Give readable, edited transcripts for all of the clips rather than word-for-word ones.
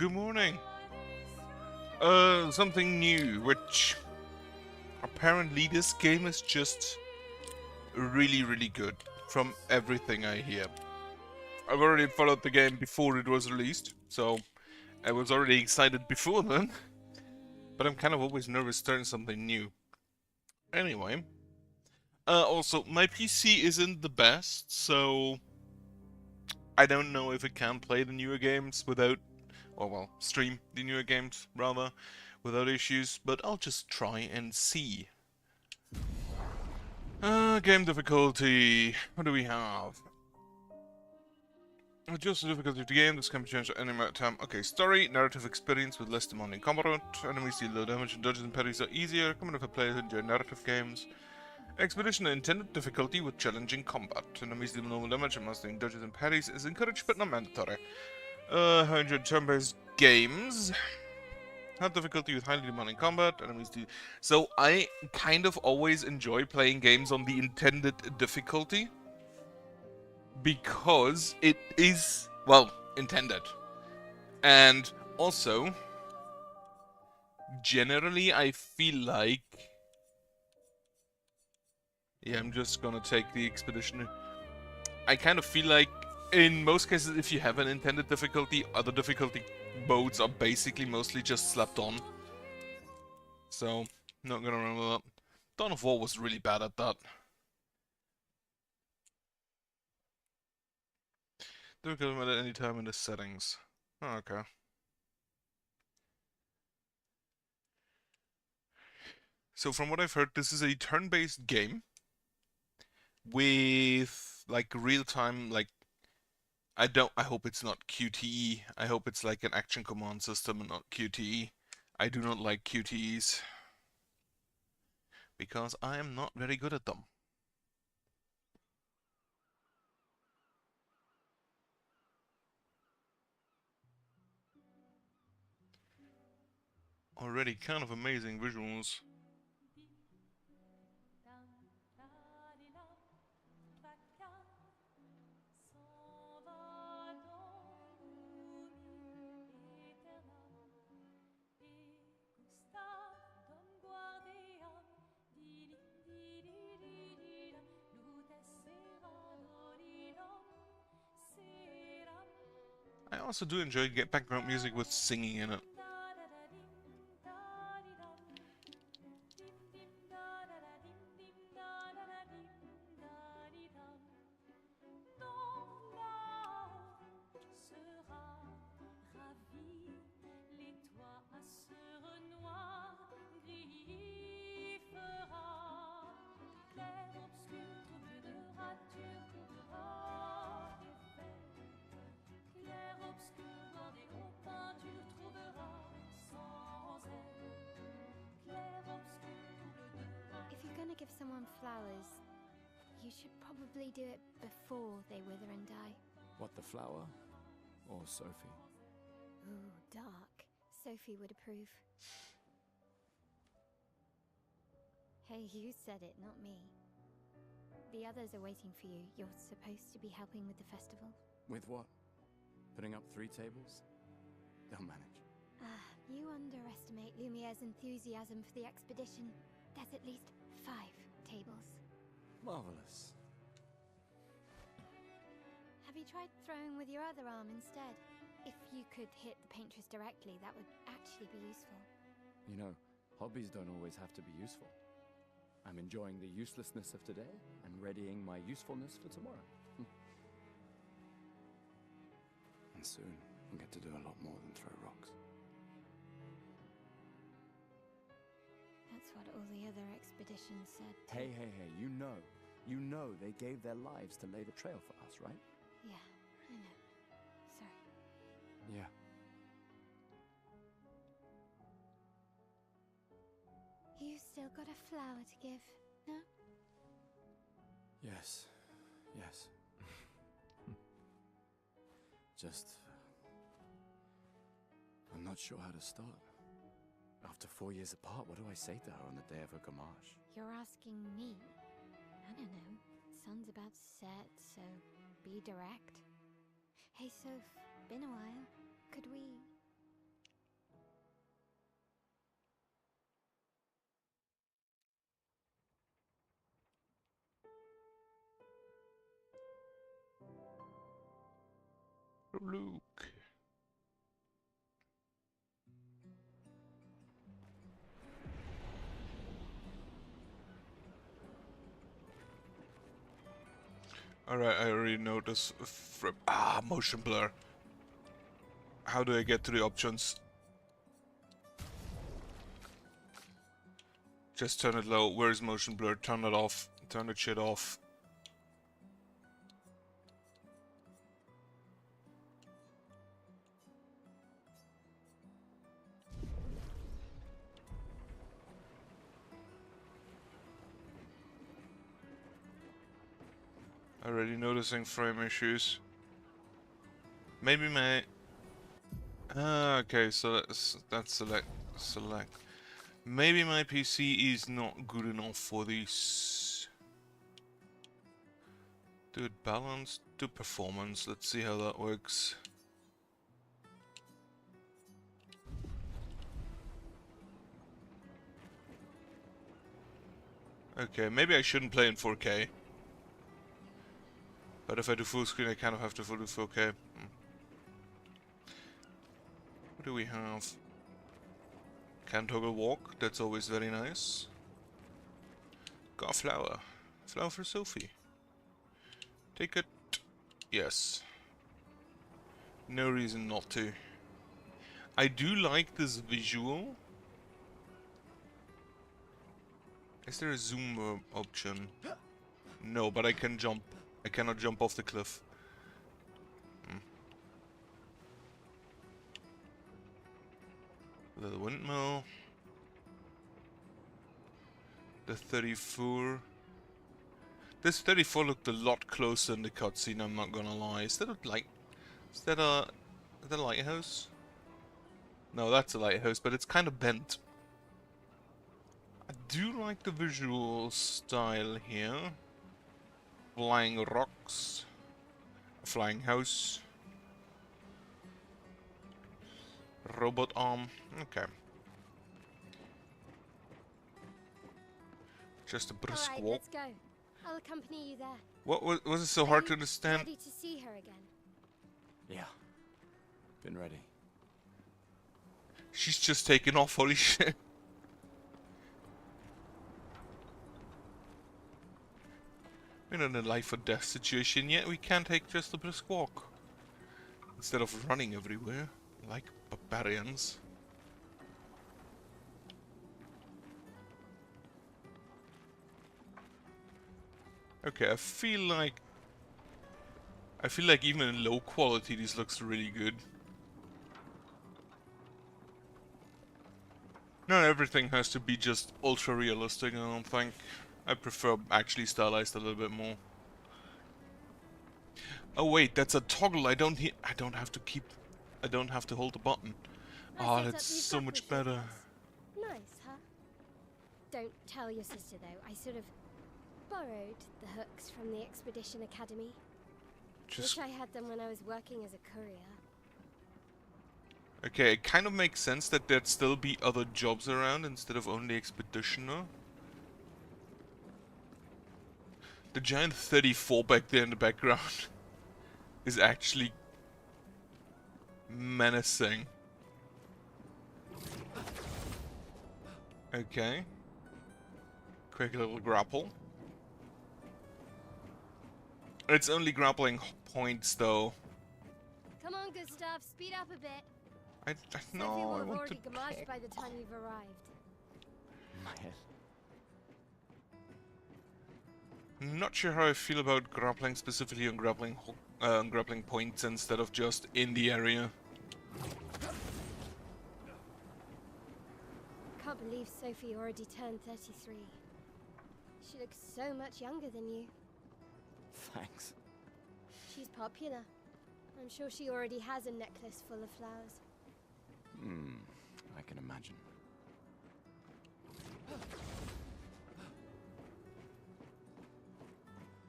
Good morning. Something new, which apparently this game is just really, really good from everything I hear. I've already followed the game before it was released, so I was already excited before then. But I'm kind of always nervous starting something new. Anyway, also my PC isn't the best, so I don't know if it can play the newer games without, or well, stream the newer games rather, without issues. But I'll just try and see. Game difficulty. What do we have? Adjust the difficulty of the game. This can be changed at any amount of time. Okay, story, narrative experience with less demanding combat. Enemies deal low damage and dodges and parries are easier. Common for players who enjoy narrative games. Expedition intended difficulty with challenging combat. Enemies deal normal damage and mastering dodges and parries is encouraged but not mandatory. How enjoy turn-based games. Hard difficulty with highly demanding combat. Enemies do. So I kind of always enjoy playing games on the intended difficulty because it is, well, intended. And also, generally I feel like, yeah, I'm just gonna take the expedition. I kind of feel like in most cases if you have an intended difficulty, other difficulty modes are basically mostly just slapped on. So, not gonna remember that. Dawn of War was really bad at that. Difficult at any time in the settings. Oh, okay. So from what I've heard, this is a turn-based game with like real-time, like I hope it's not QTE. I hope it's like an action command system and not QTE. I do not like QTEs because I am not very good at them. Already kind of amazing visuals. I also do enjoy background music with singing in it. If you're gonna give someone flowers, you should probably do it before they wither and die. What, the flower? Or Sophie? Ooh, dark. Sophie would approve. Hey, you said it, not me. The others are waiting for you. You're supposed to be helping with the festival. With what? Putting up 3 tables? They'll manage. You underestimate Lumiere's enthusiasm for the expedition. There's at least 5 tables. Marvelous. Have you tried throwing with your other arm instead? If you could hit the paintress directly, that would actually be useful. You know, hobbies don't always have to be useful. I'm enjoying the uselessness of today and readying my usefulness for tomorrow. And soon, I'll get to do a lot more than throw rocks. That's what all the other expeditions said. Hey, you know they gave their lives to lay the trail for us, right? Yeah, I know. Sorry. Yeah. You still got a flower to give, no? Yes. Just... I'm not sure how to start. After 4 years apart, what do I say to her on the day of her gamache? You're asking me? I don't know. Sun's about to set, so be direct. Hey, Soph, been a while. Could we Luke. Alright, I already know this. Motion blur. How do I get to the options? Just turn it low. Where's motion blur? Turn it off. Turn that shit off. Already noticing frame issues. Maybe my... okay, so that's select. Maybe my PC is not good enough for this. Do it balance, do performance. Let's see how that works. Okay, maybe I shouldn't play in 4K. But if I do full screen, I kind of have to do 4K. What do we have? Can toggle walk, that's always very nice. Got a flower. Flower for Sophie. Take it. Yes. No reason not to. I do like this visual. Is there a zoom option? No, but I can jump. I cannot jump off the cliff. The windmill. The 34. This 34 looked a lot closer in the cutscene, I'm not gonna lie. Is that a light? Is that a lighthouse? No, that's a lighthouse, but it's kind of bent. I do like the visual style here. Flying rocks. A flying house. Robot arm. Okay. Just a brisk All right, walk. let's go. I'll accompany you there. What was it so hard to understand? Ready to see her again? Yeah. Been ready. She's just taken off, holy shit. We're in a life or death situation yet, we can't take just a brisk walk. Instead of running everywhere, like barbarians. Okay, I feel like even in low quality this looks really good. Not everything has to be just ultra realistic, I don't think. I prefer actually stylized a little bit more. Oh wait, that's a toggle. I don't have to hold the button. Oh, that's so much better. Nice, huh? Don't tell your sister though. I sort of borrowed the hooks from the Expedition Academy. Just Wish I had them when I was working as a courier. okay, it kind of makes sense that there'd still be other jobs around instead of only Expeditioner. The giant 34 back there in the background is actually menacing. Okay. Quick little grapple. It's only grappling points though. Come on, Gustav, speed up a bit. No, Sophie will I have want already to gamaged by the time you've arrived. My head. Not sure how I feel about grappling specifically on grappling points instead of just in the area. Can't believe Sophie already turned 33. She looks so much younger than you. Thanks. She's popular. I'm sure she already has a necklace full of flowers. I can imagine.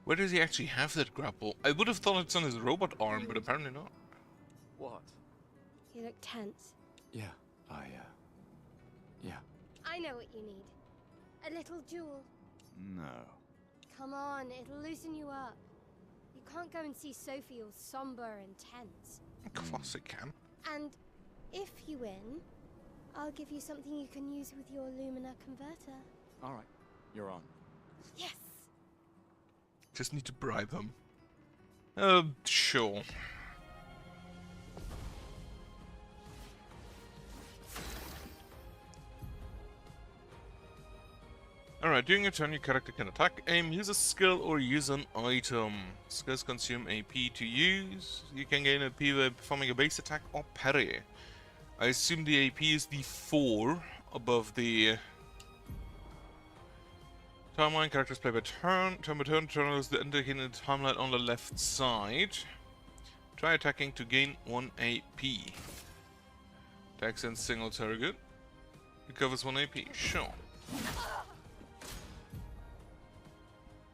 Where does he actually have that grapple? I would have thought it's on his robot arm, but apparently not. What? You look tense. Yeah, yeah. I know what you need. A little jewel. No. Come on, it'll loosen you up. You can't go and see Sophie all somber and tense. Of course it can. And if you win, I'll give you something you can use with your Lumina converter. All right, you're on. Yes! Just need to bribe him. Sure. Alright, during your turn, your character can attack, aim, use a skill, or use an item. Skills consume AP to use. You can gain AP by performing a base attack or parry. I assume the AP is the 4 above the timeline. Characters play by turn. Turn by turn. Turn is the indicated timeline on the left side. Try attacking to gain 1 AP. Attacks in single target. Recovers 1 AP. Sure.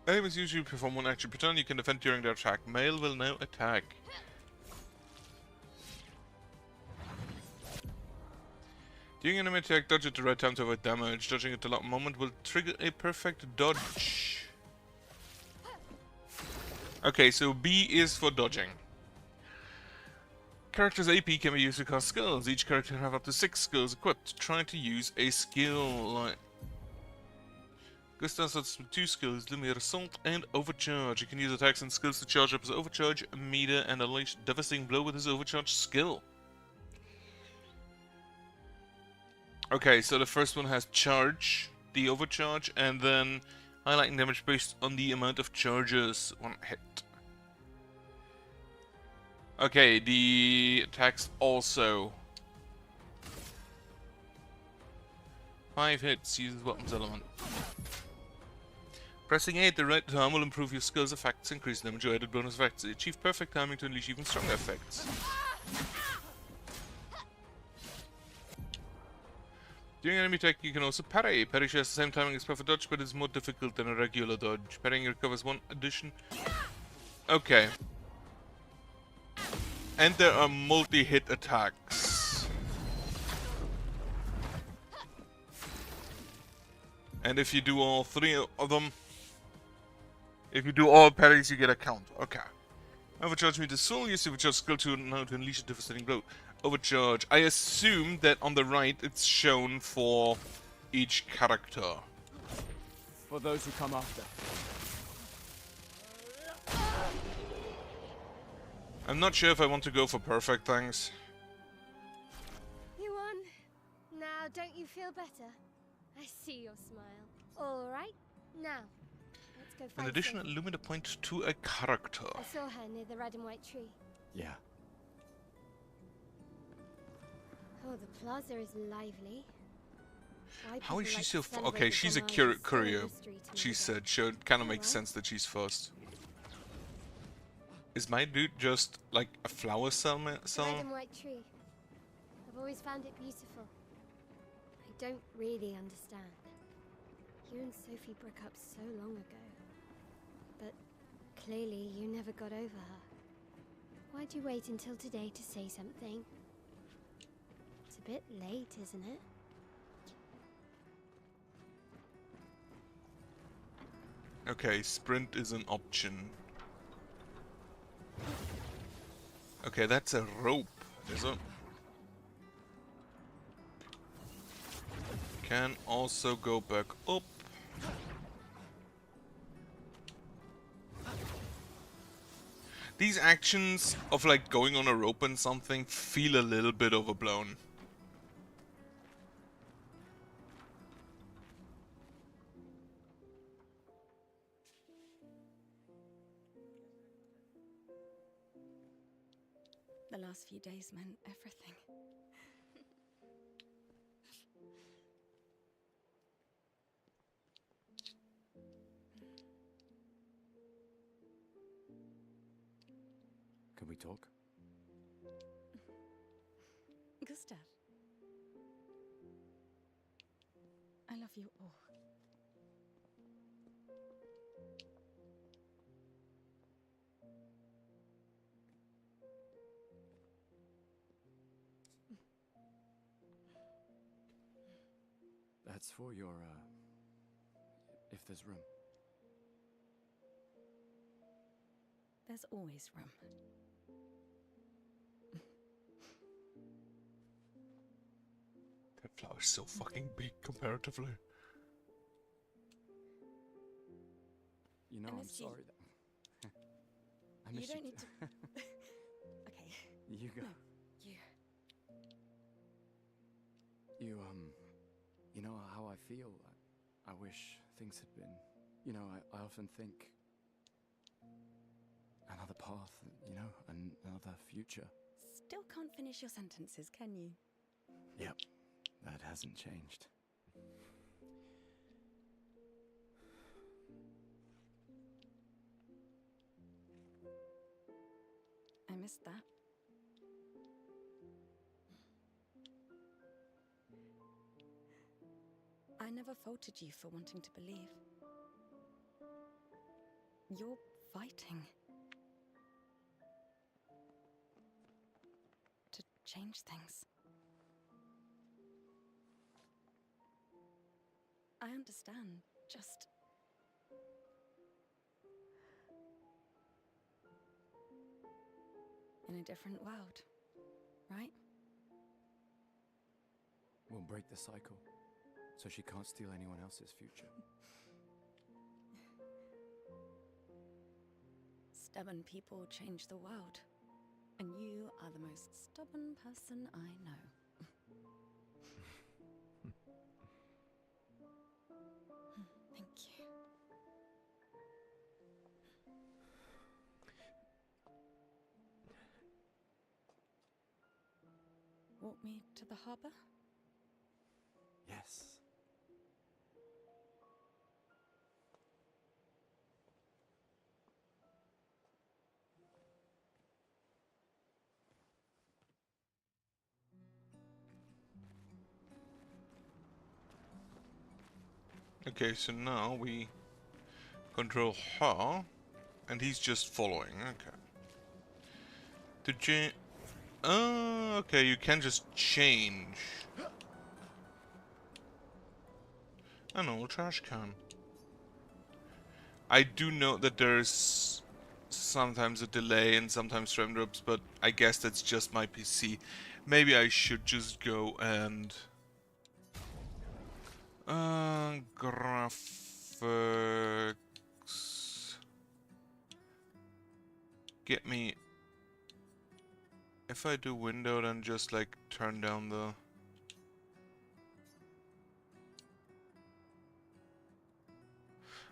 Enemies usually perform 1 action per turn. You can defend during their attack. Male will now attack. During an enemy attack, dodge at the right time to avoid damage. Dodging at the last moment will trigger a perfect dodge. Okay, so B is for dodging. Character's AP can be used to cast skills. Each character can have up to 6 skills equipped. Try to use a skill like Gustav starts with 2 skills, Lumiere Assault and Overcharge. You can use attacks and skills to charge up his Overcharge meter and unleash Devastating Blow with his Overcharge skill. Okay, so the first one has Charge, the Overcharge, and then highlighting damage based on the amount of charges one hit. Okay, the attacks also. 5 hits, uses Weapons Element. Pressing A at the right time will improve your skills effects, increase damage or added bonus effects. Achieve perfect timing to unleash even stronger effects. During an enemy attack, you can also parry. Parry shares the same timing as perfect dodge, but is more difficult than a regular dodge. Parrying recovers 1 addition. Okay. And there are multi-hit attacks. And if you do all 3 of them, if you do all parries, you get a count. Okay. Overcharge meter soul. Use overcharge skill to now to unleash a devastating blow. Overcharge. I assume that on the right it's shown for each character. For those who come after. I'm not sure if I want to go for perfect things. You won. Now, don't you feel better? I see your smile. All right. Now, let's go find An additional Sophie. Illumina point to a character. I saw her near the red and white tree. Yeah. Oh, the plaza is lively. Why How is people she like so to celebrate okay, the she's a demise is so courier, mystery to me, she though. said. So it kind of Oh, makes well. sense that she's first. Is my dude just like a flower The red seller? and white tree. I've always found it beautiful. I don't really understand. You and Sophie broke up so long ago. But clearly you never got over her. Why'd you wait until today to say something? It's a bit late, isn't it? Okay, sprint is an option. Okay, that's a rope, is it? Can also go back up. These actions of like going on a rope and something feel a little bit overblown. The last few days meant everything. Can we talk? Gustav. I love you all. That's for your, if there's room. There's always room. Flower's so fucking big comparatively. You know, I I'm missed you. sorry that... I You missed don't need to. Okay, You go. no, you. You know how I feel? I wish things had been... You know, I often think... Another path, you know, another future. Still can't finish your sentences, can you? Yep, that hasn't changed. I missed that. I never faulted you for wanting to believe. You're fighting to change things. I understand, just... in a different world, right? We'll break the cycle, so she can't steal anyone else's future. Stubborn people change the world, and you are the most stubborn person I know. Thank you. Walk me to the harbor? Yes. Okay, so now we control her, and he's just following. Okay. To change. Oh, okay, you can just change. An old trash can. I do know that there's sometimes a delay and sometimes frame drops, but I guess that's just my PC. Maybe I should just go and graphics. Get me. If I do window, then just like turn down the.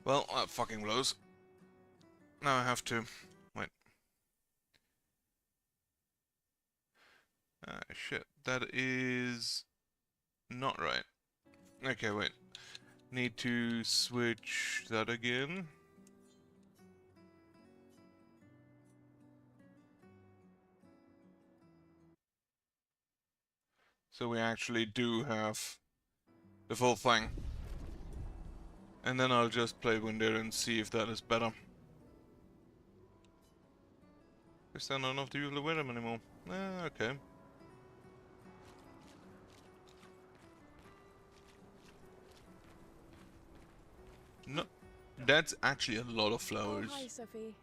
Well, that fucking blows. Now I have to. Wait. Shit. That is not right. Okay, wait. Need to switch that again. So we actually do have the full thing. And then I'll just play window and see if that is better. Guess I don't have to use the window anymore. Okay. No, that's actually a lot of flowers. Oh, hi, Sophie.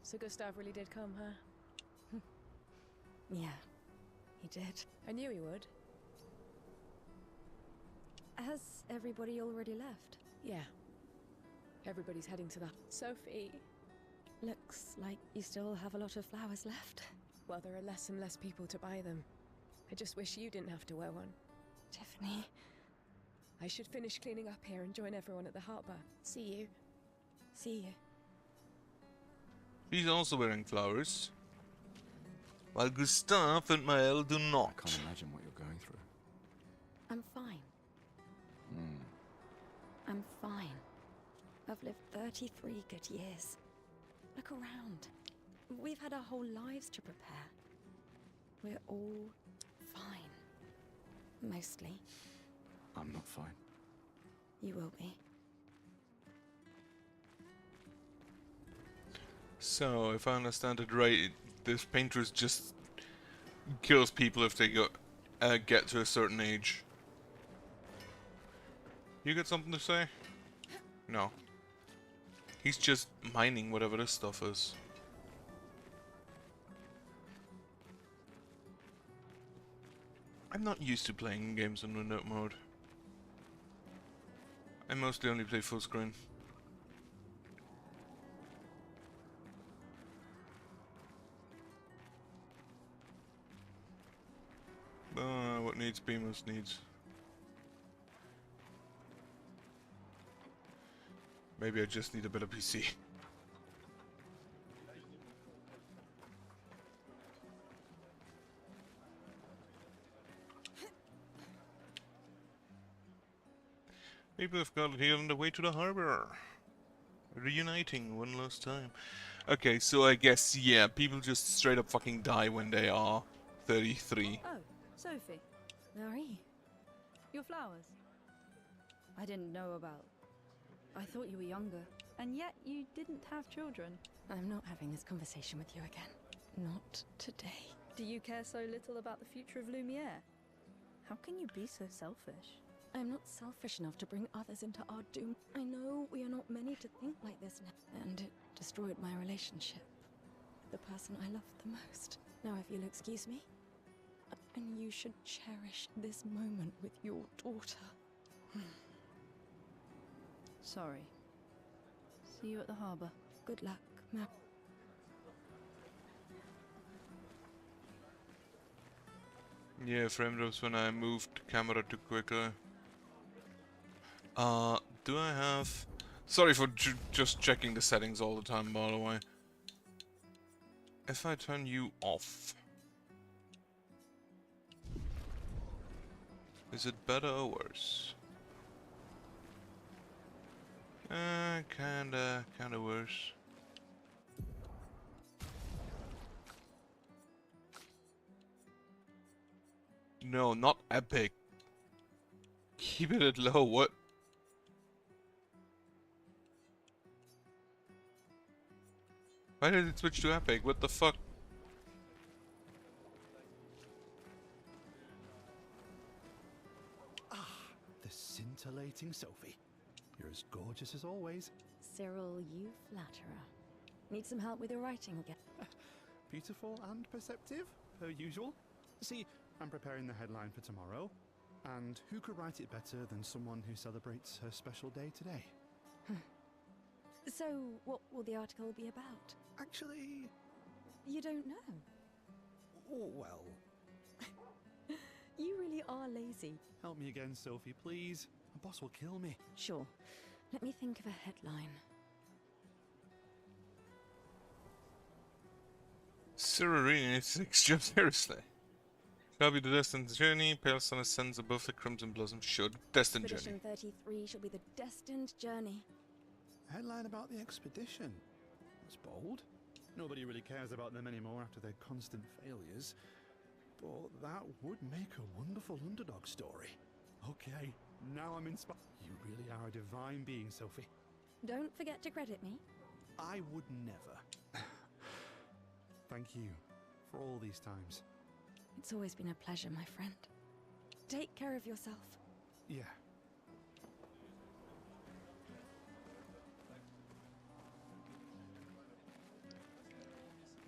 So Gustav really did come, huh? Yeah, he did. I knew he would. Has everybody already left? Yeah. Everybody's heading to the... Sophie! Looks like you still have a lot of flowers left. Well, there are less and less people to buy them. I just wish you didn't have to wear one. Tiffany. I should finish cleaning up here and join everyone at the harbour. See you. See you. He's also wearing flowers. While Gustav and Mael do not. I can't imagine what you're going through. I'm fine. I'm fine. I've lived 33 good years. Look around. We've had our whole lives to prepare. We're all fine. Mostly. I'm not fine. You will be. So, if I understand it right, this painter just kills people if they get to a certain age. You got something to say? No. He's just mining whatever this stuff is. I'm not used to playing games on window mode. I mostly only play full screen. What needs be must needs. Maybe I just need a better PC. People have got here on the way to the harbor. Reuniting one last time. Okay, so I guess, yeah, people just straight up fucking die when they are 33. Oh, Sophie. Marie, Your flowers. I didn't know about. I thought you were younger. And yet you didn't have children. I'm not having this conversation with you again. Not today. Do you care so little about the future of Lumiere? How can you be so selfish? I'm not selfish enough to bring others into our doom. I know we are not many to think like this now. And it destroyed my relationship with the person I loved the most. Now, if you'll excuse me, and you should cherish this moment with your daughter. Sorry. See you at the harbour. Good luck, Map. Yeah, frame drops when I moved camera too quickly. Do I have... Sorry for just checking the settings all the time, by the way. If I turn you off... Is it better or worse? Kinda worse. No, not epic. Keep it at low, what? Why did it switch to epic? What the fuck? The scintillating Sophie. You're as gorgeous as always. Cyril, you flatterer. Need some help with your writing again? Beautiful and perceptive, per usual. See, I'm preparing the headline for tomorrow. And who could write it better than someone who celebrates her special day today? So, what will the article be about? Actually, You don't know. well, You really are lazy. help me again, Sophie, please. My boss will kill me. Sure. Let me think of a headline. Cyril really needs to take his job seriously. Shall be the destined journey. Pale sun ascends above the crimson blossom. Should destined journey. Expedition 33 shall be the destined journey. Headline about the expedition. That's bold. Nobody really cares about them anymore after their constant failures. But that would make a wonderful underdog story. Okay, now I'm inspired. You really are a divine being, Sophie. Don't forget to credit me. I would never. Thank you for all these times. It's always been a pleasure, my friend. Take care of yourself. Yeah.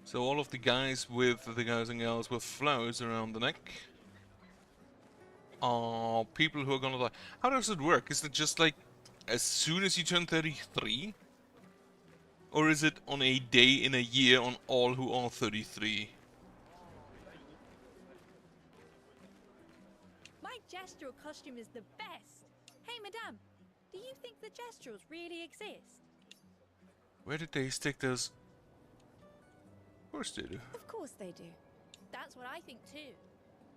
So all of the guys with the guys and gals with flowers around the neck are people who are gonna die. How does it work? Is it just like as soon as you turn 33? Or is it on a day in a year on all who are 33? My gestural costume is the best. Hey, madame, do you think the gesturals really exist? Where did they stick those? Of course they do. Of course they do. That's what I think too.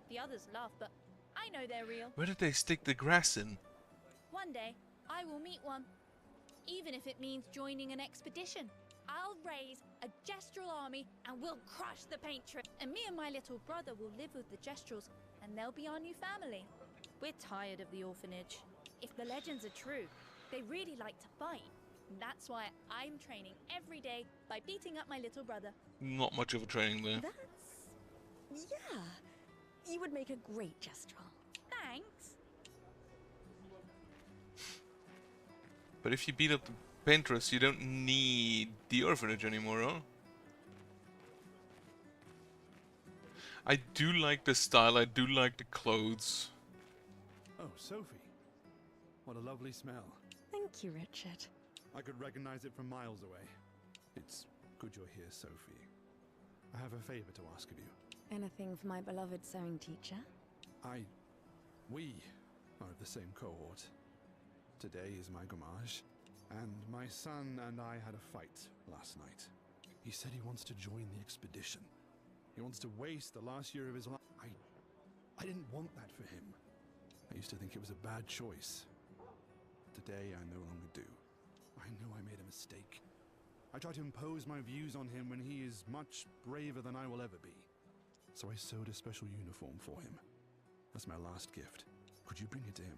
The others laugh, but I know they're real. Where did they stick the grass in? One day, I will meet one. Even if it means joining an expedition. I'll raise a gestural army and we'll crush the paint trick. And me and my little brother will live with the gestrals and they'll be our new family. We're tired of the orphanage. If the legends are true, they really like to fight. And that's why I'm training every day by beating up my little brother. Not much of a training there. That's... yeah. You would make a great gestural. Thanks. But if you beat up the paintress, you don't need the orphanage anymore, huh? I do like the style, I do like the clothes. Oh, Sophie. What a lovely smell. Thank you, Richard. I could recognize it from miles away. It's good you're here, Sophie. I have a favor to ask of you. Anything for my beloved sewing teacher? We are of the same cohort. Today is my gommage, and my son and I had a fight last night. He said he wants to join the expedition. He wants to waste the last year of his life. I didn't want that for him. I used to think it was a bad choice. Today I no longer do. I know I made a mistake. I try to impose my views on him when he is much braver than I will ever be. So I sewed a special uniform for him. That's my last gift. Could you bring it to him?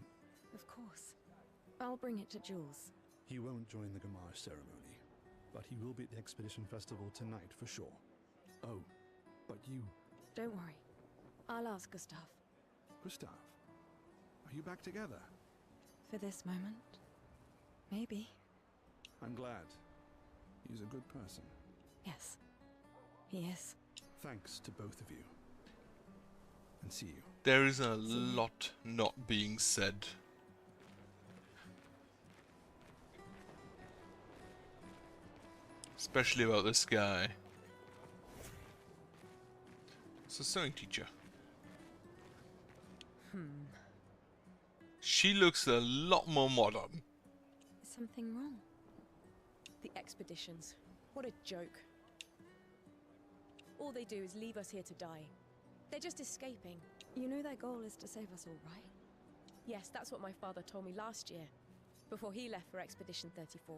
Of course. I'll bring it to Jules. He won't join the Gamage ceremony, but he will be at the Expedition Festival tonight for sure. Oh, but you... Don't worry. I'll ask Gustav. Gustav, are you back together? For this moment. Maybe. I'm glad. He's a good person. Yes. He is. Thanks to both of you. And see you. There is a lot not being said. Especially about this guy. It's a sewing teacher. She looks a lot more modern. Is something wrong? The expeditions. What a joke. All they do is leave us here to die. They're just escaping. You know their goal is to save us all, right? Yes, that's what my father told me last year, before he left for Expedition 34.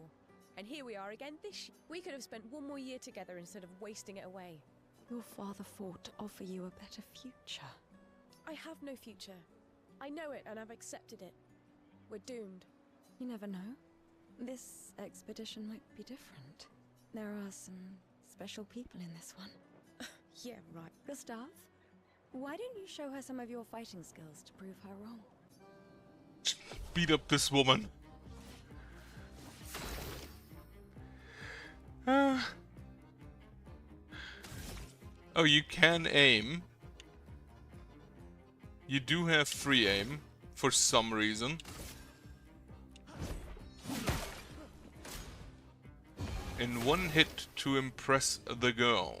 And here we are again this year. We could have spent one more year together instead of wasting it away. Your father fought to offer you a better future. I have no future. I know it and I've accepted it. We're doomed. You never know. This expedition might be different. There are some special people in this one. Yeah, right. Gustav, why don't you show her some of your fighting skills to prove her wrong? Beat up this woman. Oh, you can aim. You do have free aim, for some reason. In one hit to impress the girl.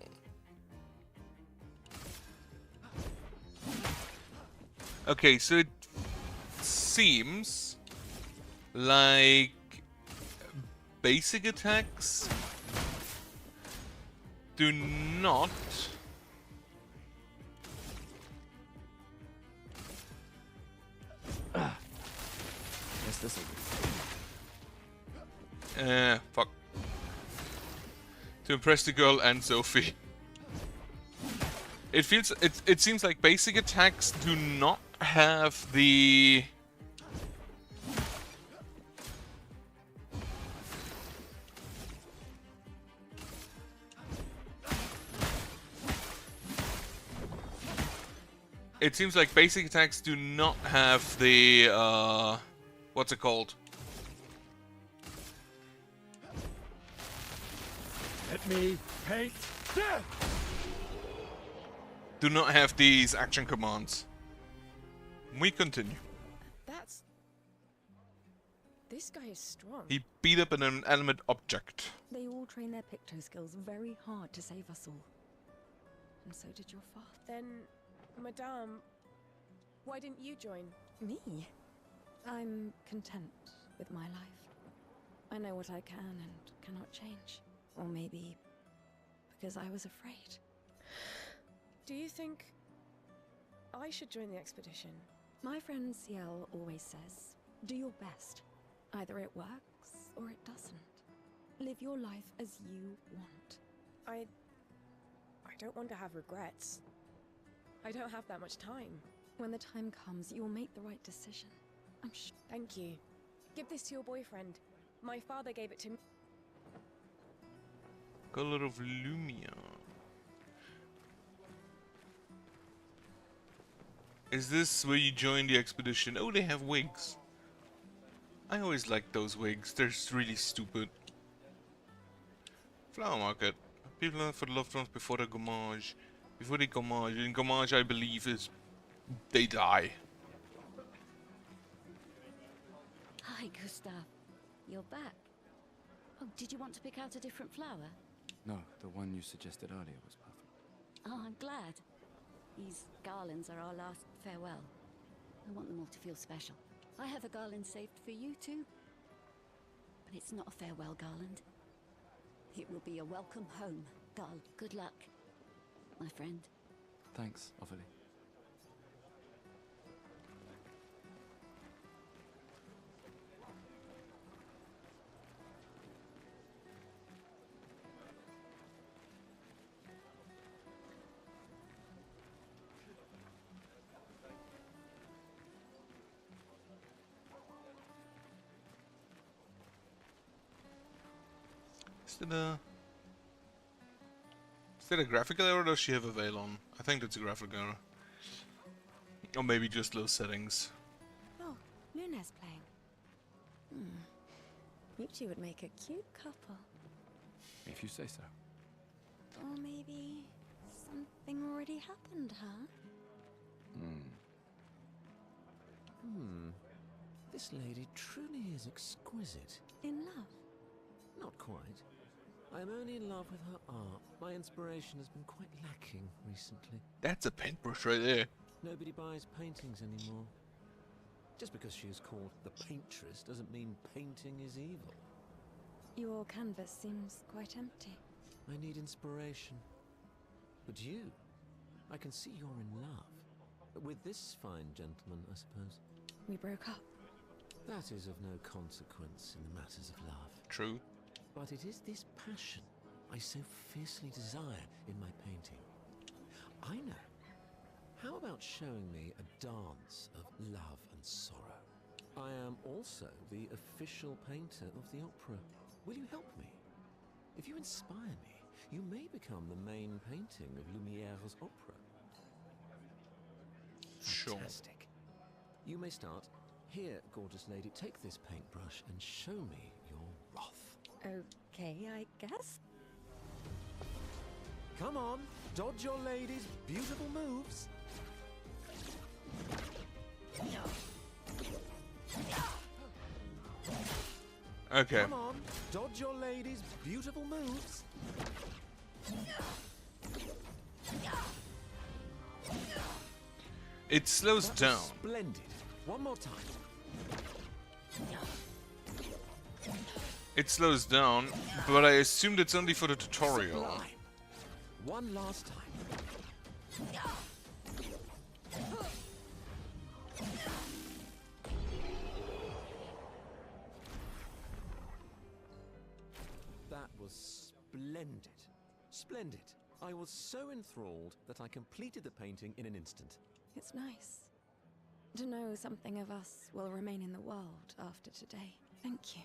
Okay, so it seems like basic attacks do not Guess this'll do. fuck. To impress the girl and Sophie. It seems like basic attacks do not have the It seems like basic attacks do not have the what's it called? Let me paint death! Do not have these action commands. We continue. This guy is strong. He beat up an inanimate object. They all train their picto skills very hard to save us all. And so did your father. Then, Madame, why didn't you join? Me? I'm content with my life. I know what I can and cannot change. Or maybe because I was afraid. Do you think I should join the expedition? My friend Ciel always says, do your best. Either it works or it doesn't. Live your life as you want. I don't want to have regrets. I don't have that much time. When the time comes, you'll make the right decision. I'm sure. Thank you. Give this to your boyfriend. My father gave it to me. Color of Lumia. Is this where you join the expedition? Oh, they have wigs. I always like those wigs. They're really stupid. Flower market. People for the loved ones before the gommage. Before they Gommage. In Gommage, I believe, is they die. Hi, Gustav. You're back. Oh, did you want to pick out a different flower? No, the one you suggested earlier was perfect. Oh, I'm glad. These garlands are our last farewell. I want them all to feel special. I have a garland saved for you too. But it's not a farewell garland. It will be a welcome home, Gull. Good luck, my friend. Thanks, Ophelia. Is that a graphical error or does she have a veil on? I think that's a graphical error. Or maybe just low settings. Oh, Luna's playing. You two would make a cute couple. If you say so. Or maybe something already happened, huh? This lady truly is exquisite. In love? Not quite. I am only in love with her art. My inspiration has been quite lacking recently. That's a paintbrush right there. Nobody buys paintings anymore. Just because she is called the paintress doesn't mean painting is evil. Your canvas seems quite empty. I need inspiration. But you, I can see you're in love. With this fine gentleman, I suppose. We broke up. That is of no consequence in the matters of love. True. But it is this passion I so fiercely desire in my painting. I know. How about showing me a dance of love and sorrow? I am also the official painter of the opera. Will you help me? If you inspire me, you may become the main painting of Lumiere's opera. Sure. Fantastic. You may start. Here, gorgeous lady, take this paintbrush and show me your wrath. Okay, I guess. Come on, dodge your lady's beautiful moves. Okay. Come on, dodge your lady's beautiful moves. It slows That was down. Splendid. One more time. It slows down, but I assumed it's only for the tutorial. Sublime. One last time. That was splendid. Splendid. I was so enthralled that I completed the painting in an instant. It's nice to know something of us will remain in the world after today. Thank you.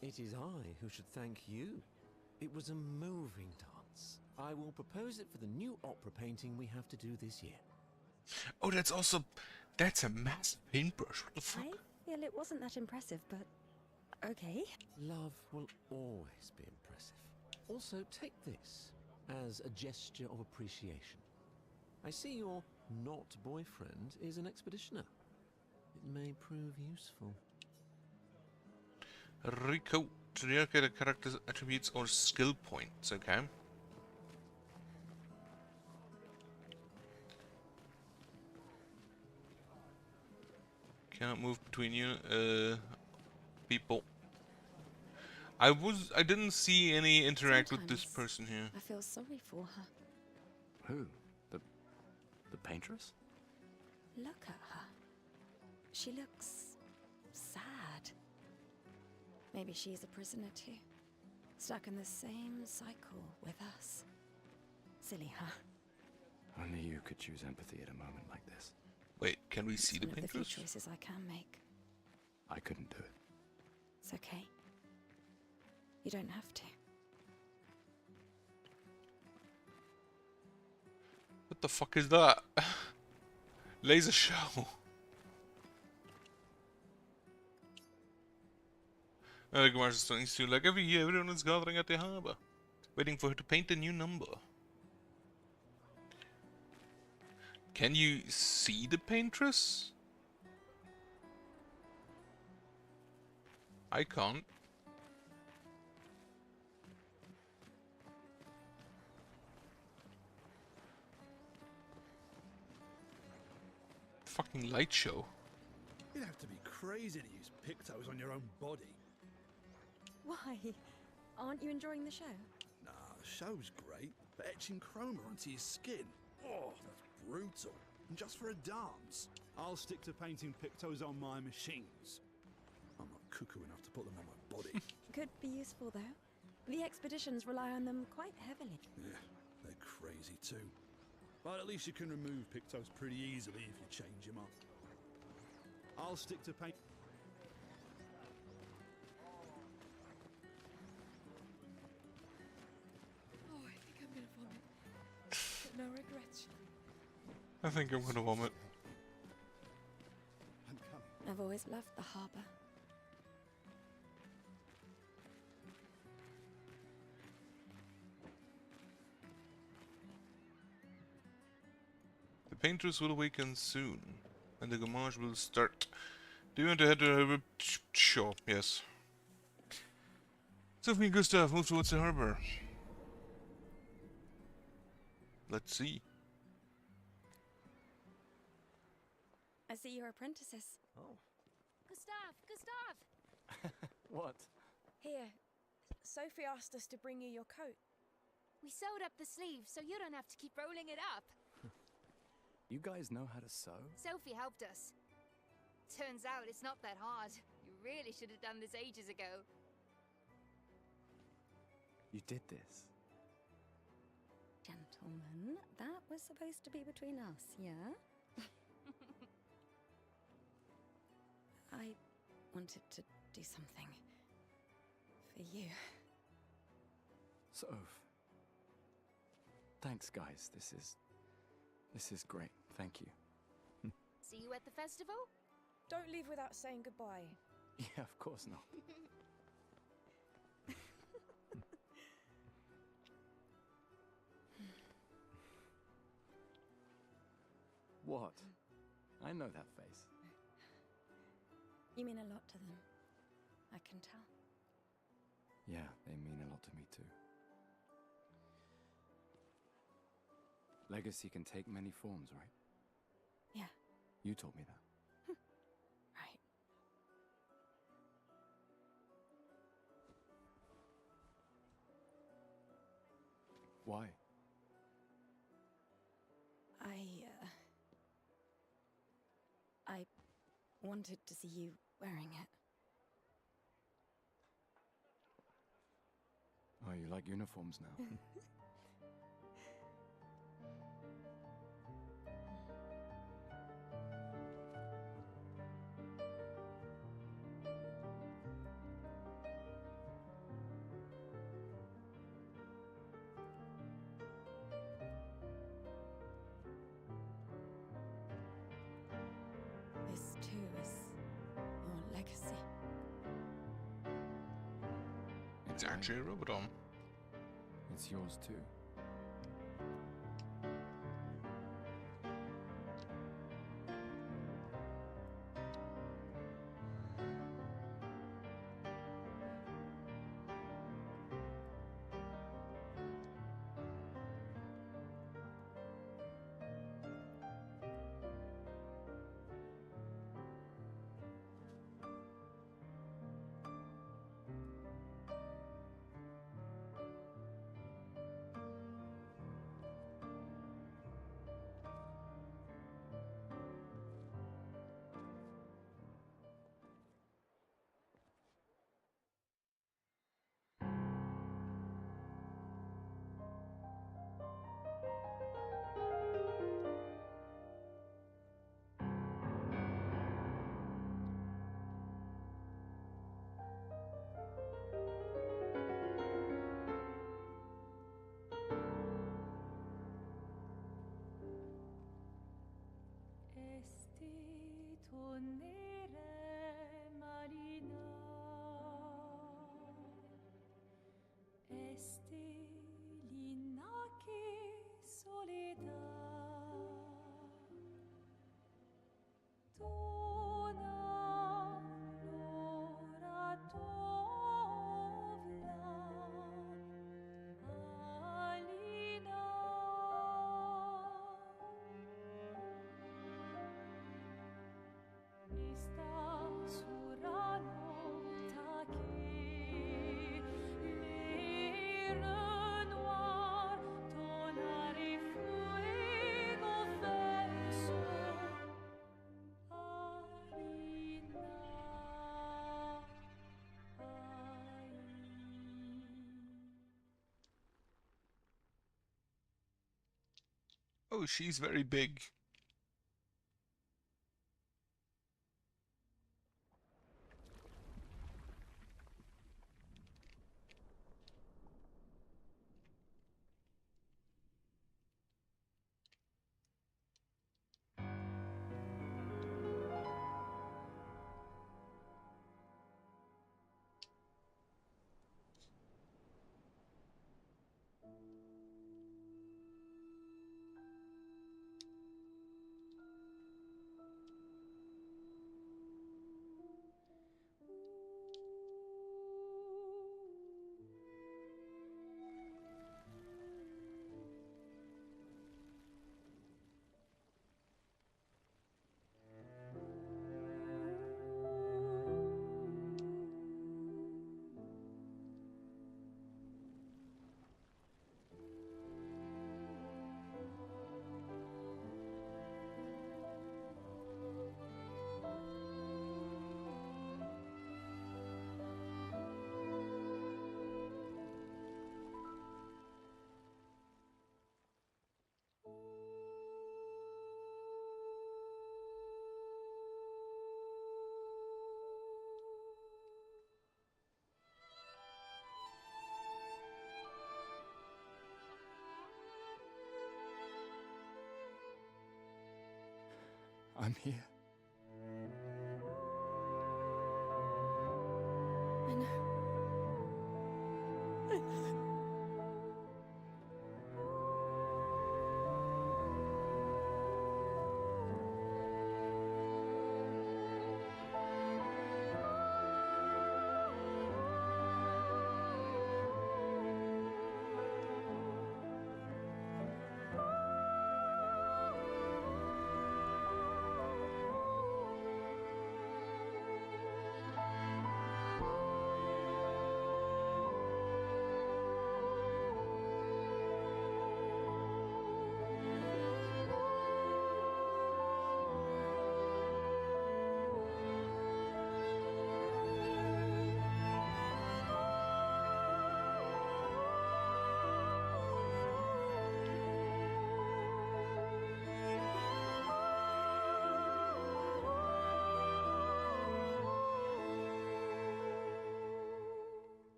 It is I who should thank you. It was a moving dance. I will propose it for the new opera painting we have to do this year. Oh, that's a massive paintbrush. What the fuck? I feel it wasn't that impressive, but okay. Love will always be impressive. Also, take this as a gesture of appreciation. I see your not boyfriend is an expeditioner. It may prove useful. Rico, to relocate a character's attributes or skill points, okay. Cannot move between you, people. I didn't see any interact with this Sometimes person here. I feel sorry for her. Who? The paintress? Look at her. She looks sad. Maybe she's a prisoner too. Stuck in the same cycle with us. Silly, huh? Only you could choose empathy at a moment like this. Wait, can we see It's the one of the few painters? choices I can make. I couldn't do it. It's okay. You don't have to. What the fuck is that? Laser show. The Guards is starting to like every year everyone is gathering at the harbor, waiting for her to paint a new number. Can you see the paintress? I can't. Fucking light show. You'd have to be crazy to use pictos on your own body. Why? Aren't you enjoying the show? Nah, the show's great, but etching chroma onto your skin, oh, that's brutal. And just for a dance. I'll stick to painting pictos on my machines. I'm not cuckoo enough to put them on my body. Could be useful, though. The expeditions rely on them quite heavily. Yeah, they're crazy too. But at least you can remove pictos pretty easily if you change them up. I'll stick to paint. Oh, I think I'm gonna vomit. But no regrets. I think I'm gonna vomit. I'm coming. I've always loved the harbour. The painters will awaken soon, and the gamage will start. Do you want to head to Harbour? Sure, yes. Sophie and Gustav move towards the harbour. Let's see. I see you're apprentices. Oh. Gustav! What? Here, Sophie asked us to bring you your coat. We sewed up the sleeves so you don't have to keep rolling it up. You guys know how to sew? Sophie helped us. Turns out it's not that hard. You really should have done this ages ago. You did this? Gentlemen, that was supposed to be between us, yeah? I wanted to do something for you. Soph. Thanks, guys. This is great. Thank you. See you at the festival? Don't leave without saying goodbye. Yeah, of course not. What? I know that face. You mean a lot to them. I can tell. Yeah, they mean a lot to me too. Legacy can take many forms, right? Yeah. You told me that. Right. Why? I wanted to see you wearing it. Oh, you like uniforms now? This too is your legacy. It's actually a robot arm. It's yours too. Oh, she's very big. I'm here. I know. I know.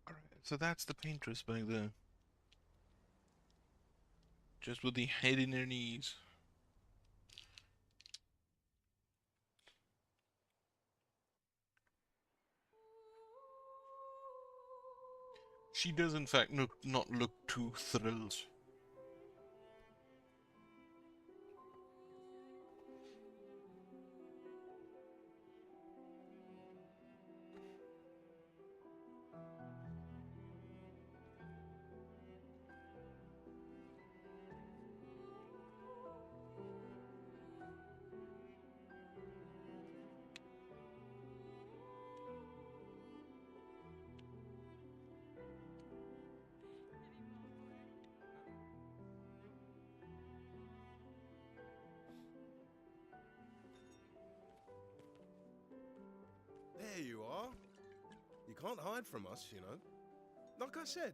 Alright, so that's the paintress back there. Just with the head in her knees. She does in fact not look too thrilled. There you are. You can't hide from us, you know. Like I said,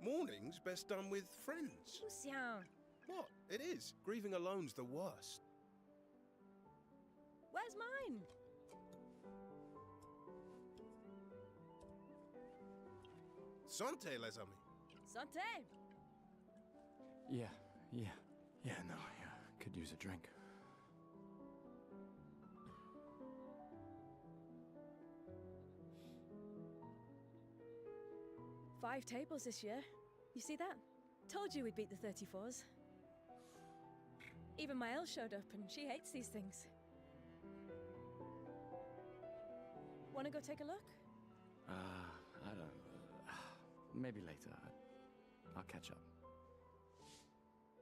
mourning's best done with friends. Lucien, What? It is. Grieving alone's the worst. where's mine? Santé, les amis. Santé! Yeah, no, yeah, could use a drink. Five tables this year. You see that? Told you we'd beat the 34s. Even my Elle showed up, and she hates these things. Wanna go take a look? I don't... maybe later. I'll catch up.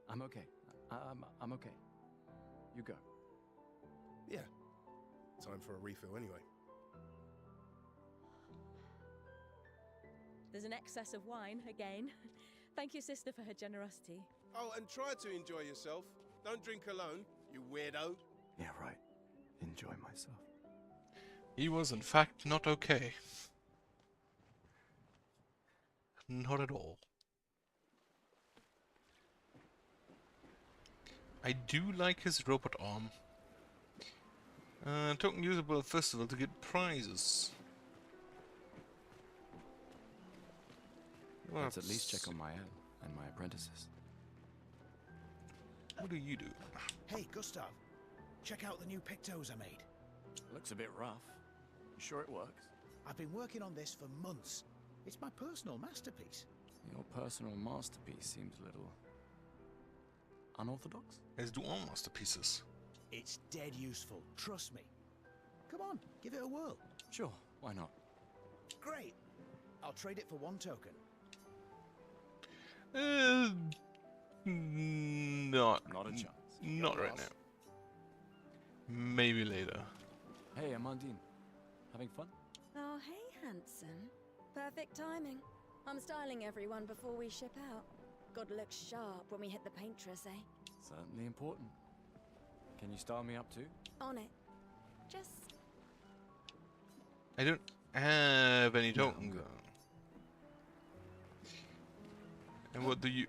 I'm okay. I'm okay. You go. Yeah. Time for a refill anyway. There's an excess of wine, again. Thank your sister for her generosity. Oh, and try to enjoy yourself. Don't drink alone, you weirdo. Yeah, right. Enjoy myself. He was in fact not okay. Not at all. I do like his robot arm. Token usable at festival to get prizes. Let's at least check on my own and my apprentices. What do you do? Hey, Gustav. Check out the new pictos I made. Looks a bit rough. You sure it works? I've been working on this for months. It's my personal masterpiece. Your personal masterpiece seems a little unorthodox. As do all masterpieces. It's dead useful, trust me. Come on, give it a whirl. Sure, why not? Great. I'll trade it for 1 token. Not a chance. Not right now. Maybe later. Hey, Amandine. Having fun? Oh, hey, handsome. Perfect timing. I'm styling everyone before we ship out. Gotta look sharp when we hit the paintress, eh? Certainly important. Can you style me up too? On it. Just... I don't have any tokens. And what do you...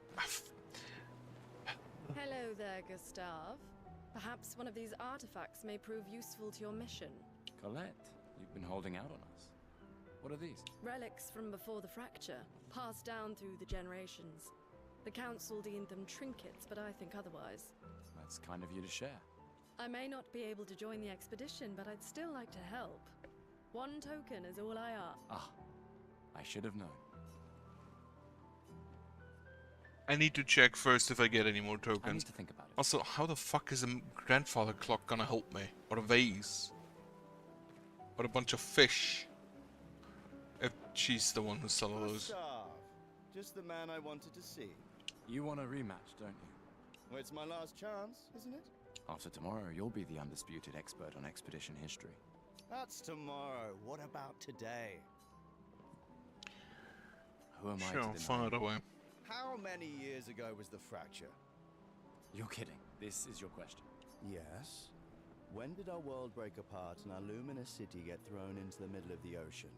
Hello there, Gustav. Perhaps one of these artifacts may prove useful to your mission. Colette, you've been holding out on us. What are these? Relics from before the fracture, passed down through the generations. The council deemed them trinkets, but I think otherwise. That's kind of you to share. I may not be able to join the expedition, but I'd still like to help. 1 token is all I ask. Ah, I should have known. I need to check first if I get any more I need tokens. to think about it. Also, how the fuck is a grandfather clock gonna help me? Or a vase? Or a bunch of fish? If she's the one who sells those. Gustav, just the man I wanted to see. You want a rematch, don't you? Well, it's my last chance, isn't it? After tomorrow, you'll be the undisputed expert on expedition history. That's tomorrow. What about today? Who am I Sure, to fire deny? it away. How many years ago was the fracture? You're kidding. This is your question. Yes. When did our world break apart and our luminous city get thrown into the middle of the ocean?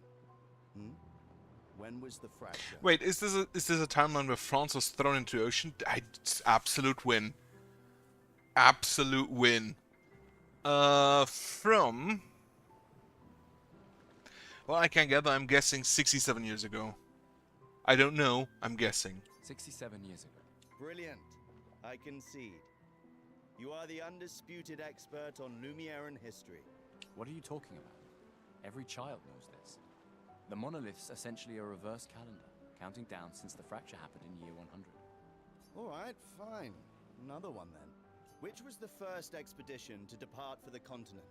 When was the fracture? Wait, is this a timeline where France was thrown into the ocean? Absolute win. Absolute win. From... Well, I can't gather. I'm guessing 67 years ago. I don't know. I'm guessing. 67 years ago. Brilliant. I concede. You are the undisputed expert on Lumiere history. What are you talking about? Every child knows this. The monolith's essentially a reverse calendar, counting down since the fracture happened in year 100. All right, fine. Another one then. Which was the first expedition to depart for the continent?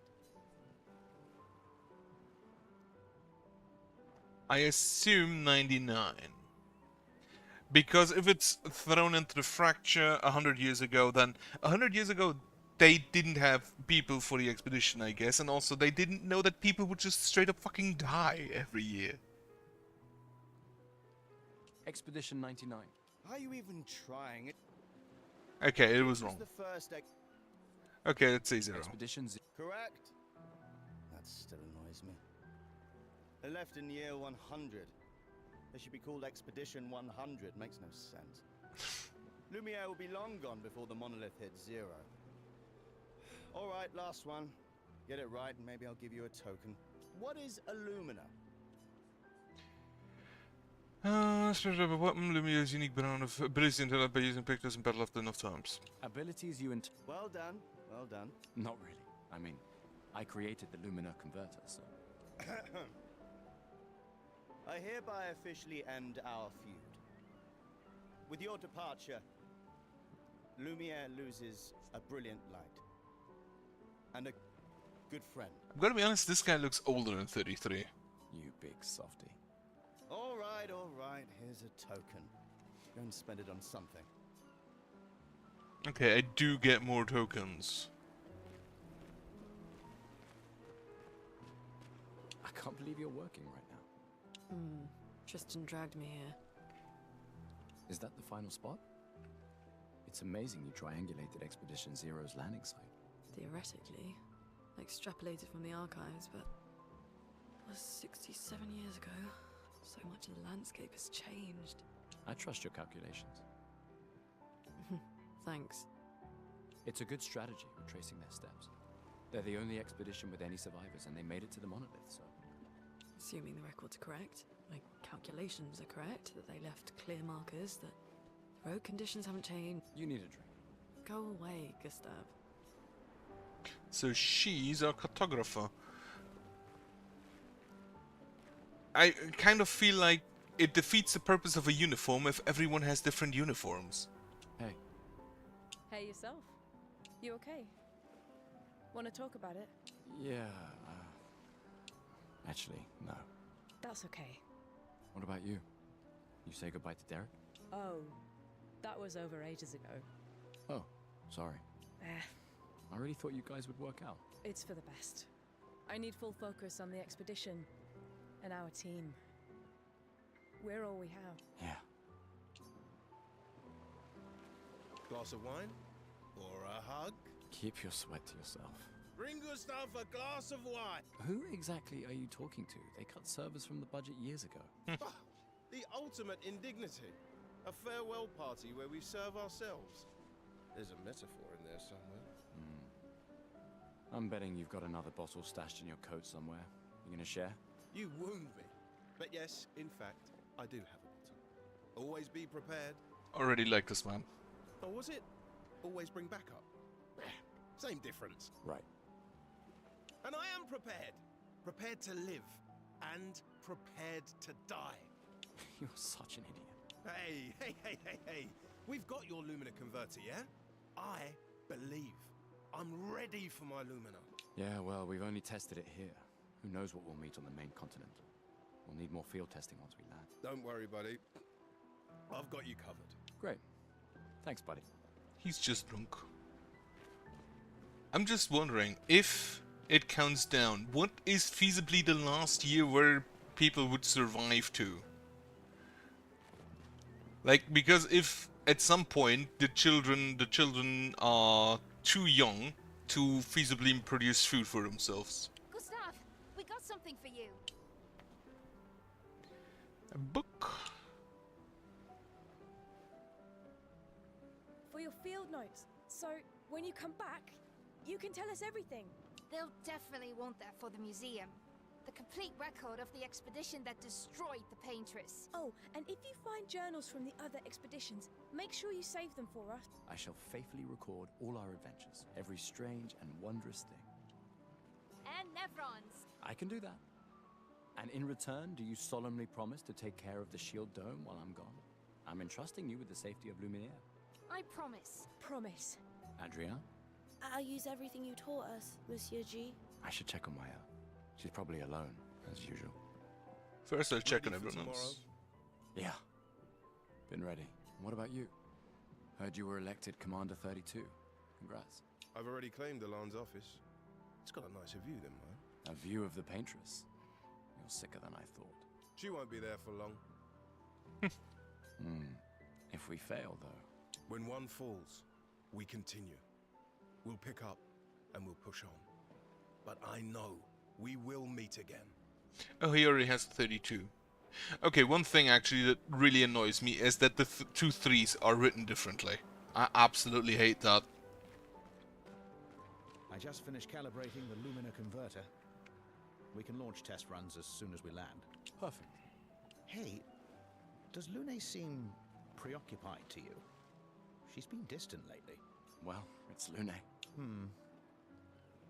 I assume 99. Because if it's thrown into the fracture 100 years ago, then 100 years ago they didn't have people for the expedition, I guess, and also they didn't know that people would just straight up fucking die every year. Expedition 99. Are you even trying it? Okay, it was wrong. The first Okay, let's say 0. Expedition Correct. That still annoys me. They left in year 100. They should be called Expedition 100. Makes no sense. Lumiere will be long gone before the monolith hits 0. All right, last one. Get it right and maybe I'll give you a token. What is Illumina? Spirit of a weapon, Lumiere's unique brand of ability until by using pictures in battle after enough times. Abilities you Well done, well done. Not really. I mean, I created the Lumina converter, so... I hereby officially end our feud. With your departure, Lumiere loses a brilliant light. And a good friend. I'm gonna be honest, this guy looks older than 33. You big softy. All right, here's a token. Go and spend it on something. Okay, I do get more tokens. I can't believe you're working right now. Tristan dragged me here. Is that the final spot? It's amazing you triangulated Expedition Zero's landing site. Theoretically, extrapolated from the archives, but it was 67 years ago. So much of the landscape has changed. I trust your calculations. Thanks. It's a good strategy, retracing their steps. They're the only expedition with any survivors, and they made it to the monolith, so... Assuming the records are correct, my calculations are correct, that they left clear markers, that road conditions haven't changed. You need a drink. Go away, Gustav. So she's our cartographer. I kind of feel like it defeats the purpose of a uniform if everyone has different uniforms. Hey. Hey, yourself. You okay? Want to talk about it? Yeah, actually, no. That's okay. What about you? You say goodbye to Derek? Oh, that was over ages ago. Oh, sorry. Eh, I really thought you guys would work out. it's for the best. I need full focus on the expedition and our team. We're all we have. Yeah. Glass of wine? Or a hug? Keep your sweat to yourself. Bring Gustav a glass of wine! Who exactly are you talking to? They cut servers from the budget years ago. The ultimate indignity. A farewell party where we serve ourselves. There's a metaphor in there somewhere. I'm betting you've got another bottle stashed in your coat somewhere. You gonna share? You wound me. But yes, in fact, I do have a bottle. Always be prepared. Already like this man. Or was it? Always bring backup. Same difference. Right. And I am prepared. Prepared to live. And prepared to die. You're such an idiot. Hey. We've got your Lumina converter, yeah? I believe. I'm ready for my Lumina. Yeah, well, we've only tested it here. Who knows what we'll meet on the main continent. We'll need more field testing once we land. Don't worry, buddy. I've got you covered. Great. Thanks, buddy. He's just drunk. I'm just wondering, if it counts down, what is feasibly the last year where people would survive to? Like, because if at some point the children are too young to feasibly produce food for themselves. Gustav, we got something for you. A book. For your field notes. So, when you come back, you can tell us everything. They'll definitely want that for the museum. The complete record of the expedition that destroyed the Paintress. Oh, and if you find journals from the other expeditions, make sure you save them for us. I shall faithfully record all our adventures, every strange and wondrous thing. And Nevrons. I can do that. And in return, do you solemnly promise to take care of the shield dome while I'm gone? I'm entrusting you with the safety of Luminaire. I promise. Promise. Adrien? I'll use everything you taught us, Monsieur G. I should check on Maya. She's probably alone, as usual. First I'll check on Ready for everyone tomorrow? else. Yeah. Been ready. What about you? Heard you were elected Commander 32. Congrats. I've already claimed Alan's office. It's got a nicer view than mine. A view of the Paintress. You're sicker than I thought. She won't be there for long. If we fail, though. When one falls, we continue. We'll pick up and we'll push on. But I know we will meet again. Oh, he already has 32. Okay, one thing actually that really annoys me is that the two threes are written differently. I absolutely hate that. I just finished calibrating the Lumina converter. We can launch test runs as soon as we land. Perfect. Hey, does Lune seem preoccupied to you? She's been distant lately. Well, it's Lune.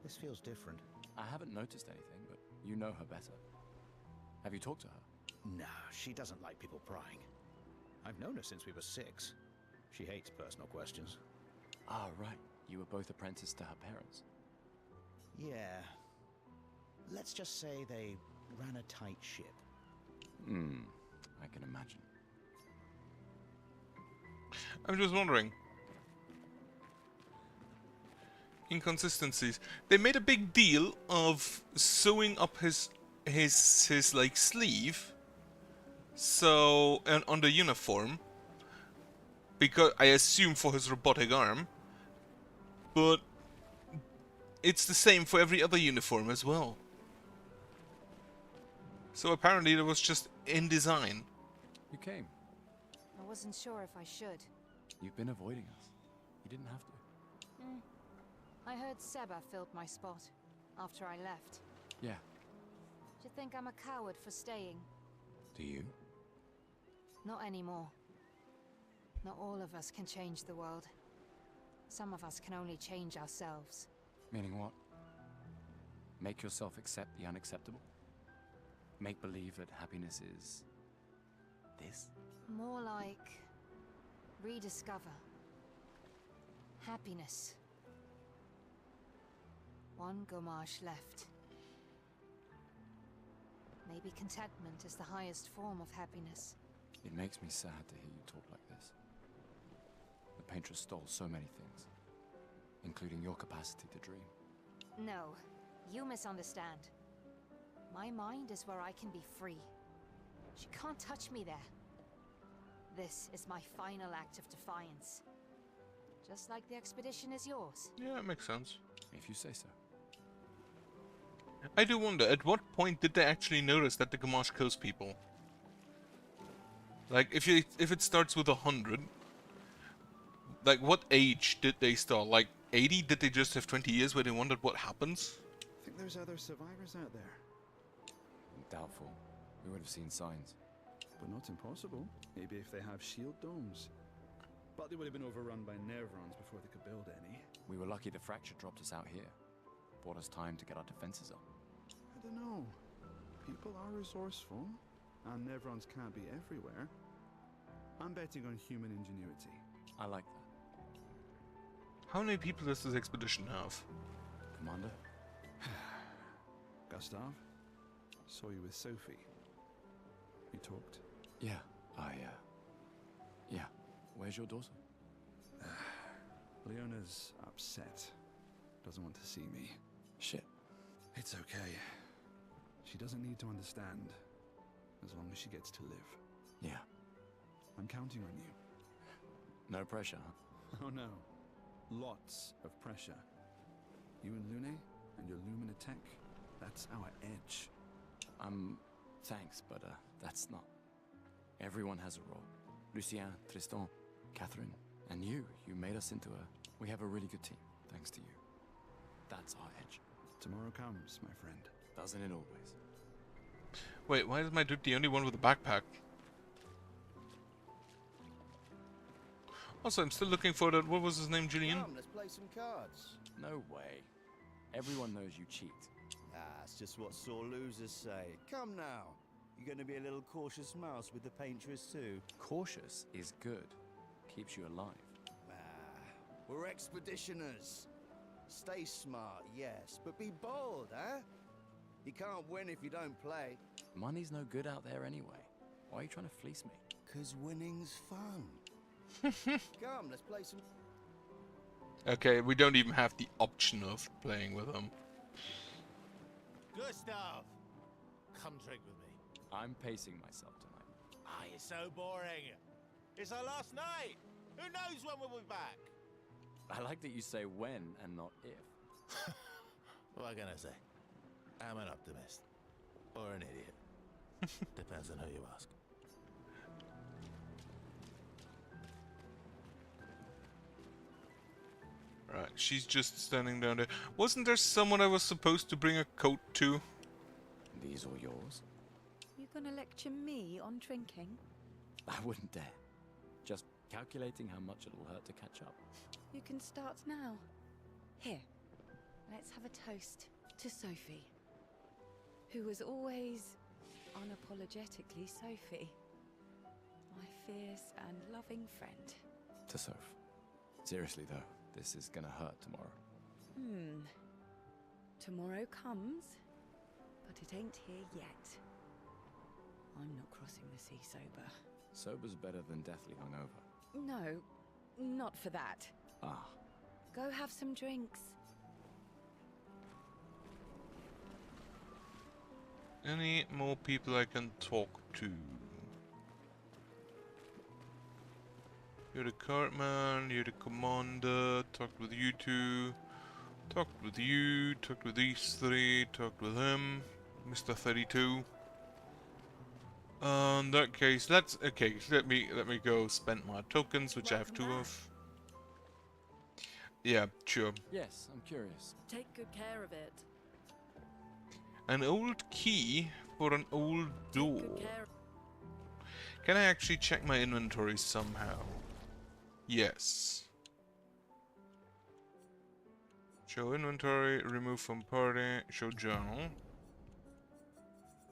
This feels different. I haven't noticed anything, but you know her better. Have you talked to her? No, she doesn't like people prying. I've known her since we were 6. She hates personal questions. Ah, right. You were both apprenticed to her parents. Yeah. Let's just say they ran a tight ship. I can imagine. I'm just wondering. Inconsistencies. They made a big deal of sewing up his like sleeve, So, and on the uniform, because I assume for his robotic arm, but it's the same for every other uniform as well. So apparently it was just in design. You came. I wasn't sure if I should. You've been avoiding us. You didn't have to. I heard Seba filled my spot after I left. Yeah. Do you think I'm a coward for staying? Do you? Not anymore. Not all of us can change the world. Some of us can only change ourselves. Meaning what? Make yourself accept the unacceptable? Make believe that happiness is... this? More like... rediscover. Happiness. One Gamache left. Maybe contentment is the highest form of happiness. It makes me sad to hear you talk like this. The Paintress stole so many things, including your capacity to dream. No, you misunderstand. My mind is where I can be free. She can't touch me there. This is my final act of defiance. Just like the expedition is yours. Yeah, it makes sense. If you say so. I do wonder, at what point did they actually notice that the Gamache kills people? Like, if it starts with 100, like, what age did they start? Like, 80? Did they just have 20 years where they wondered what happens? I think there's other survivors out there. Doubtful. We would have seen signs. But not impossible. Maybe if they have shield domes. But they would have been overrun by Nevrons before they could build any. We were lucky the fracture dropped us out here. Bought us time to get our defenses up. I don't know. People are resourceful, and Nevrons can't be everywhere. I'm betting on human ingenuity. I like that. How many people does this expedition have? Commander? Gustav, saw you with Sophie. You talked? Yeah, yeah. Where's your daughter? Leona's upset. Doesn't want to see me. Shit. It's okay. She doesn't need to understand, as long as she gets to live. Yeah. I'm counting on you. No pressure, huh? Oh no. Lots of pressure. You and Lune, and your Lumina tech, that's our edge. Thanks, but that's not. Everyone has a role. Lucien, Tristan, Catherine, and you. You made us into we have a really good team, thanks to you. That's our edge. Tomorrow comes, my friend. Doesn't it always? Wait, why is my dude the only one with a backpack? Also, I'm still looking for that. What was his name, Julian? Come, let's play some cards. No way. Everyone knows you cheat. That's just what sore losers say. Come now. You're going to be a little cautious mouse with the Paintress too. Cautious is good. Keeps you alive. We're expeditioners. Stay smart, yes, but be bold, huh? You can't win if you don't play. Money's no good out there anyway. Why are you trying to fleece me? 'Cause winning's fun. Come, let's play some... Okay, we don't even have the option of playing with him. Gustav, come drink with me. I'm pacing myself tonight. Ah, you're so boring. It's our last night. Who knows when we'll be back? I like that you say when and not if. What can I say? I'm an optimist. Or an idiot. Depends on who you ask. Right, she's just standing down there. Wasn't there someone I was supposed to bring a coat to? These are yours? You gonna lecture me on drinking? I wouldn't dare. Just calculating how much it'll hurt to catch up. You can start now. Here, let's have a toast to Sophie, who was always unapologetically Sophie, my fierce and loving friend. To Soph. Seriously though, this is gonna hurt tomorrow. Tomorrow comes, but it ain't here yet. I'm not crossing the sea sober. Sober's better than deathly hungover. No, not for that. Ah. Go have some drinks. Any more people I can talk to? You're the card man, you're the commander, talked with you two, talked with you, talked with these three, talked with him, Mr. 32. In that case, okay, let me go spend my tokens, which I have 2 of. Yeah, sure. Yes, I'm curious. Take good care of it. An old key for an old door. Good care. Can I actually check my inventory somehow? Yes. Show inventory, remove from party, show journal.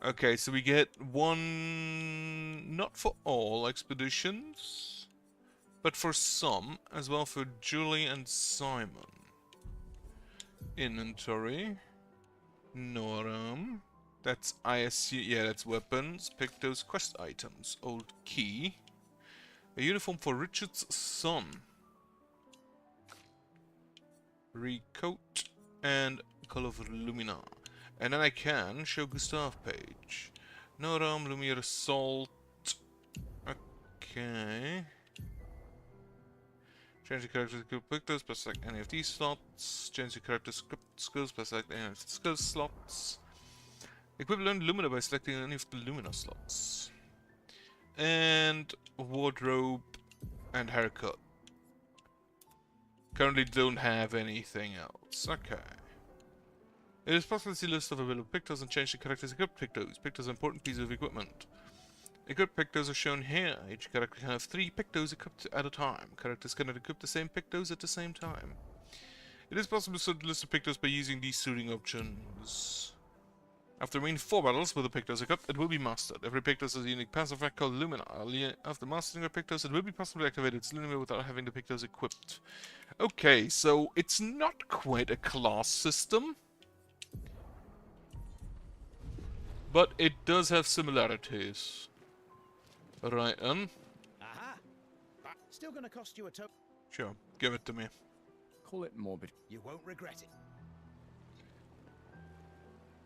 Okay, so we get 1, not for all expeditions, but for some, as well for Julie and Simon. Inventory. Noram. That's ISC, yeah, that's weapons. Pick those quest items. Old key. A uniform for Richard's son. Recoat and Call of Lumina. And then I can show Gustav page. Noram, Lumiere Assault. Okay. Change the character's equip pictures by select any of these slots. Change the character's script skills by selecting any of the skill slots. Equip Learn Lumina by selecting any of the Lumina slots. And wardrobe and haircut. Currently don't have anything else. Okay. It is possible to see a list of available pictures and change the character's equipped pictures. Pictures are an important piece of equipment. Equipped pictures are shown here. Each character can have 3 pictos equipped at a time. Characters cannot equip the same pictos at the same time. It is possible to sort the list of pictos by using these sorting options. After remaining 4 battles with the pictos equipped, it will be mastered. Every pictos has a unique passive effect called Lumina. After mastering a pictos, it will be possible to activate its Lumina without having the pictos equipped. Okay, so it's not quite a class system, but it does have similarities. Right, Aha! Still gonna cost you a token. Sure, give it to me. Call it morbid. You won't regret it.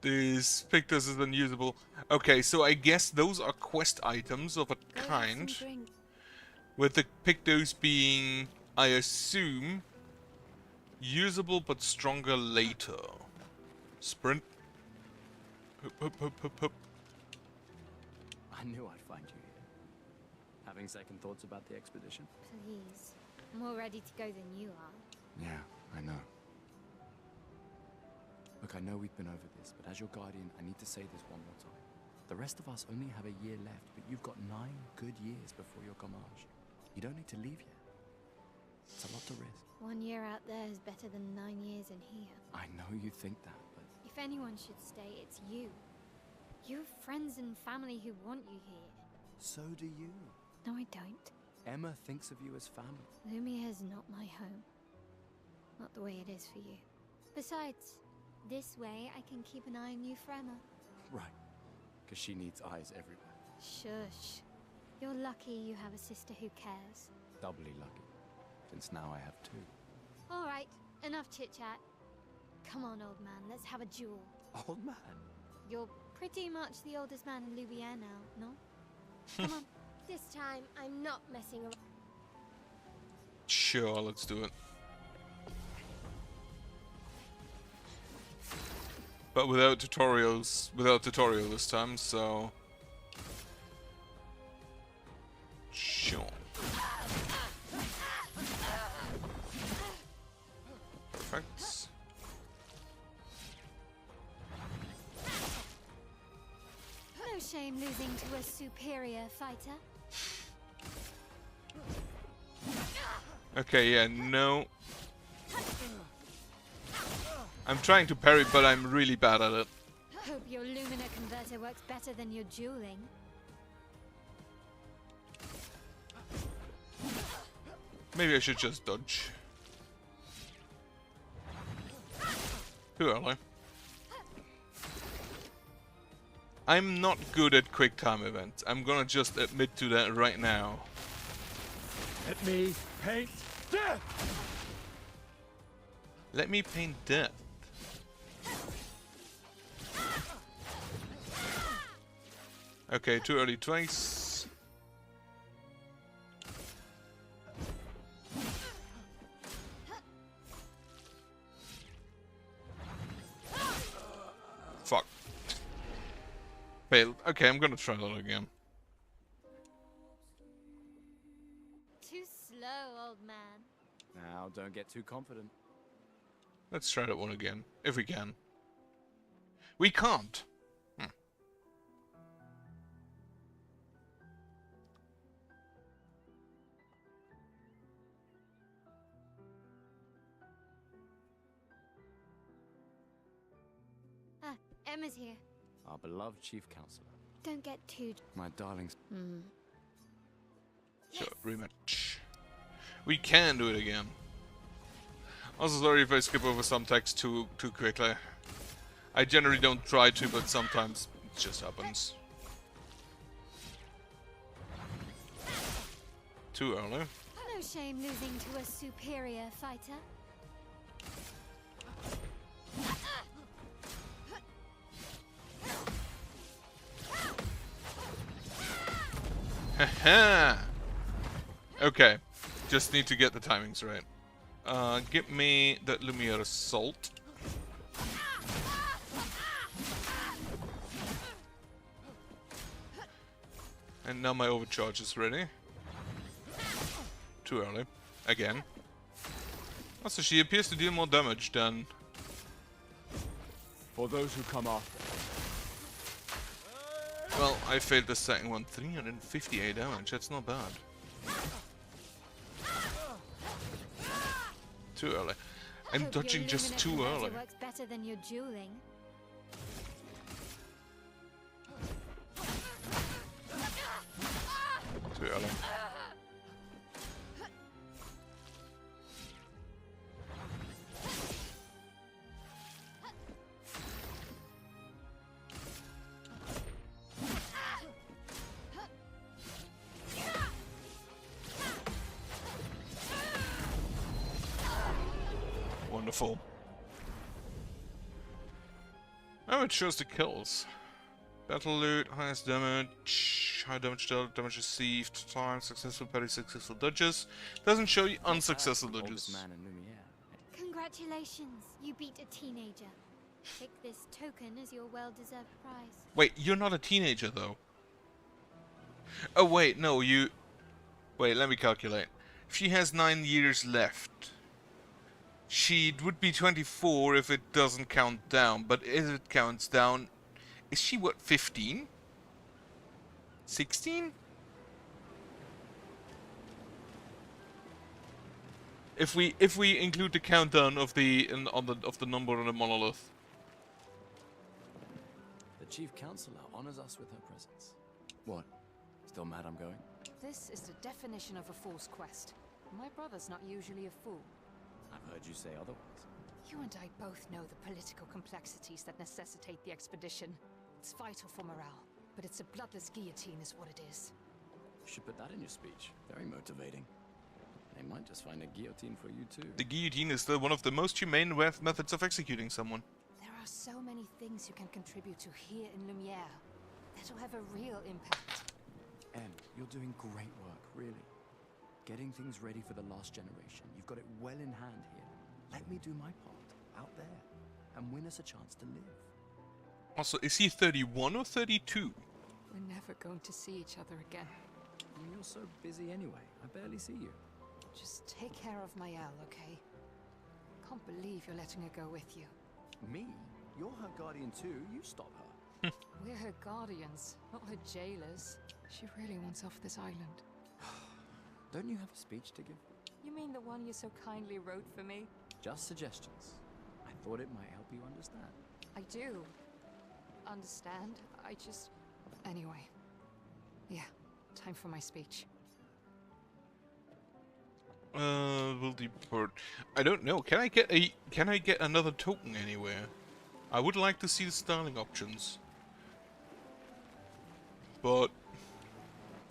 This pictures is unusable. Okay, so I guess those are quest items of a kind. With the pictos being, I assume, usable but stronger later. Sprint. Hup, hup, hup, hup, hup. I knew I'd find you here. Having second thoughts about the expedition? Please. I'm more ready to go than you are. Yeah, I know. Look, I know we've been over this, but as your guardian, I need to say this one more time. The rest of us only have a year left, but you've got 9 good years before your Gamage. You don't need to leave yet. It's a lot to risk. 1 year out there is better than 9 years in here. I know you think that, but... If anyone should stay, it's you. You have friends and family who want you here. So do you. No, I don't. Emma thinks of you as family. Lumiere's not my home. Not the way it is for you. Besides, this way I can keep an eye on you for Emma. Right. Because she needs eyes everywhere. Shush. You're lucky you have a sister who cares. Doubly lucky. Since now I have 2. Alright, enough chit-chat. Come on, old man, let's have a duel. Old man? You're pretty much the oldest man in Lumiere now, no? Come on. This time, I'm not messing around. Sure, let's do it. But without tutorial this time, so... Sure. Perfect. No shame losing to a superior fighter. Okay, yeah, no. I'm trying to parry, but I'm really bad at it. Hope your Lumina converter works better than your dueling. Maybe I should just dodge. Too early. I'm not good at quick time events. I'm gonna just admit to that right now. Let me paint death! Let me paint death. Okay, too early twice. Fuck. Failed. Okay, I'm gonna try that again. Too slow, old man. Now, don't get too confident. Let's try that one again, if we can. We can't. Ah, Emma's here. Our beloved chief counselor. Don't get too... My darlings. So, rematch. We can do it again. Also, sorry if I skip over some text too quickly. I generally don't try to, but sometimes it just happens. Too early. No shame losing to a superior fighter. Haha! Okay. Just need to get the timings right. Give me that Lumiere Assault. And now my overcharge is ready. Too early. Again. Also, she appears to deal more damage than... For those who come after. Well, I failed the second one. 358 damage, that's not bad. Too early. I'm Hope dodging your just luminous too converter early. works better than your dueling. Too early. Wonderful. Oh, it shows the kills. Battle loot, highest damage, high damage dealt, damage received, time, successful parry, successful dodges. Doesn't show you unsuccessful dodges. Congratulations, you beat a teenager. Take this token as your well-deserved prize. Wait, you're not a teenager though. Oh wait, no, you... Wait, let me calculate. If she has 9 years left, she would be 24 if it doesn't count down, but if it counts down... Is she what, 15? 16? If we include the countdown of the number on the monolith. The chief counselor honors us with her presence. What? Still mad I'm going? This is the definition of a fool's quest. My brother's not usually a fool. I've heard you say otherwise. You and I both know the political complexities that necessitate the expedition. It's vital for morale, but it's a bloodless guillotine is what it is. You should put that in your speech. Very motivating. They might just find a guillotine for you too. The guillotine is still one of the most humane methods of executing someone. There are so many things you can contribute to here in Lumiere that'll have a real impact. Em, you're doing great work, really. Getting things ready for the last generation. You've got it well in hand here. Let me do my part, out there, and win us a chance to live. Also, is he 31 or 32? We're never going to see each other again. You're so busy anyway. I barely see you. Just take care of Mayal, okay? Can't believe you're letting her go with you. Me? You're her guardian too. You stop her. We're her guardians, not her jailers. She really wants off this island. Don't you have a speech to give? You mean the one you so kindly wrote for me? Just suggestions. I thought it might help you understand. I do. Understand? I just... Anyway. Yeah, time for my speech. Will depart. I don't know. Can I get another token anywhere? I would like to see the styling options. But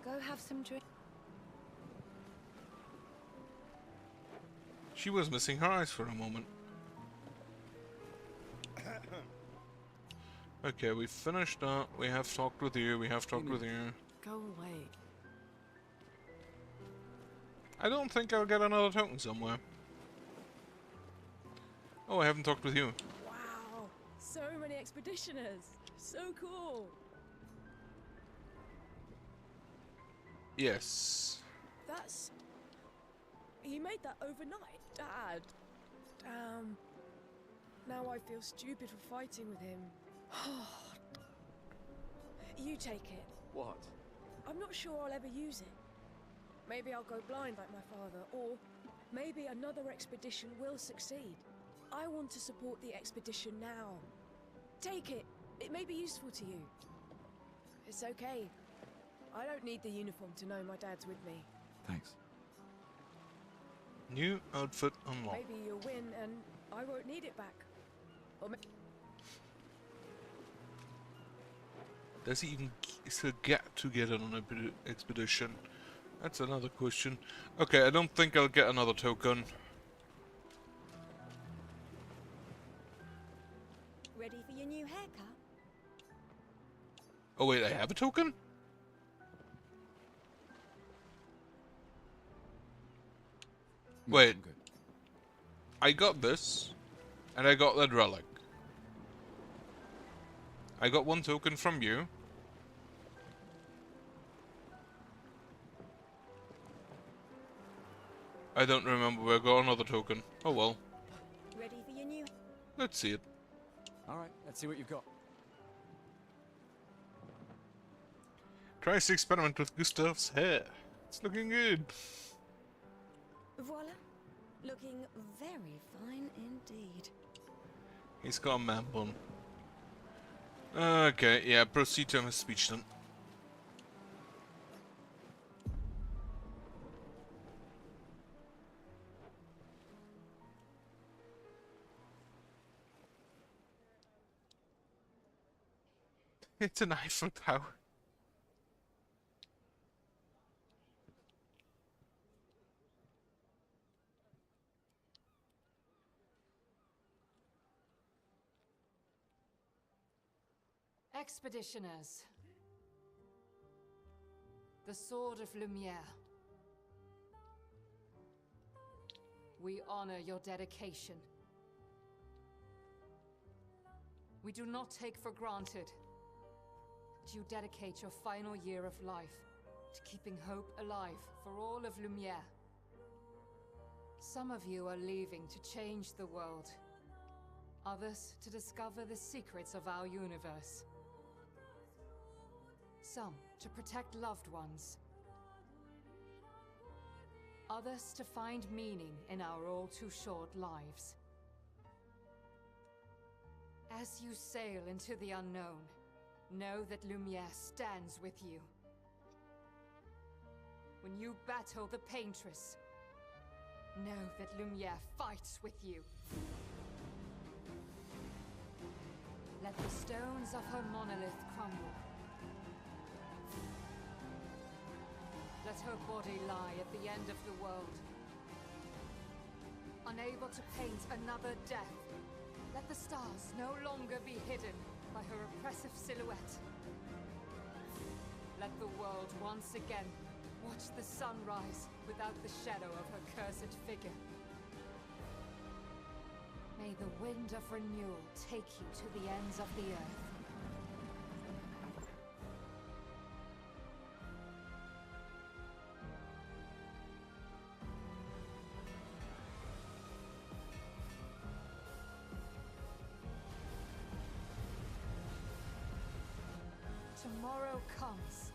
Go have some drink. she was missing her eyes for a moment. Okay, we finished that. We have talked with you. We have talked with you. Go away. I don't think I'll get another token somewhere. Oh, I haven't talked with you. Wow, So many expeditioners. So cool. Yes. That's... You made that overnight, Dad. Damn. Now I feel stupid for fighting with him. You take it. What? I'm not sure I'll ever use it. Maybe I'll go blind like my father, or maybe another expedition will succeed. I want to support the expedition now. Take it. It may be useful to you. It's okay. I don't need the uniform to know my dad's with me. Thanks. New outfit unlocked. Maybe you'll win and I won't need it back. Or Does he even still get to get on an expedition? That's another question. Okay, I don't think I'll get another token. Ready for your new haircut? Oh wait, I have a token? Wait. I got this, and I got that relic. I got one token from you. I don't remember where I got another token. Oh well. Ready for your new... Let's see it. Alright, let's see what you've got. Tries to experiment with Gustav's hair. It's looking good. Voila. Looking very fine indeed. He's got a man bun. Okay, yeah, proceed to his speech then. It's an Eiffel Tower. Expeditioners. The Sword of Lumiere. We honor your dedication. We do not take for granted that you dedicate your final year of life to keeping hope alive for all of Lumiere. Some of you are leaving to change the world. Others to discover the secrets of our universe. Some to protect loved ones. Others to find meaning in our all too short lives. As you sail into the unknown, know that Lumiere stands with you. When you battle the Paintress, know that Lumiere fights with you. Let the stones of her monolith crumble. Let her body lie at the end of the world. Unable to paint another death, let the stars no longer be hidden by her oppressive silhouette. Let the world once again watch the sun rise without the shadow of her cursed figure. May the wind of renewal take you to the ends of the earth. Tomorrow comes.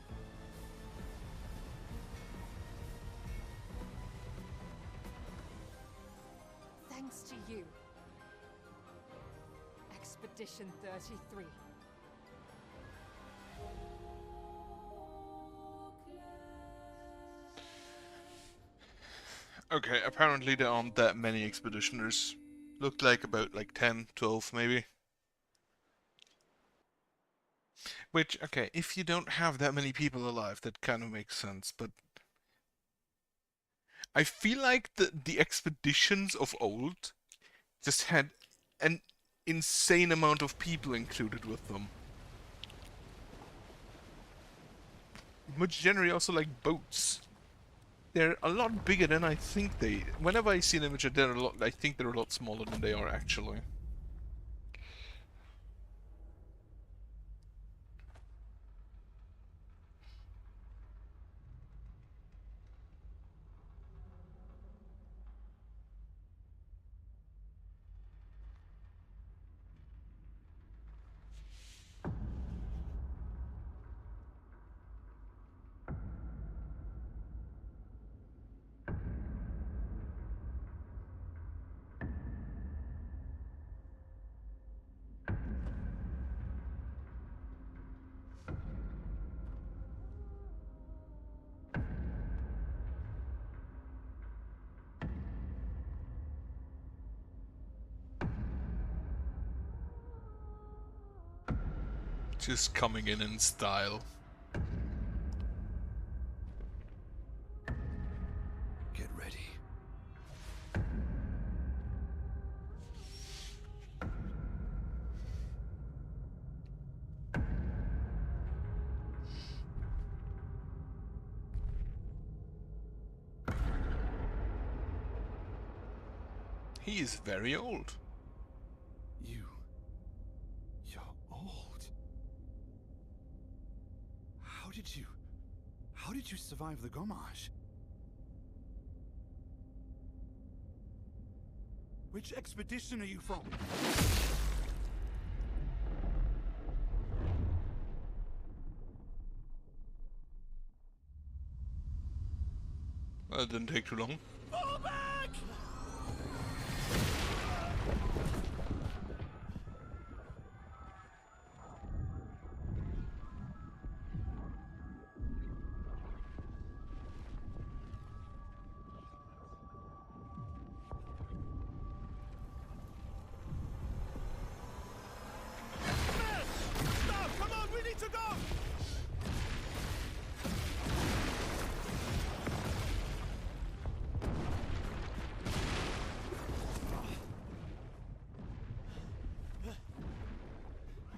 Thanks to you. Expedition 33. Okay, apparently there aren't that many expeditioners. Looked like about 10, 12 maybe. Which, okay, if you don't have that many people alive, that kind of makes sense, but I feel like the expeditions of old just had an insane amount of people included with them. Which generally also like boats. They're a lot bigger than I think they... Whenever I see an image, I think they're a lot smaller than they are actually. Just coming in style. Get ready. He is very old. You're old. How did you survive the Gommage? Which expedition are you from? Well, it didn't take too long. Fall back! Stop! Come on, we need to go!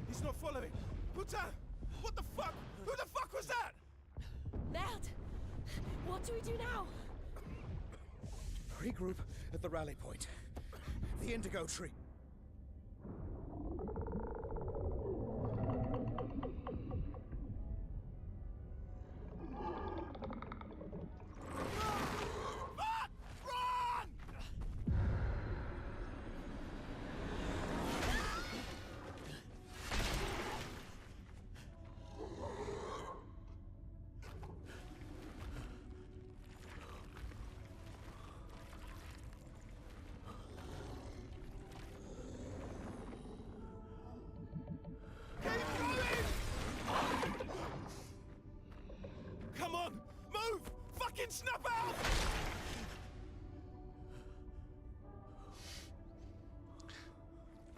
He's not following. Putain! What the fuck? Who the fuck was that? Merde! What do we do now? Regroup at the rally point. The Indigo Tree. Come on! Move! Fucking snap out!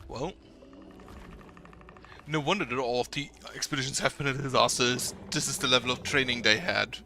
Well, no wonder that all of the expeditions have been a disaster. This is the level of training they had.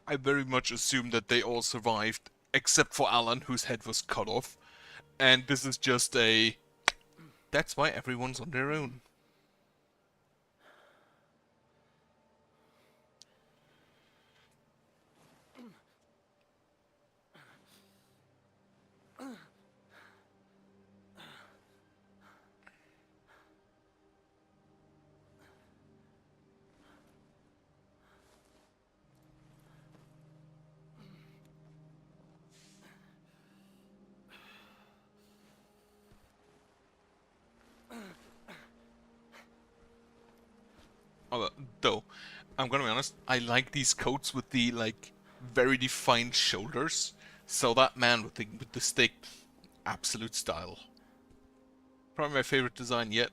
I very much assume that they all survived, except for Alan, whose head was cut off. And this is just a... That's why everyone's on their own. Though, I'm gonna be honest, I like these coats with the, like, very defined shoulders. So that man with the stick, absolute style. Probably my favorite design yet.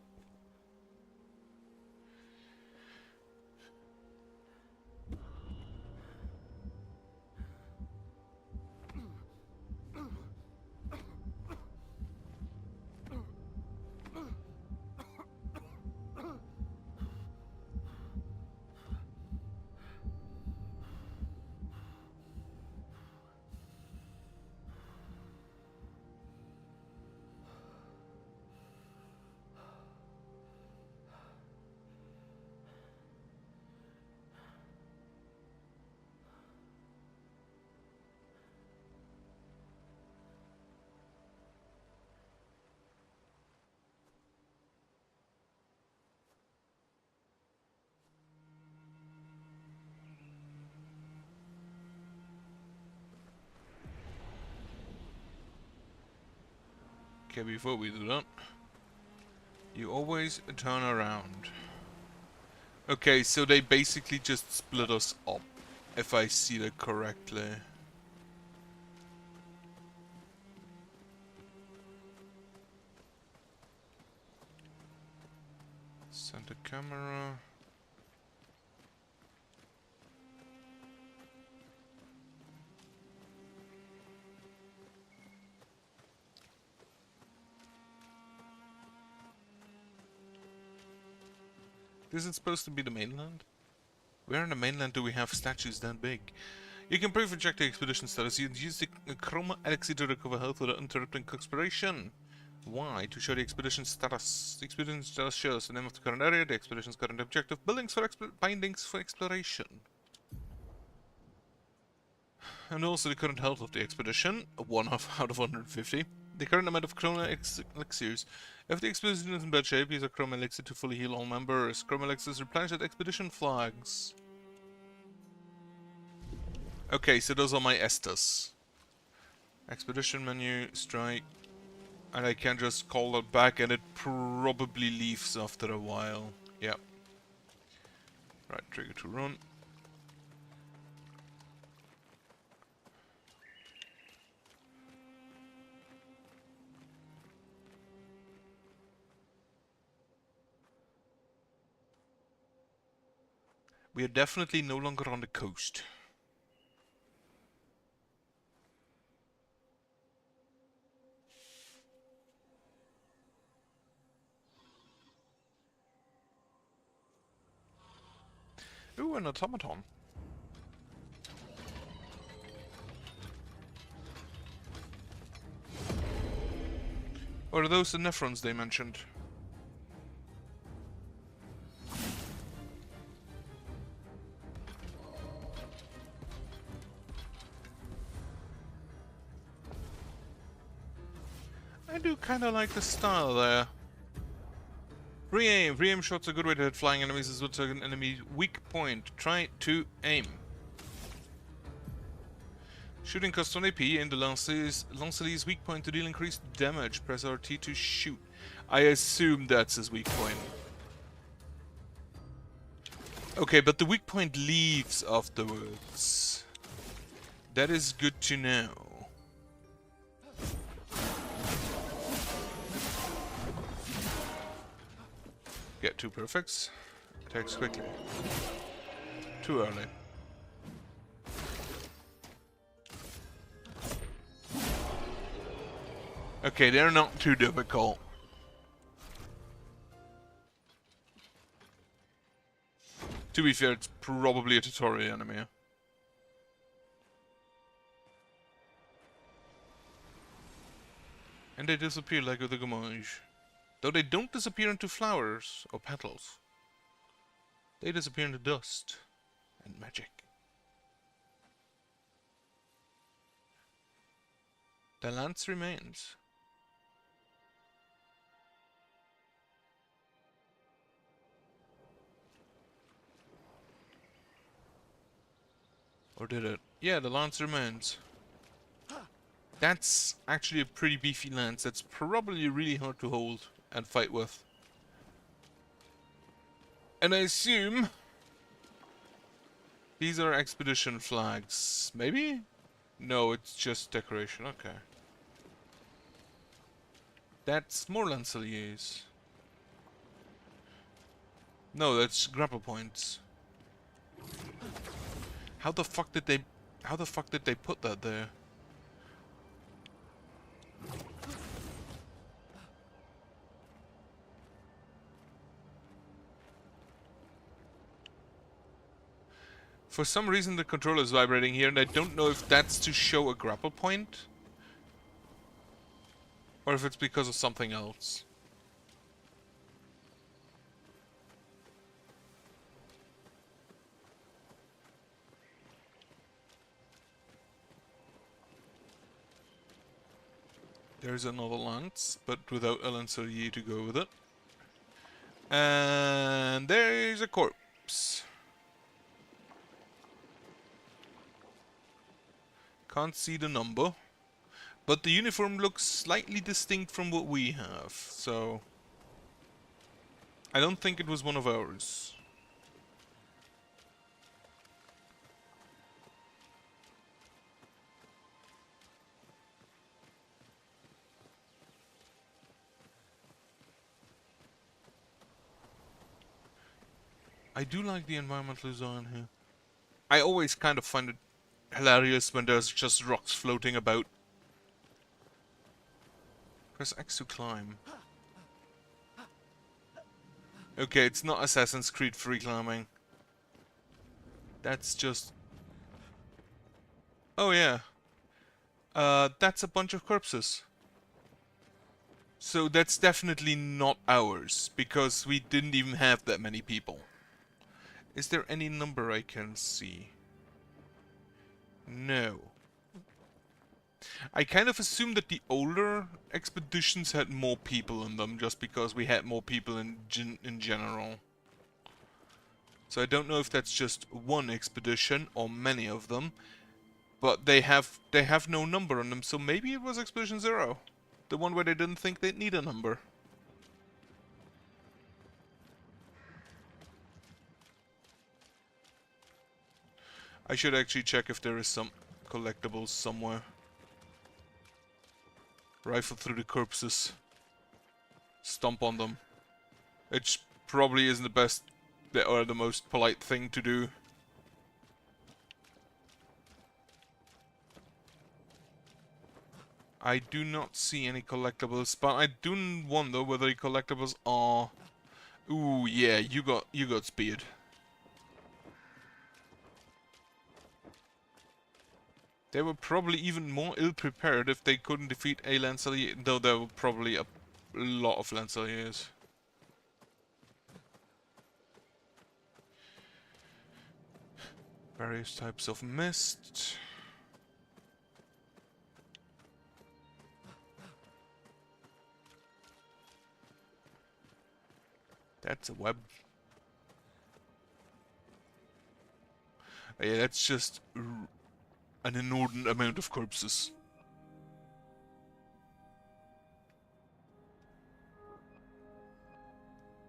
Okay, before we do that, you always turn around. Okay, so they basically just split us up, if I see that correctly. Center camera. This is supposed to be the mainland? Where in the mainland do we have statues that big? You can briefly check the expedition status. You use the chroma elixir to recover health without interrupting exploration. Why? To show the expedition status. The expedition status shows the name of the current area, the expedition's current objective, bindings for exploration. And also the current health of the expedition, 1 out of 150. The current amount of chroma elixirs. If the expedition is in bad shape, use a chroma elixir to fully heal all members. Chroma elixirs replenish at expedition flags. Okay, so those are my Estus. Expedition menu, strike. And I can just call it back and it probably leaves after a while. Yep. Right, trigger to run. We are definitely no longer on the coast. Ooh, an automaton. Or are those the nephrons they mentioned? I do kinda like the style there. Re-aim. Re-aim shots are a good way to hit flying enemies as well as an enemy weak point. Try to aim. Shooting costs 1 AP and the Lancelot's weak point to deal increased damage. Press RT to shoot. I assume that's his weak point. Okay, but the weak point leaves afterwards. That is good to know. Get 2 perfects. Attacks quickly. Too early. Okay, they're not too difficult. To be fair, it's probably a tutorial enemy. And they disappear like with the Gamage. Though they don't disappear into flowers or petals. They disappear into dust and magic. The lance remains. Or did it? Yeah, the lance remains. That's actually a pretty beefy lance. That's probably really hard to hold and fight with. And I assume these are expedition flags. Maybe? No, it's just decoration. Okay. That's more Lanceliers. No, that's grapple points. How the fuck did they put that there? For some reason the controller is vibrating here and I don't know if that's to show a grapple point or if it's because of something else. There's another lance, but without a Lancelier to go with it. And there's a corpse. Can't see the number, But the uniform looks slightly distinct from what we have, so I don't think it was one of ours. I do like the environmental design here. I always kind of find it hilarious when there's just rocks floating about. Press X to climb. Okay, it's not Assassin's Creed free climbing. That's just... Oh yeah. That's a bunch of corpses. So that's definitely not ours, because we didn't even have that many people. Is there any number I can see? No. I kind of assumed that the older expeditions had more people in them, just because we had more people in general. So I don't know if that's just one expedition or many of them, but they have no number on them, so maybe it was Expedition 0. The one where they didn't think they'd need a number. I should actually check if there is some collectibles somewhere. Rifle through the corpses. Stomp on them. It probably isn't the best or the most polite thing to do. I do not see any collectibles, but I do wonder whether the collectibles are... Ooh, yeah, you got speared. They were probably even more ill-prepared if they couldn't defeat a Lancelier, though there were probably a lot of Lanceliers. Various types of mist. That's a web. Yeah, that's just an inordinate amount of corpses.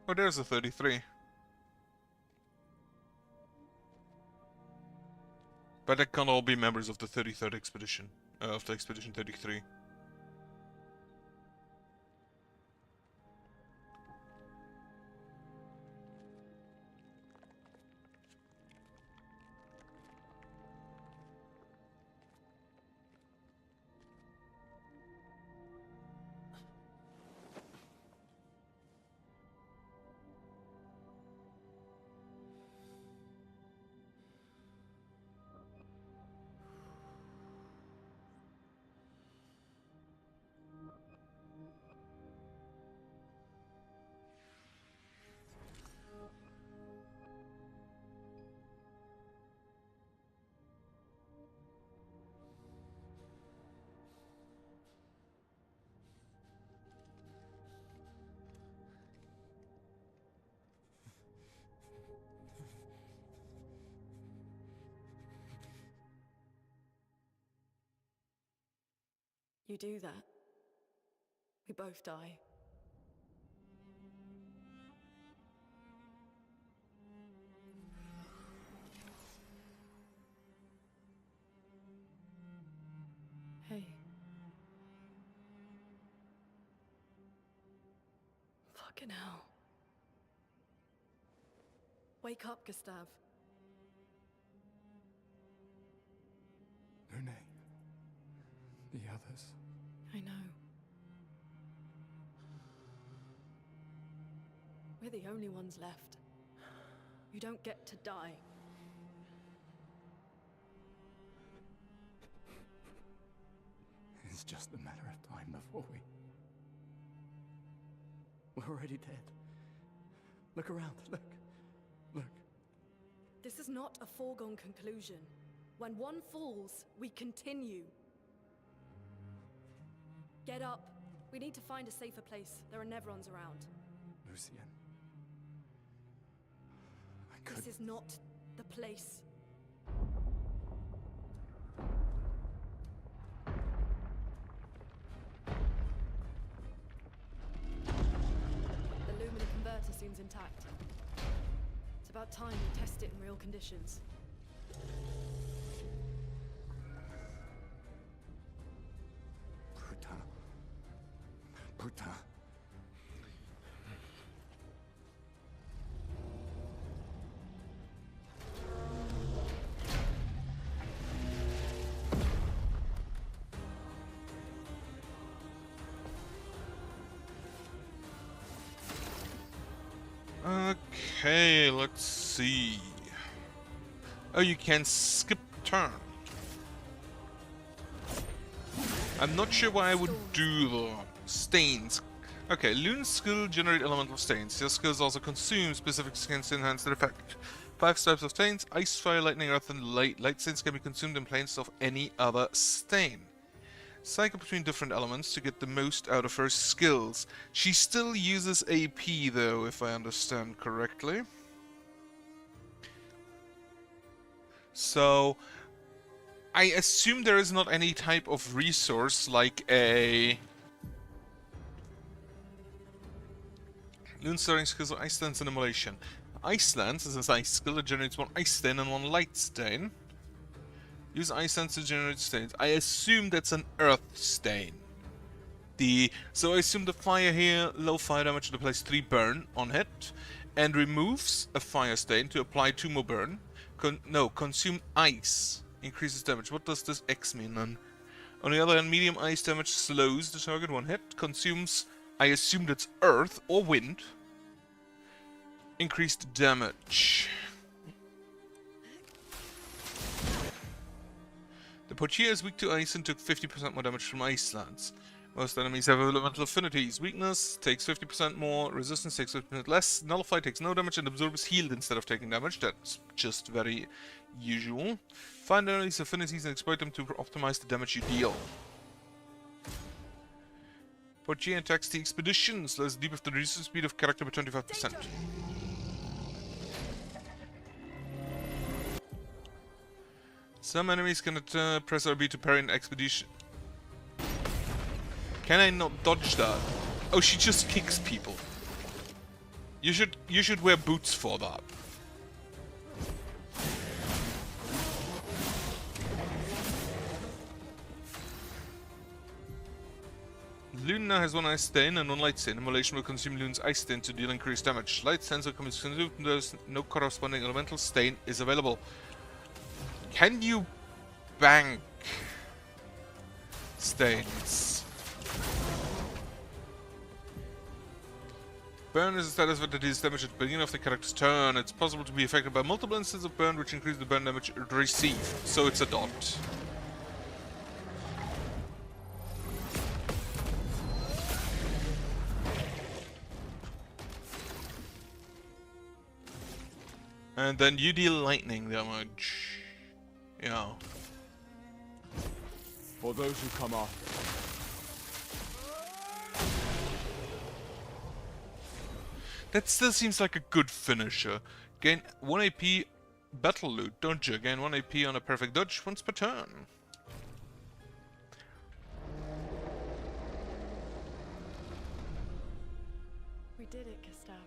Oh, there's a 33. But that can't all be members of the 33rd expedition. Of the Expedition 33. You do that, we both die. Hey. Fucking hell. Wake up, Gustav. Lune. The others. I know. We're the only ones left. You don't get to die. It's just a matter of time before we're already dead. Look around, look. This is not a foregone conclusion. When one falls, we continue. Get up. We need to find a safer place. There are Nevrons around. Lucien. This is not the place. remains intact. It's about time we test it in real conditions. Putain. Putain. Okay, let's see. Oh, you can skip turn. I'm not sure why I would do the stains. Okay, Loon's skill generate elemental stains. Your skills also consume specific skins to enhance their effect. 5 types of stains: ice, fire, lightning, earth, and light. Light stains can be consumed in place of any other stain. Cycle between different elements to get the most out of her skills. She still uses AP though, if I understand correctly. So I assume there is not any type of resource like a Loon starting skills of Ice Lance and Immolation. Ice Lance is an ice skill that generates 1 ice stain and 1 light stain. Use Ice Lance to generate stains. I assume that's an earth stain. So I assume the fire here, low fire damage to applies 3 burn on hit, and removes a fire stain to apply 2 more burn. Consume ice increases damage. What does this X mean then? On the other hand, medium ice damage slows the target 1 hit, consumes, I assume that's earth or wind. Increased damage. The Poitier is weak to ice and took 50% more damage from Ice Lance. Most enemies have elemental affinities. Weakness takes 50% more, resistance takes 50% less, Nullify takes no damage, and Absorb is healed instead of taking damage. That's just very usual. Find enemies' affinities and exploit them to optimize the damage you deal. Poitier attacks the expedition, slows the debuff the reduces speed of character by 25%. Some enemies can press RB to parry an expedition. Can I not dodge that? Oh, she just kicks people. You should wear boots for that. Loon now has 1 ice stain and 1 light stain. Immolation will consume Loon's ice stain to deal increased damage. Light stains will consumed, there's no corresponding elemental stain is available. Can you bank stains? Burn is a status that deals damage at the beginning of the character's turn. It's possible to be affected by multiple instances of burn, which increase the burn damage received. So it's a dot. And then you deal lightning damage. Yeah. For those who come after. That still seems like a good finisher. Gain 1 AP battle loot, don't you? Gain 1 AP on a perfect dodge once per turn. We did it, Gustav.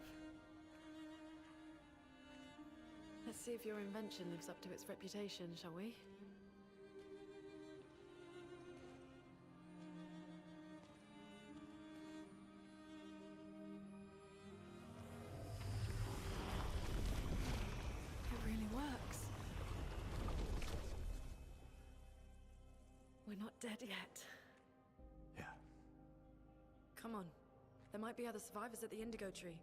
Let's see if your invention lives up to its reputation, shall we? It really works. We're not dead yet. Yeah. Come on. There might be other survivors at the Indigo Tree.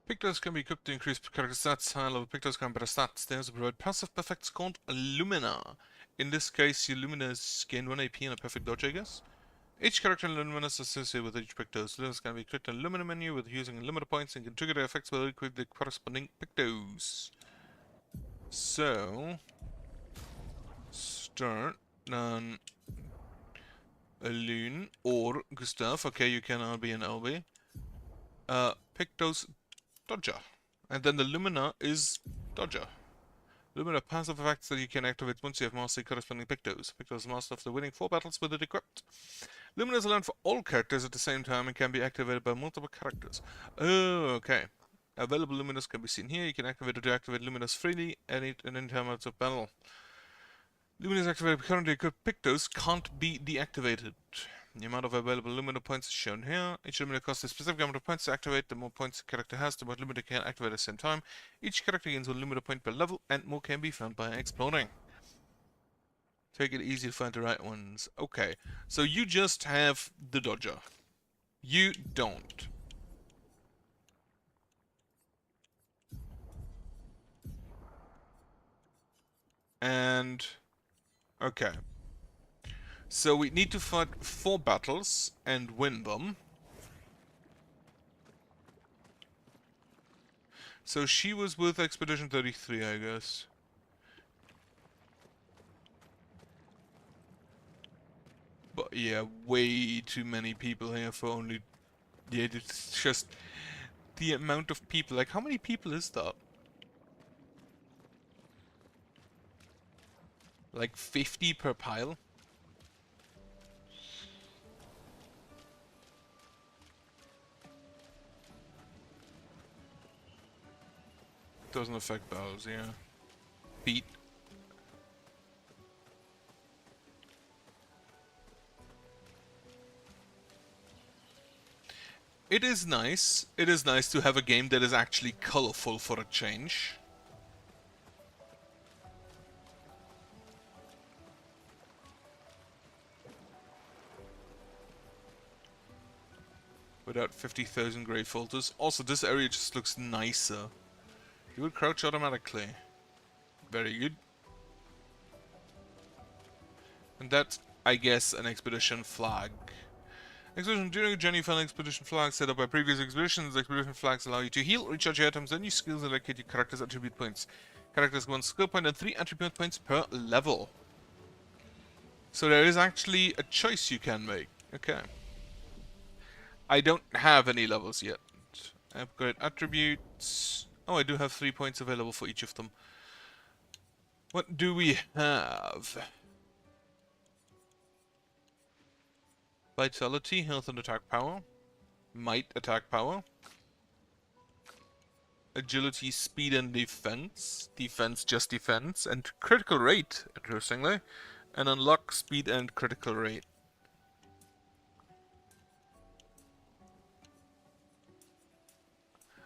Pictos can be equipped to increase character stats. High level Pictos can better stats. They also provide passive effects called Lumina. In this case, your Luminas gain 1 AP and a perfect dodge, I guess. Each character in Lumina is associated with each Pictos. Luminas can be equipped in the Lumina menu with using Lumina points and can trigger their effects while equip the corresponding Pictos. So, start, then a Loon or Gustav. Okay, you can be an LB. Pictos Dodger. And then the Lumina is Dodger. Lumina passive effects that you can activate once you have mastered corresponding Pictos. Pictos master after winning 4 battles with it equipped. Lumina is allowed for all characters at the same time and can be activated by multiple characters. Oh, okay. Available Luminas can be seen here. You can activate or deactivate Luminas freely at any time out of battle. Luminas activated currently equipped Pictos can't be deactivated. The amount of available Lumina points is shown here. Each Lumina costs a specific amount of points to activate. The more points the character has, the more Lumina can activate at the same time. Each character gains 1 Lumina point per level, and more can be found by exploring. Take it easy to find the right ones. Okay, so you just have the Dodger. You don't. And... okay. So we need to fight 4 battles and win them. So she was with Expedition 33, I guess. But yeah, way too many people here for only... yeah, it's just the amount of people. Like, how many people is that? Like 50 per pile? Doesn't affect battles, yeah. Beat. It is nice. It is nice to have a game that is actually colorful for a change. Without 50,000 grave filters. Also, this area just looks nicer. You will crouch automatically. Very good. And that's, I guess, an expedition flag. Expedition. During a journey, you find an expedition flag set up by previous expeditions. Expedition flags allow you to heal, recharge your items, and use skills that allocate your character's attribute points. Characters get 1 skill point and 3 attribute points per level. So there is actually a choice you can make. Okay. I don't have any levels yet. Upgrade attributes. Oh, I do have 3 points available for each of them. What do we have? Vitality, health and attack power. Might, attack power. Agility, speed and defense. Defense, just defense. And critical rate, interestingly. And unlock speed and critical rate.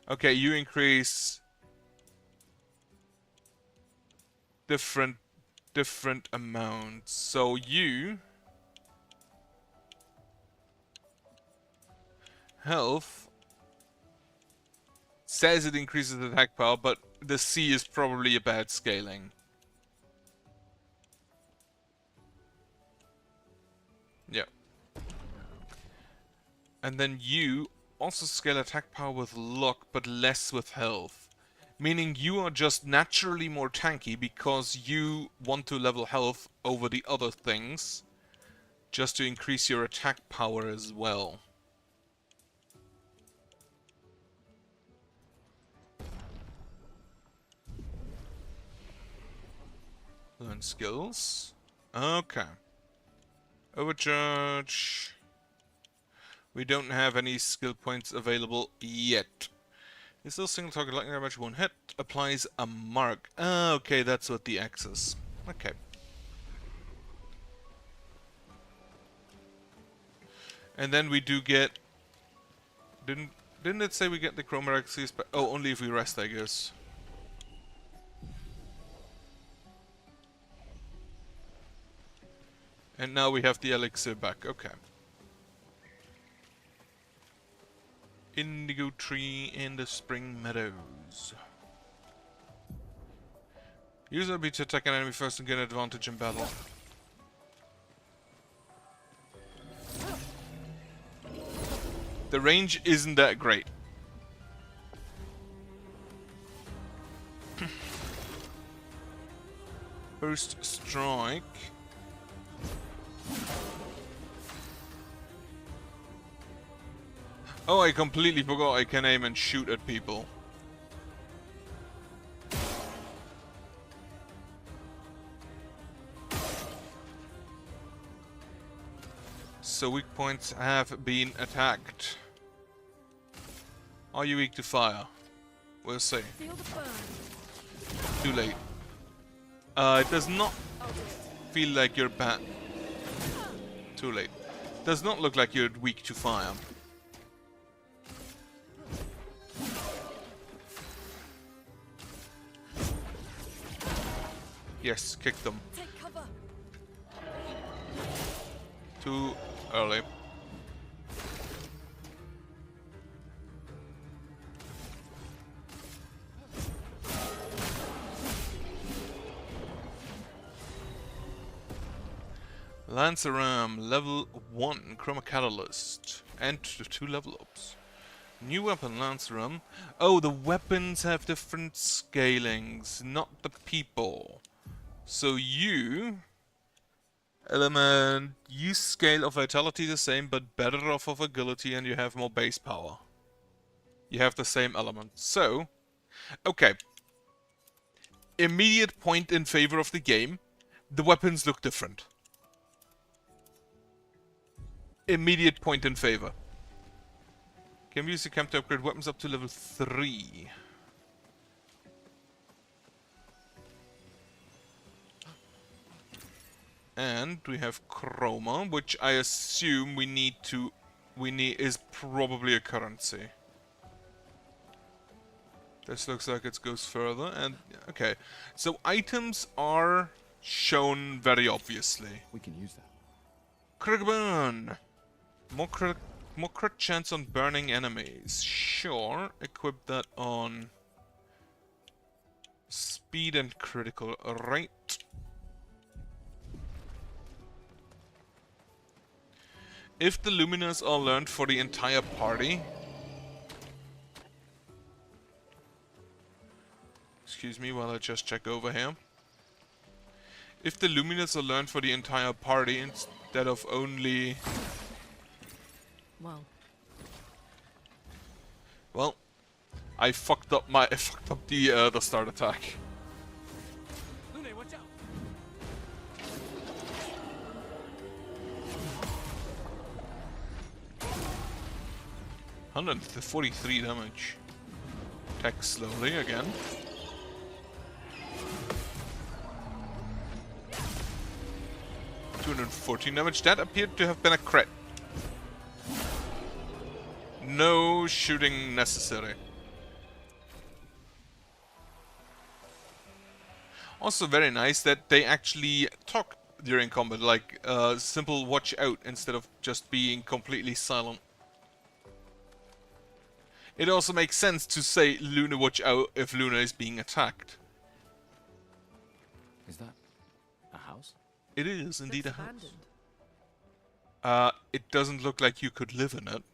Okay, you increase different amounts. So you health says it increases attack power, but the C is probably a bad scaling. Yeah. And then you also scale attack power with luck, but less with health. Meaning you are just naturally more tanky because you want to level health over the other things, just to increase your attack power as well. Learn skills. Okay. Overcharge. We don't have any skill points available yet. Is still single target lightning damage, 1 hit. Applies a mark. Ah, okay, that's what the X is. Okay. And then we do get... Didn't it say we get the Chroma Axis? Oh, only if we rest, I guess. And now we have the elixir back. Okay. Indigo tree in the spring meadows. Use RB to attack an enemy first and gain advantage in battle. The range isn't that great. First strike. Oh, I completely forgot I can aim and shoot at people. so weak points have been attacked. Are you weak to fire? We'll see. Feel the burn. Too late. It does not feel like you're bad. Too late. Does not look like you're weak to fire. Yes, kick them. Take cover. Too early. Lanceram, level 1, Chroma Catalyst, and 2 level ups. New weapon, Lanceram. Oh, the weapons have different scalings, not the people. So you... Element, you scale of vitality the same, but better off of agility, and you have more base power. You have the same element. So, okay. Immediate point in favor of the game, the weapons look different. Immediate point in favor. Can we use the camp to upgrade weapons up to level 3? And we have Chroma, which I assume we need is probably a currency. This looks like it goes further, and okay. So items are shown very obviously. We can use that. Crit burn! More crit chance on burning enemies. Sure, equip that on speed and critical, right? If the Luminous are learned for the entire party... Excuse me while I just check over here. If the Luminous are learned for the entire party instead of only... Well, I fucked up the start attack. Lune, watch out! 143 damage. Attack slowly again. $214 damage. That appeared to have been a crit. No shooting necessary. Also very nice that they actually talk during combat, like simple watch out instead of just being completely silent. It also makes sense to say Luna watch out if Luna is being attacked. Is that a house? It is indeed a Looks house. abandoned. It doesn't look like you could live in it.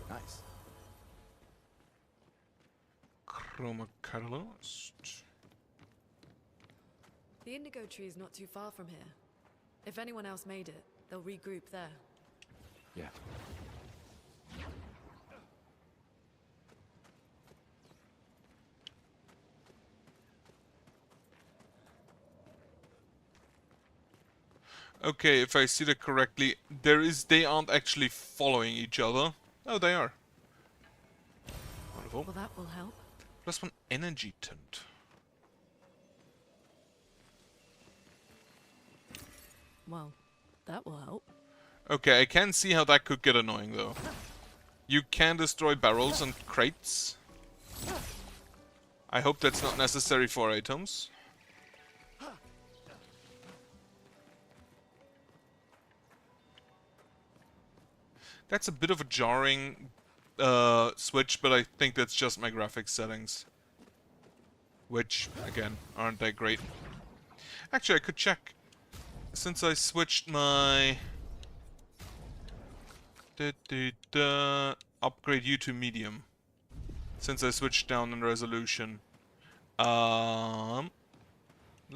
Nice. Chroma Catalyst. The indigo tree is not too far from here. If anyone else made it, they'll regroup there. Yeah. Okay, if I see that correctly, they aren't actually following each other. Oh, they are. Wonderful. Well, that will help. +1 energy tint. Well, that will help. Okay, I can see how that could get annoying though. You can destroy barrels and crates. I hope that's not necessary for items. That's a bit of a jarring switch, but I think that's just my graphics settings. Which, again, aren't that great. Actually, I could check. Since I switched my... upgrade you to medium. Since I switched down in resolution. Let's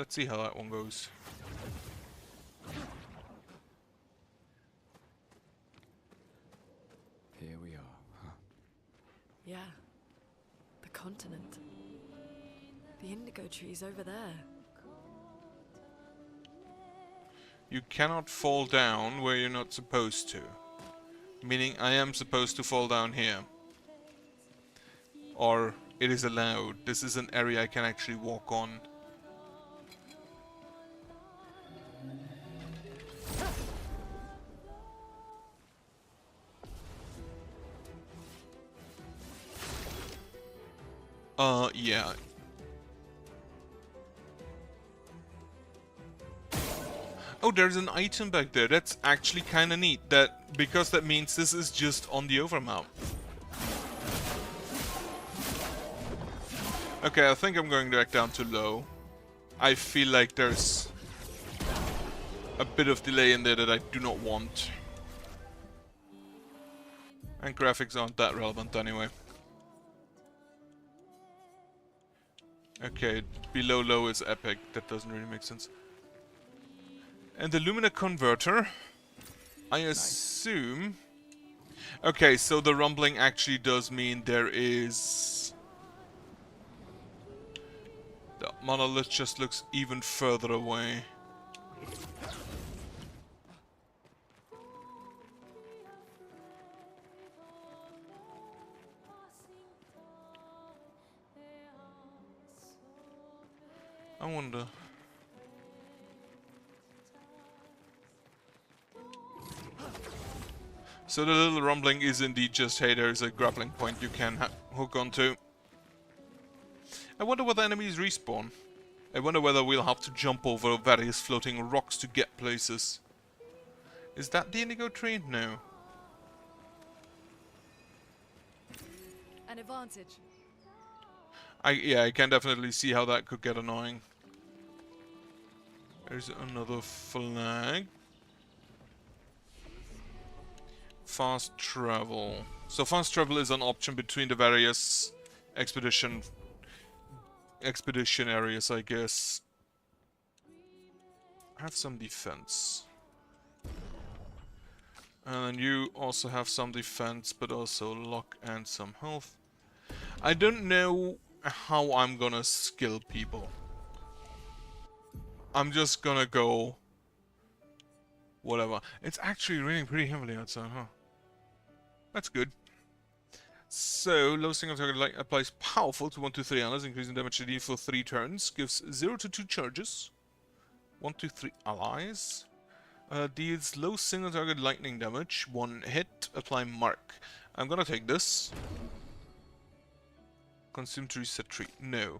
see how that one goes. Here we are, huh? Yeah. The continent. The indigo tree's over there. You cannot fall down where you're not supposed to. Meaning I am supposed to fall down here. Or it is allowed. This is an area I can actually walk on. Yeah. Oh, there's an item back there. That's actually kinda neat. Because that means this is just on the overmap. Okay, I think I'm going back down to low. I feel like there's a bit of delay in there that I do not want. And graphics aren't that relevant anyway. Okay, below low is epic. That doesn't really make sense. And the Lumina converter, I assume... Okay, so the rumbling actually does mean there is... The monolith just looks even further away. I wonder... So the little rumbling is indeed just, hey, there's a grappling point you can hook onto. I wonder whether enemies respawn. I wonder whether we'll have to jump over various floating rocks to get places. Is that the indigo tree? No. An advantage. Yeah, I can definitely see how that could get annoying. There's another flag. Fast travel. So fast travel is an option between the various expedition areas, I guess. Have some defense. And then you also have some defense, but also luck and some health. I don't know how I'm gonna skill people. I'm just gonna go... whatever. It's actually raining pretty heavily outside, huh? That's good. So, low single target light applies powerful to 1 to 3 allies, increasing damage to for 3 turns. Gives 0 to 2 charges. 1 to 3 allies. Deals low single target lightning damage. 1 hit. Apply mark. I'm gonna take this. Consume to reset tree. No.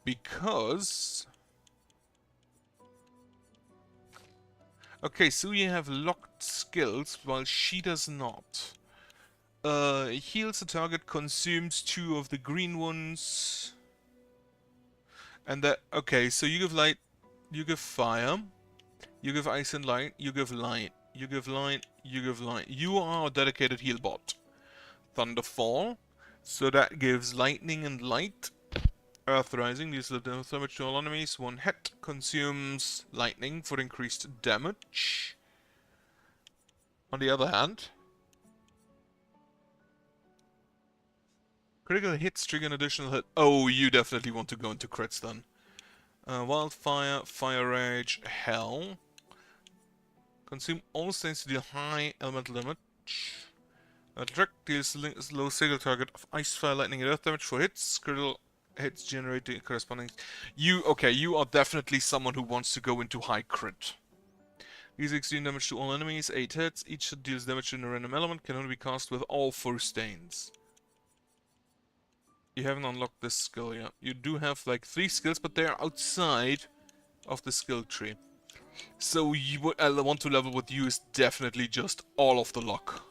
Because... okay, so you have locked skills, while she does not. Heals the target, consumes 2 of the green ones. And that... okay, so you give light, you give fire, you give ice and light, you give light, you give light, you give light. You are a dedicated heal bot. Thunderfall, so that gives lightning and light. Earth Rising, deals damage to all enemies. 1 hit, consumes lightning for increased damage. On the other hand... critical hits trigger an additional hit. Oh, you definitely want to go into crits then. Wildfire, Fire Rage, Hell. Consume all stains to deal high elemental damage. Trick deals low single target of Ice, Fire, Lightning, and Earth damage for hits. Critical hits generate the corresponding... okay, you are definitely someone who wants to go into high crit. Deals extreme damage to all enemies, 8 hits. Each hit deals damage to a random element, can only be cast with all 4 stains. You haven't unlocked this skill yet. You do have like 3 skills, but they are outside of the skill tree. So what I want to level with you is definitely just all of the luck.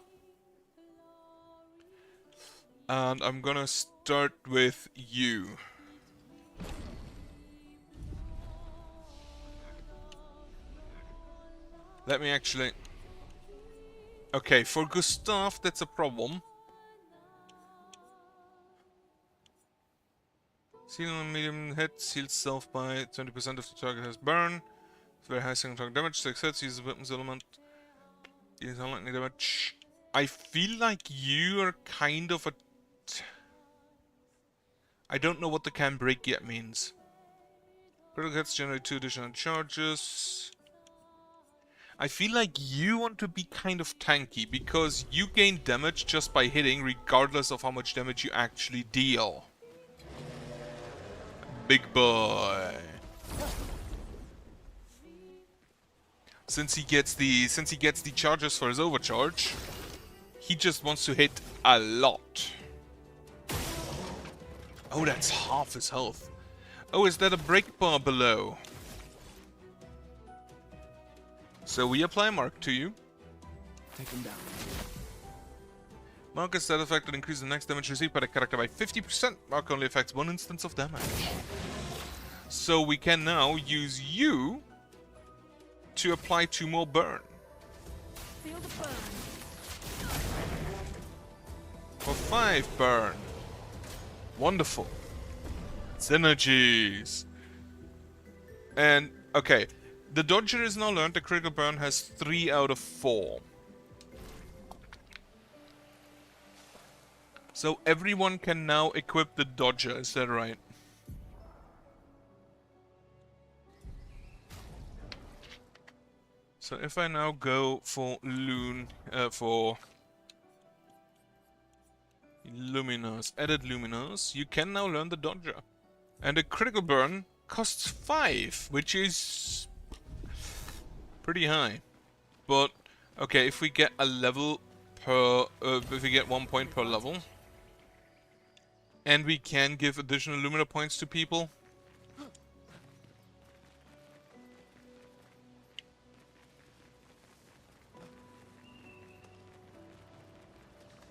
And I'm gonna start with you. Let me actually... okay, for Gustav that's a problem. Sealing medium hits, heals self by 20% if the target has burn. Very high single target damage, 6 hits, uses weapons element. Deals lightning damage. I feel like you are kind of a... I don't know what the can break yet means. Critical hits generate 2 additional charges. I feel like you want to be kind of tanky, because you gain damage just by hitting, regardless of how much damage you actually deal. Big boy. Since he gets the charges for his overcharge, he just wants to hit a lot. Oh, that's half his health. Oh, is that a break bar below? So we apply Mark to you. Take him down. Mark is that effect that increases the next damage received by the character by 50%. Mark only affects one instance of damage. So we can now use you to apply 2 more burn. Feel the burn. For 5 burn. Wonderful. Synergies. And, okay. The dodger is now learned. The critical burn has 3 out of 4. So everyone can now equip the dodger, is that right? So if I now go for Luminous, edit Luminous, you can now learn the dodger. And the critical burn costs 5, which is pretty high. But, okay, if we get a level per, if we get 1 point per level, and we can give additional Lumina points to people,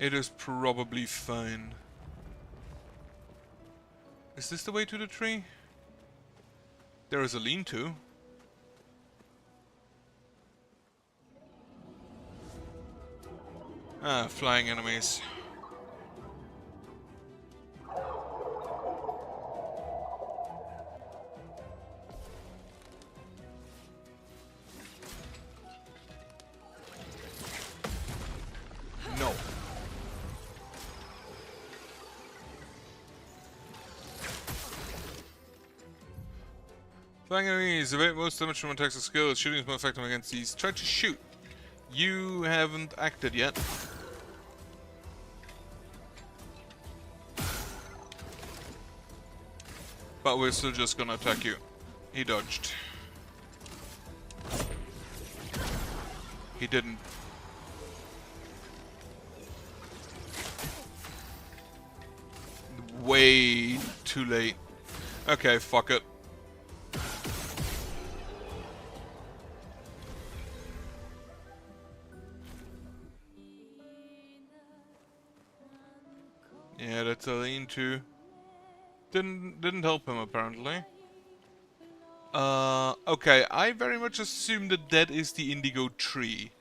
it is probably fine. Is this the way to the tree? There is a lean-to. Ah, flying enemies. No. Flying enemies evade most damage from attacks and skills. Shooting is more effective against these. Try to shoot. You haven't acted yet. But we're still just gonna attack you. He dodged. He didn't. Way too late. Okay, fuck it. Yeah, that's a lean-to. Didn't help him apparently. Okay, I very much assume that is the indigo tree.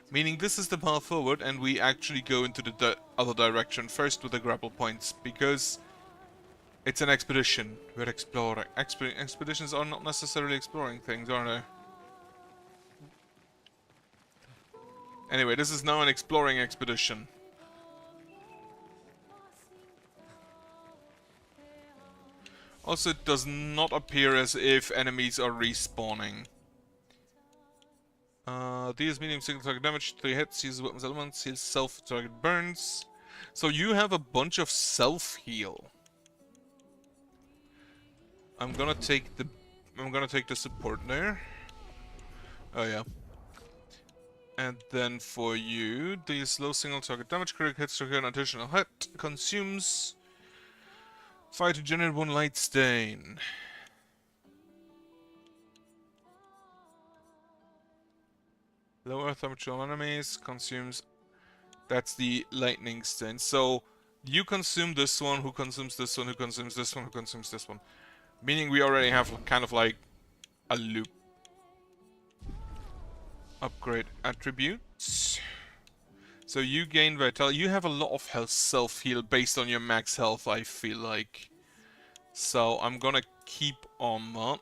Meaning this is the path forward and we actually go into the other direction first with the grapple points, because it's an expedition. We're exploring. Expeditions are not necessarily exploring things, are they? Anyway, this is now an exploring expedition. Also, it does not appear as if enemies are respawning. Deals medium single target damage, 3 hits, uses weapons elements, heals self target burns. So you have a bunch of self-heal. I'm gonna take the support there. Oh yeah. And then for you, deals low single target damage, critical hits trigger an additional hit, consumes 5 to generate 1 light stain. Low earth damage on enemies, consumes... That's the lightning stain. So, you consume this one, who consumes this one, who consumes this one, who consumes this one. Meaning we already have kind of like a loop. Upgrade attributes. So you gain vitality. You have a lot of health self-heal based on your max health, I feel like. So I'm gonna keep on that.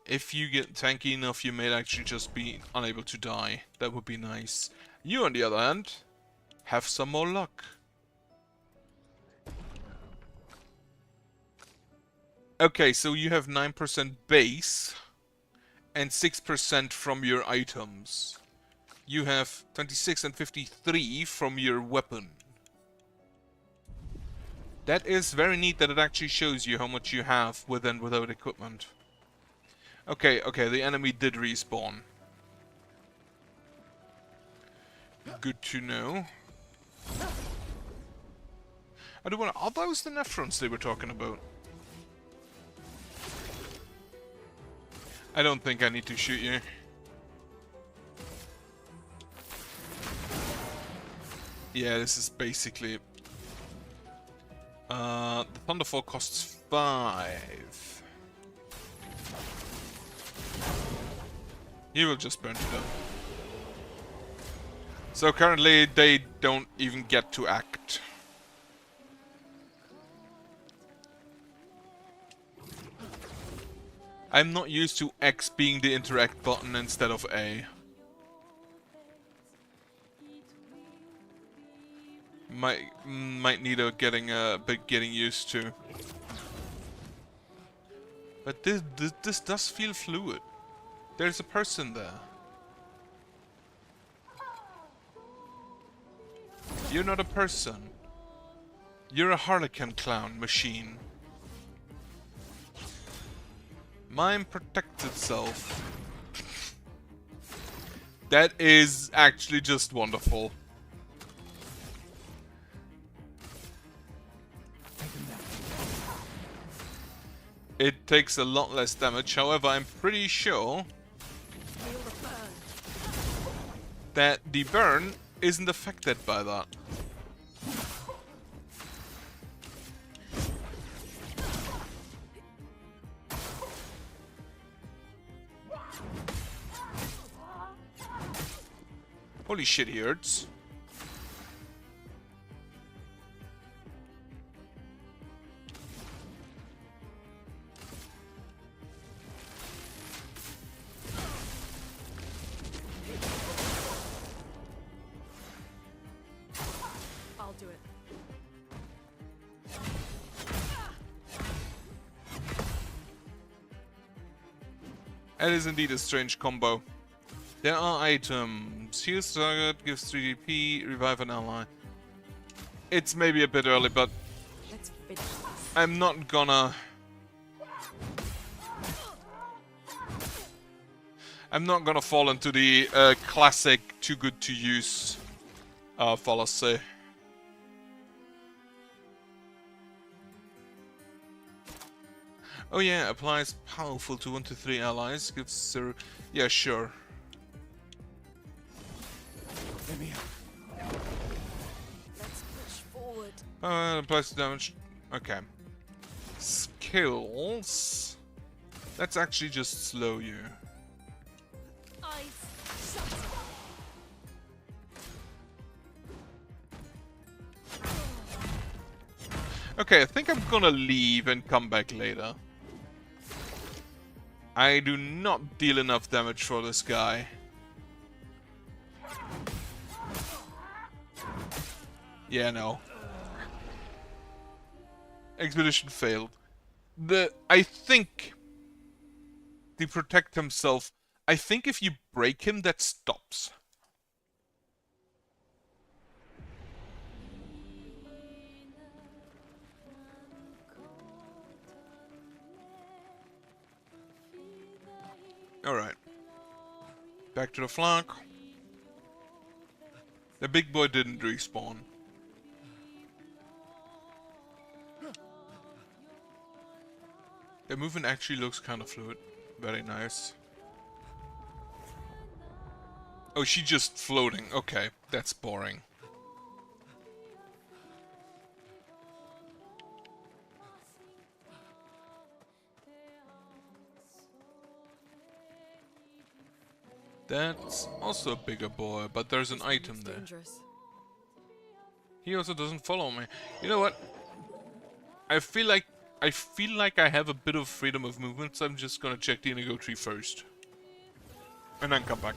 If you get tanky enough, you may actually just be unable to die. That would be nice. You, on the other hand, have some more luck. Okay, so you have 9% base. and 6% from your items. You have 26 and 53 from your weapon. That is very neat that it actually shows you how much you have with and without equipment. Okay, the enemy did respawn. Good to know. I do want to... Are those the Nephrons they were talking about? I don't think I need to shoot you. Yeah, this is basically... the Thunderfall costs 5. You will just burn to them. So currently they don't even get to act. I'm not used to X being the interact button instead of A. Might need a bit getting used to. But this does feel fluid. There's a person there. You're not a person. You're a harlequin clown machine. Mime protects itself. That is actually just wonderful. It takes a lot less damage, however I'm pretty sure that the burn isn't affected by that. Holy shit, he hurts. I'll do it. That is indeed a strange combo. There are items. Heals target, gives 3 DP, revive an ally. It's maybe a bit early, but Let's finish this. I'm not gonna fall into the classic too good to use fallacy. Oh yeah, applies powerful to 1 to 3 allies, gives 0. Yeah, sure. Let me up. Let's push forward. Applies damage. Okay. Skills. Let's actually just slow you. Eyes shut. Okay, I think I'm gonna leave and come back later. I do not deal enough damage for this guy. Yeah, no. Expedition failed. I think to protect himself, I think if you break him, that stops. Alright. Back to the flank. The big boy didn't respawn. The movement actually looks kind of fluid. Very nice. Oh, she's just floating. Okay, that's boring. That's also a bigger boy, but there's an item there. Dangerous. He also doesn't follow me. You know what? I feel like I have a bit of freedom of movement, so I'm just gonna check the indigo tree first. And then come back.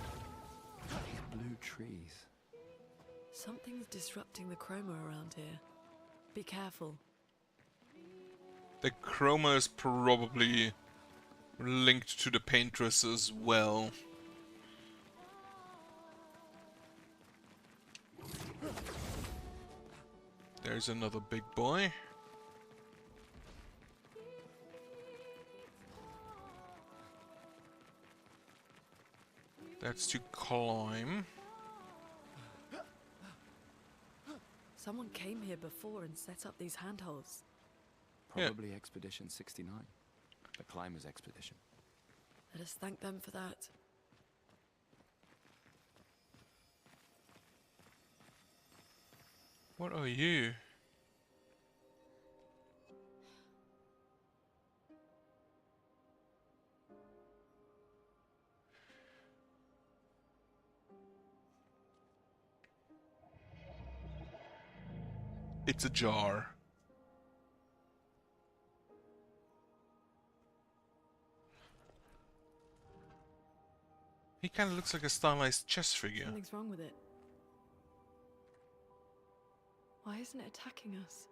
Blue trees. Something's disrupting the chroma around here. Be careful. The chroma is probably linked to the paintress as well. There's another big boy. That's to climb. Someone came here before and set up these handholds. Probably Expedition 69. The Climbers Expedition. Let us thank them for that. What are you? It's a jar. He kind of looks like a stylized chess figure. Something's wrong with it. Why isn't it attacking us?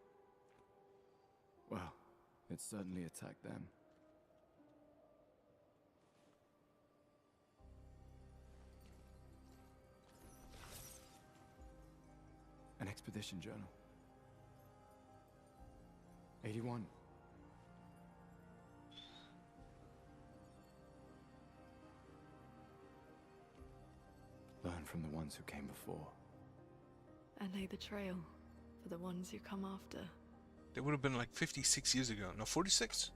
Well, it certainly attacked them. An expedition journal. 81. Learn from the ones who came before. And lay the trail for the ones who come after. They would have been like 56 years ago. No, 46?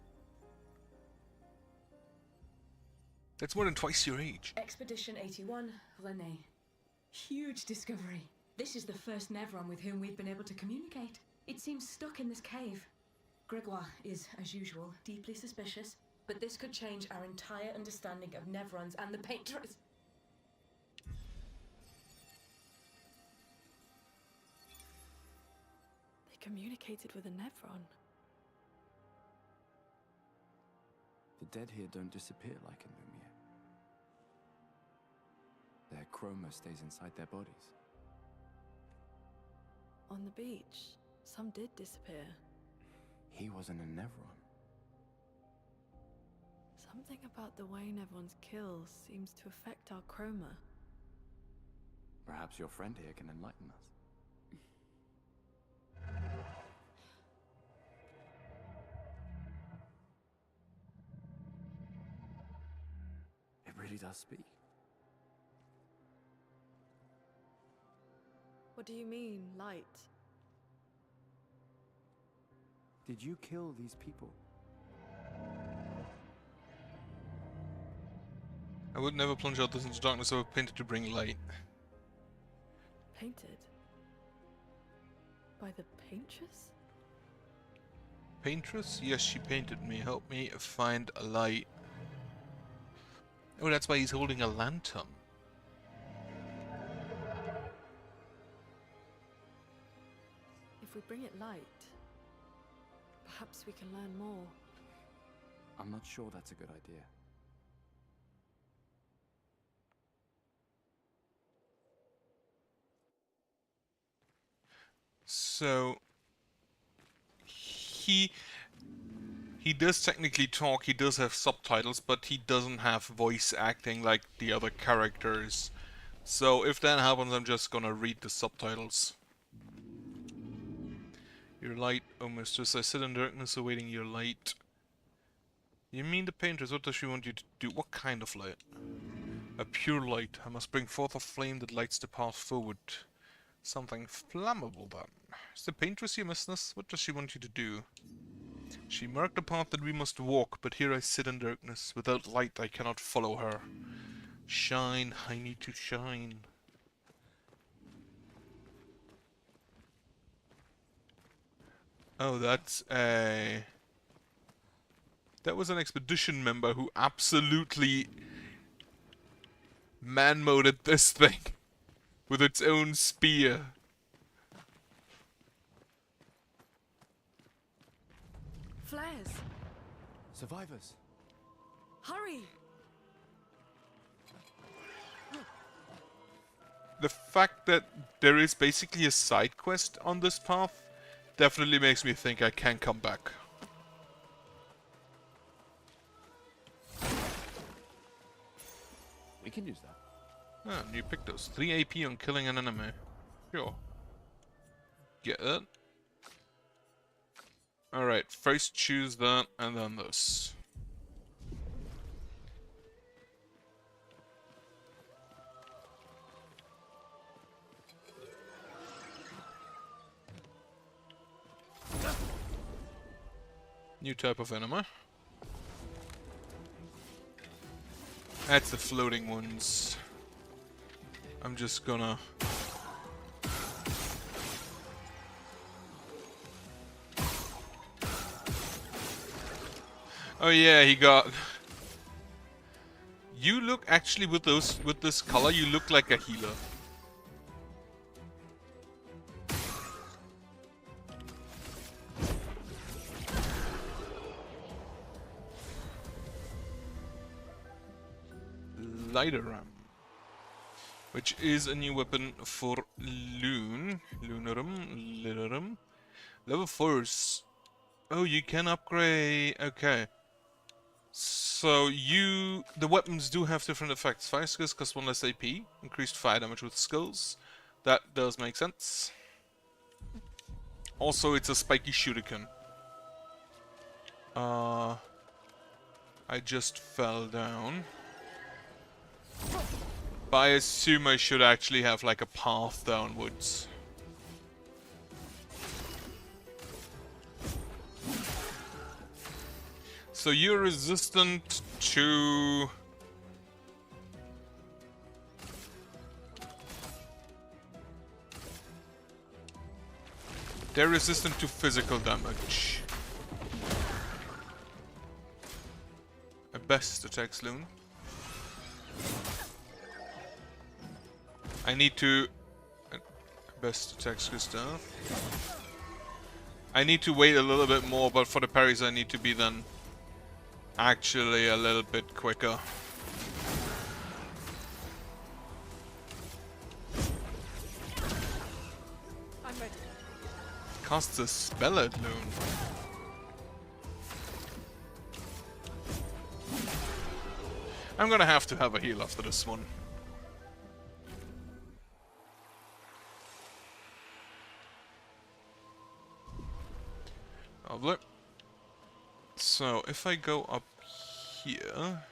That's more than twice your age. Expedition 81, René. Huge discovery. This is the first Nevron with whom we've been able to communicate. It seems stuck in this cave. Gregoire is, as usual, deeply suspicious, but this could change our entire understanding of Nevrons and the Paintress. They communicated with a Nevron. The dead here don't disappear like in Lumiere. Their chroma stays inside their bodies. On the beach, some did disappear. He wasn't a Nevron. Something about the way Nevrons kill seems to affect our chroma. Perhaps your friend here can enlighten us. It really does speak. What do you mean, light? Did you kill these people? I would never plunge others into darkness over painted to bring light. Painted? By the Paintress? Paintress? Yes, she painted me. Help me find a light. Oh, that's why he's holding a lantern. If we bring it light, perhaps we can learn more. I'm not sure that's a good idea. So he does technically talk, he does have subtitles, but he doesn't have voice acting like the other characters. So if that happens, I'm just gonna read the subtitles. Your light, oh mistress, I sit in darkness awaiting your light. You mean the Paintress? What does she want you to do? What kind of light? A pure light. I must bring forth a flame that lights the path forward. Something flammable then. Is the Paintress your mistress? What does she want you to do? She marked the path that we must walk, but here I sit in darkness. Without light I cannot follow her. Shine, I need to shine. Oh, that's a... That was an expedition member who absolutely man-moded this thing with its own spear. Flares! Survivors! Hurry! The fact that there is basically a side quest on this path definitely makes me think I can come back. can use that. Ah, new Pictos. 3 AP on killing an enemy. Sure. Get it. Alright, first choose that, and then this. New type of enemy. That's the floating ones. I'm just gonna... Oh yeah, he got... You look actually with this color, you look like a healer. Lighter which is a new weapon for Lunarum. Level 4s. Oh, you can upgrade. Okay. So the weapons do have different effects. Fire skills cost 1 less AP. Increased fire damage with skills. That does make sense. Also, it's a spiky shuriken. I just fell down. But I assume I should actually have like a path downwards. So you're resistant to... They're resistant to physical damage. A best attacks Loon. I need to... Best attacks Gustav. I need to wait a little bit more, but for the parries I need to be then actually a little bit quicker. I'm ready. Casts a spell at Loon. I'm gonna have to have a heal after this one. Lovely. So, if I go up here,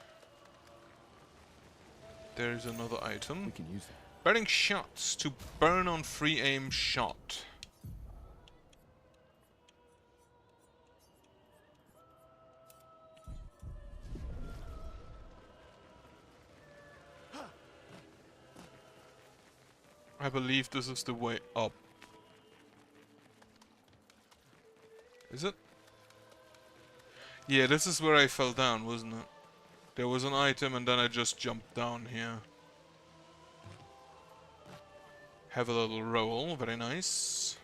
there's another item. We can use that. Burning shots to burn on free aim shot. I believe this is the way up. Is it? Yeah, this is where I fell down, wasn't it? There was an item and then I just jumped down here. Have a little roll, very nice.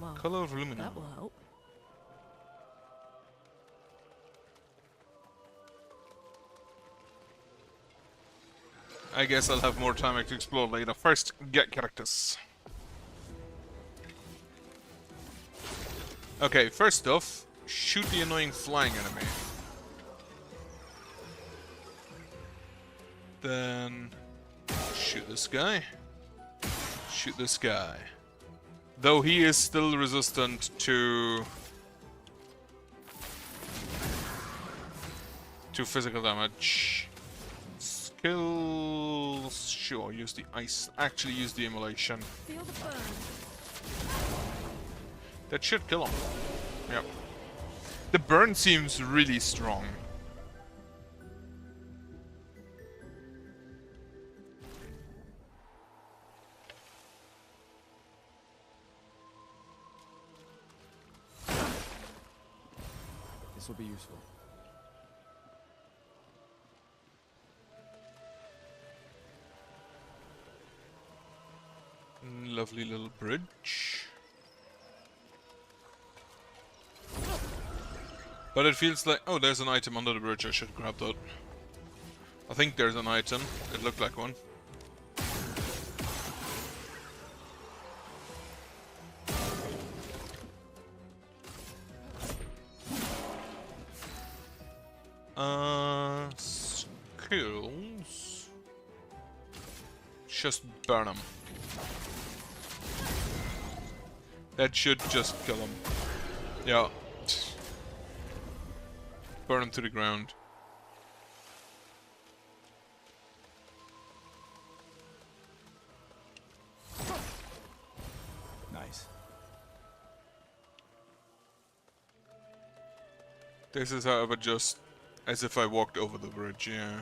Well, Color of Lumina. that will help. I guess I'll have more time to explore later. First, get characters. Okay, first off, shoot the annoying flying enemy. Then shoot this guy. Shoot this guy. Though he is still resistant to physical damage. Skills, sure, use the ice. Actually use the immolation. Feel the burn. That should kill him. Yep. The burn seems really strong. This will be useful. Lovely little bridge. But it feels like... Oh, there's an item under the bridge. I should grab that. I think there's an item. It looked like one. materials. Just burn them. That should just kill them. Yeah. Burn them to the ground. Nice. This is, however, just as if I walked over the bridge, yeah.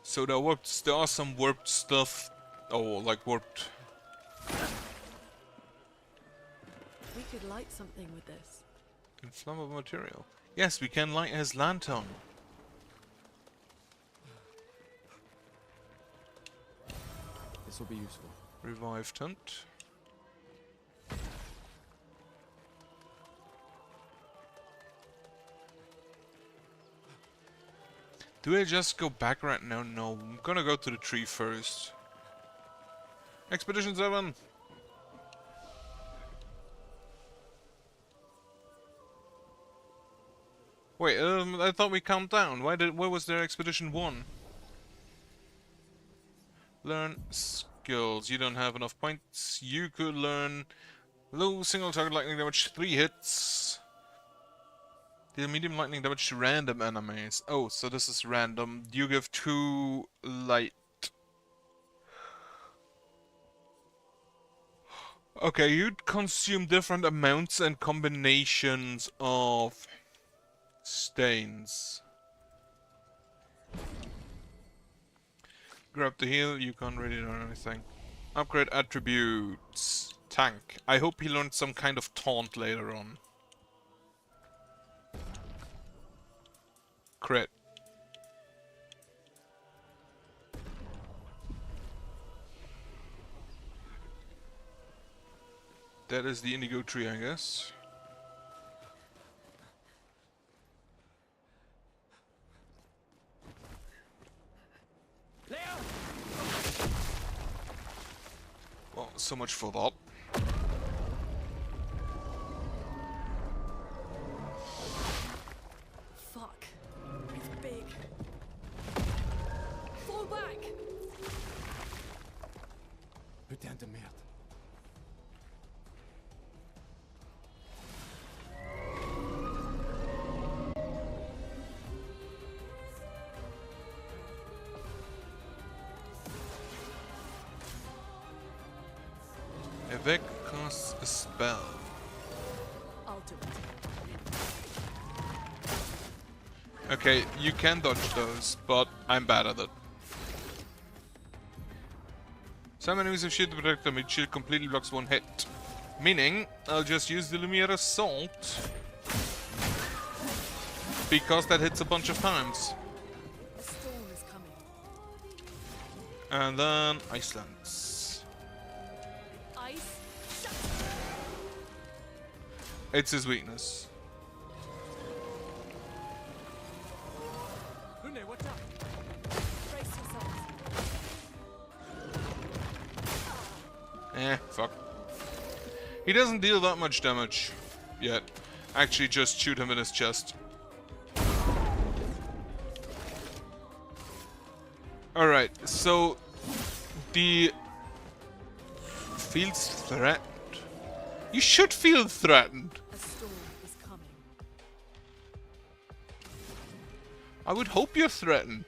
So there are some warped stuff. Oh, like warped. We could light something with this. Inflammable material. Yes, we can light his lantern. This will be useful. Revived hunt. Do I just go back right now? No, I'm gonna go to the tree first. Expedition 7! Wait, I thought we calmed down. Why was there Expedition 1? Learn skills. You don't have enough points. You could learn low single target lightning damage, 3 hits. Deal medium lightning damage to random enemies. Oh, so this is random. You give 2 light. Okay, you'd consume different amounts and combinations of stains. Grab the heal, you can't really learn anything. Upgrade attributes. Tank. I hope he learned some kind of taunt later on. Crit. That is the indigo tree, I guess. Well, so much for that. Fuck. It's big. Fall back! Putain de merde. Evic casts a spell. I'll do it. Okay, you can dodge those, but I'm bad at it. Some enemies have shield to protect them. Each shield completely blocks 1 hit. Meaning, I'll just use the Lumiere Assault. Because that hits a bunch of times. A storm is coming. And then Icelands. Ice. It's his weakness. Lune, watch out! Brace yourselves. Fuck. He doesn't deal that much damage yet. Actually, just shoot him in his chest. Alright, so the feels threatened. You should feel threatened. A storm is coming. I would hope you're threatened.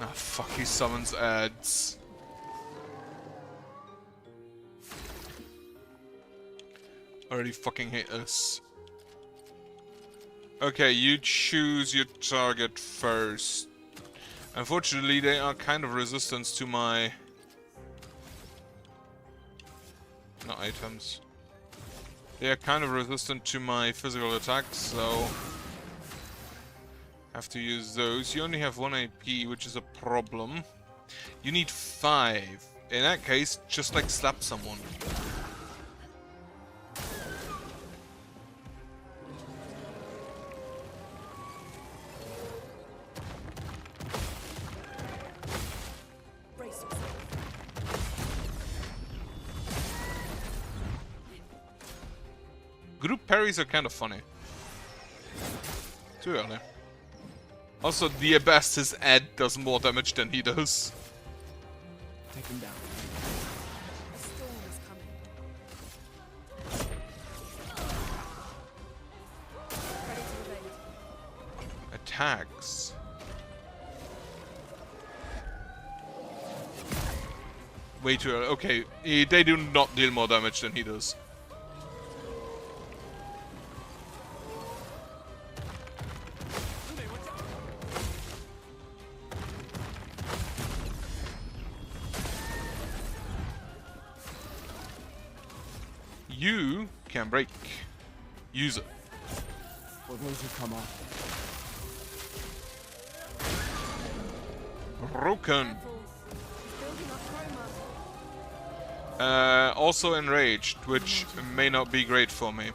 Ah, fuck, he summons ads. Already fucking hate this. Okay, you choose your target first. Unfortunately, they are kind of resistant to my... not items. They are kind of resistant to my physical attacks, so... have to use those. You only have 1 AP, which is a problem. You need 5. In that case, just like slap someone. Brace yourself. Group parries are kind of funny. Too early. Also, the best his Ed does more damage than he does. Take him down. A storm is coming. Ready to evade. Attacks. Way too early. Okay, they do not deal more damage than he does. You can break. Use it. For those who come up. Broken. Building up chroma. Also enraged, which may not be great for me.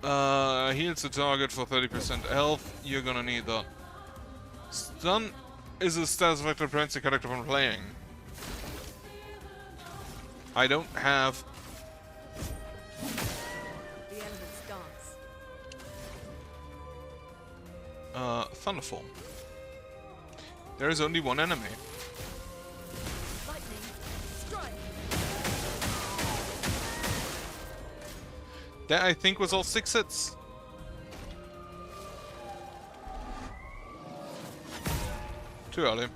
Heals the target for 30% health. You're gonna need that. Stun is a status effect that prevents the character from playing. I don't have. The elements dance. Thunderform. There is only one enemy. Lightning. Strike. That I think was all 6 hits. Too early.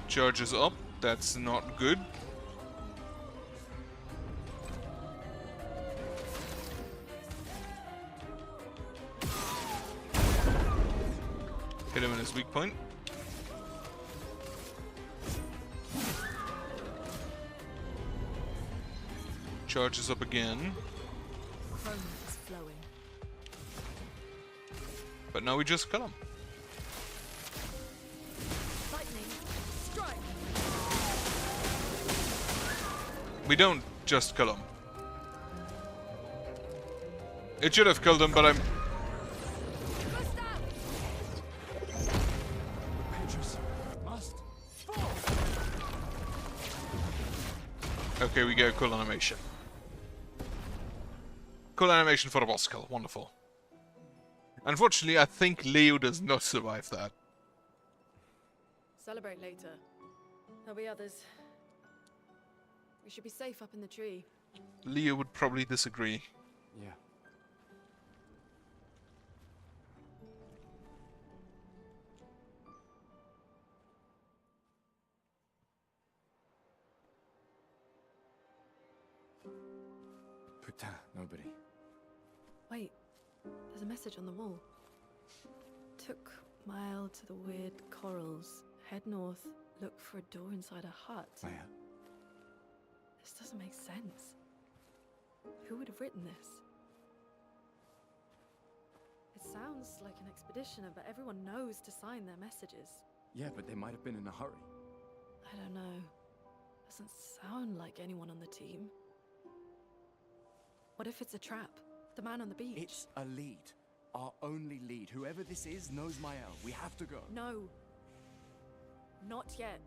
Charges up. That's not good. Hit him in his weak point. Charges up again. Chroma is flowing. But now we just kill him. Lightning. Strike. We don't just kill him. It should have killed him, but I'm... Okay, we get a cool animation. Cool animation for a boss kill. Wonderful. Unfortunately, I think Leo does not survive that. Celebrate later. There'll be others. We should be safe up in the tree. Leo would probably disagree. Yeah. Putain, nobody. Wait, there's a message on the wall. Took mile to the weird corals. Head north, look for a door inside a hut. Clair. This doesn't make sense. Who would have written this? It sounds like an expeditioner, but everyone knows to sign their messages. Yeah, but they might have been in a hurry. I don't know. Doesn't sound like anyone on the team. What if it's a trap? The man on the beach? It's a lead. Our only lead. Whoever this is knows Mael. We have to go. No. Not yet.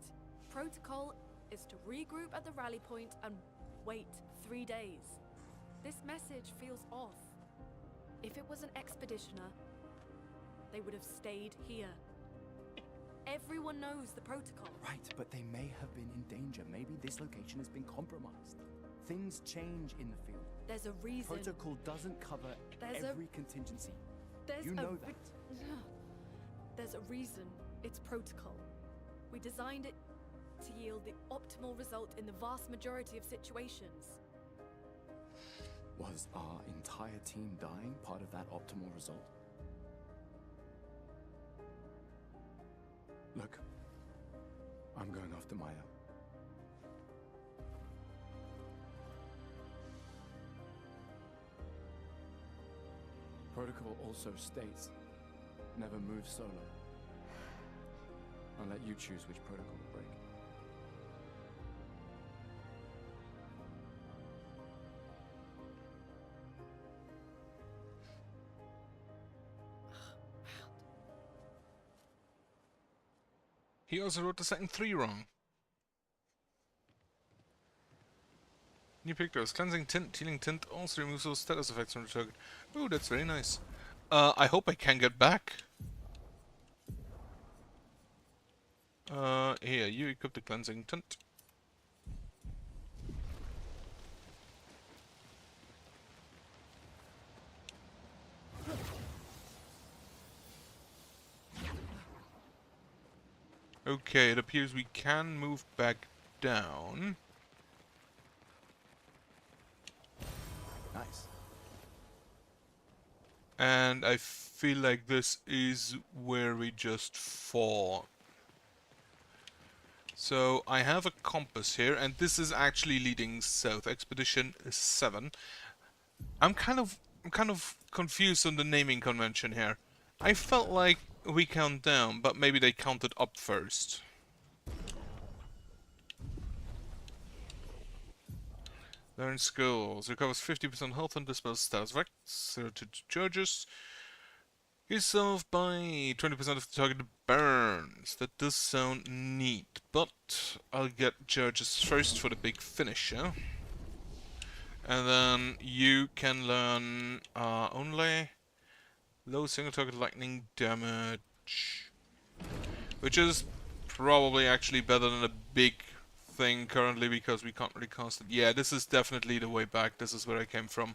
Protocol is to regroup at the rally point and wait 3 days. This message feels off. If it was an expeditioner, they would have stayed here. Everyone knows the protocol. Right, but they may have been in danger. Maybe this location has been compromised. Things change in the field. There's a reason. Protocol doesn't cover every contingency. You know that. There's a reason it's protocol. We designed it to yield the optimal result in the vast majority of situations. Was our entire team dying part of that optimal result? Look, I'm going after Maya. Protocol also states, never move solo. I'll let you choose which protocol to break. He also wrote the second 3 wrong. New pictures. Cleansing tint, healing tint also removes those status effects from the target. Oh, that's very nice. I hope I can get back. Here, you equip the cleansing tint. Okay, it appears we can move back down. Nice. And I feel like this is where we just fought. So I have a compass here, and this is actually leading south. Expedition 7. I'm kind of confused on the naming convention here. I felt like we count down, but maybe they counted up first. Learn skills. Recovers 50% health and dispels status effects. 32 charges. Yourself by 20% of the target burns. That does sound neat, but I'll get charges first for the big finisher. And then you can learn only low single target lightning damage, which is probably actually better than a big thing currently because we can't really cast it. Yeah, this is definitely the way back. This is where I came from.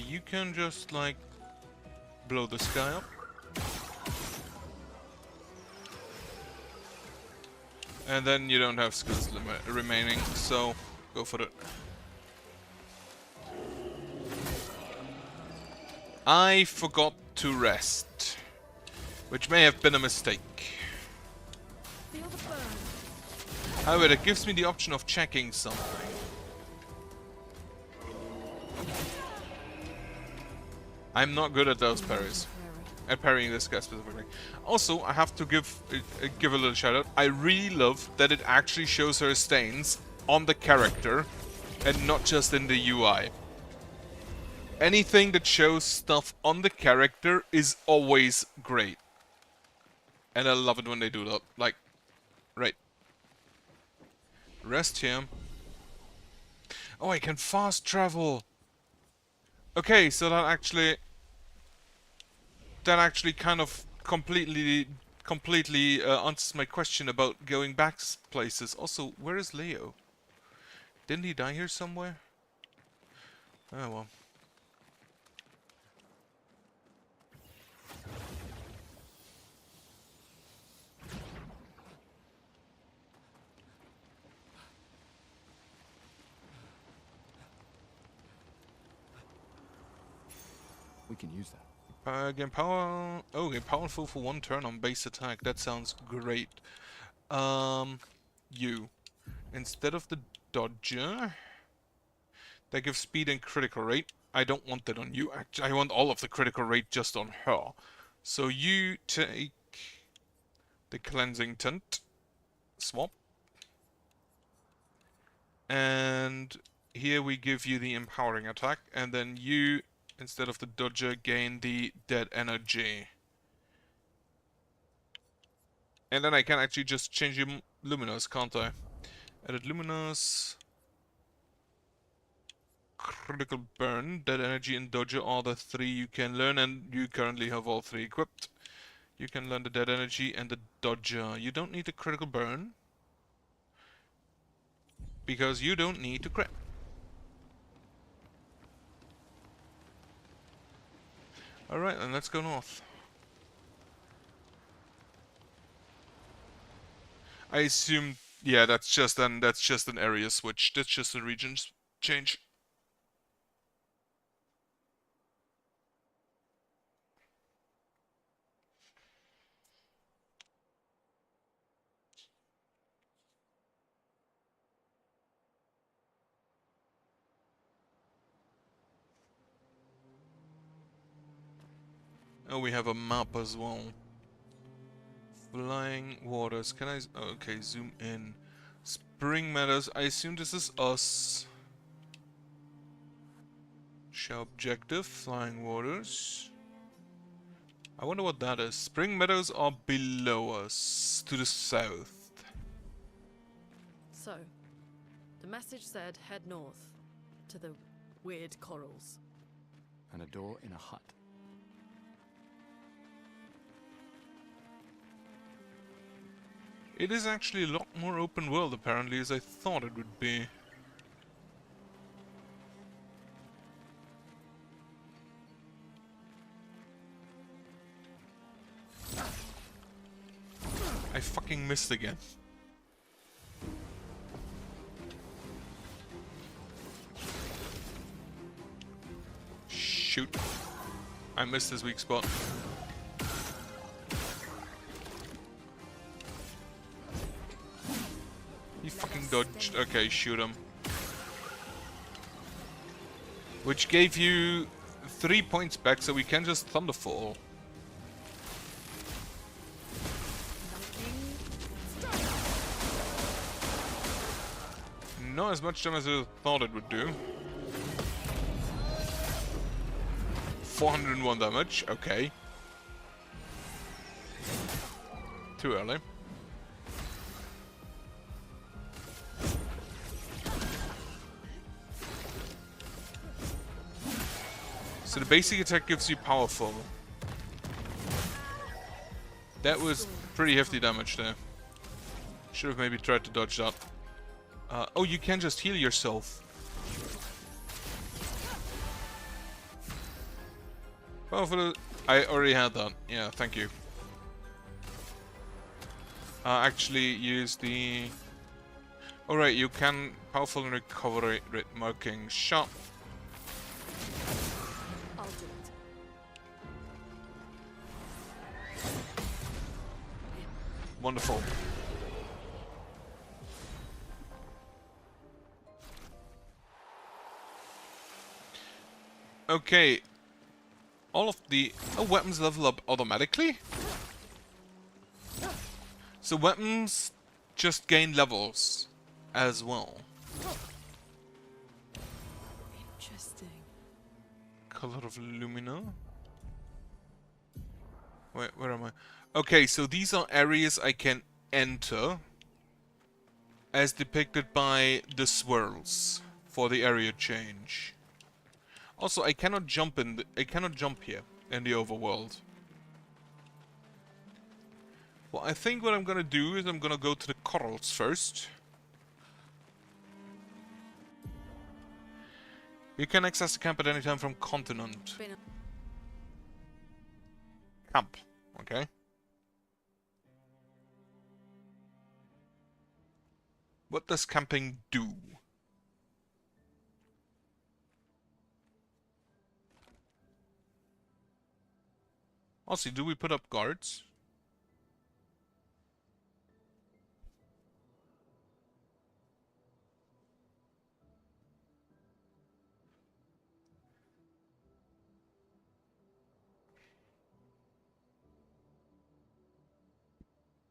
You can just like blow the sky up. And then you don't have skills remaining, so go for it. I forgot to rest, which may have been a mistake. However, it gives me the option of checking something. I'm not good at those parries. At parrying this guy specifically. Also, I have to give a little shout out. I really love that it actually shows her stains on the character and not just in the UI. Anything that shows stuff on the character is always great. And I love it when they do that. Like, right. Rest here. Oh, I can fast travel. Okay, so that actually kind of completely answers my question about going back places. Also, where is Leo? Didn't he die here somewhere? Oh well. We can use that. Gain power. Oh, gain powerful for 1 turn on base attack. That sounds great. You. Instead of the dodger, that gives speed and critical rate. I don't want that on you. Actually, I want all of the critical rate just on her. So you take the cleansing tint. Swap. And here we give you the empowering attack, and then you, instead of the dodger, gain the dead energy. And then I can actually just change your luminous, can't I? Edit luminous. Critical burn, dead energy, and dodger are the 3 you can learn, and you currently have all 3 equipped. You can learn the dead energy and the dodger. You don't need the critical burn, because you don't need to crit. Alright, then let's go north. I assume, yeah, that's just an area switch. That's just a region change. Oh, we have a map as well. Flying waters. Can I... okay, zoom in. Spring Meadows. I assume this is us. Show objective, flying waters. I wonder what that is. Spring meadows are below us, to the south. So, the message said head north, to the weird corals. And a door in a hut. It is actually a lot more open world apparently as I thought it would be. I fucking missed again. Shoot. I missed his weak spot. He fucking dodged. Okay, shoot him. Which gave you 3 points back, so we can just Thunderfall. Not as much damage as I thought it would do. 401 damage, okay. Too early. So the basic attack gives you powerful. That was pretty hefty damage there. Should have maybe tried to dodge that. Oh, you can just heal yourself. Powerful. I already had that. Yeah, thank you. Actually, use the. Alright, you can powerful and recovery rate marking shot. I'll do it. Wonderful. Okay. All of the weapons level up automatically? So weapons just gain levels as well. Interesting. Color of Lumina. Wait, where am I? Okay, so these are areas I can enter as depicted by the swirls for the area change. Also, I cannot jump here in the overworld. Well, I think what I'm gonna do is I'm gonna go to the corals first. You can access the camp at any time from continent. Camp, okay. What does camping do? Also, do we put up guards?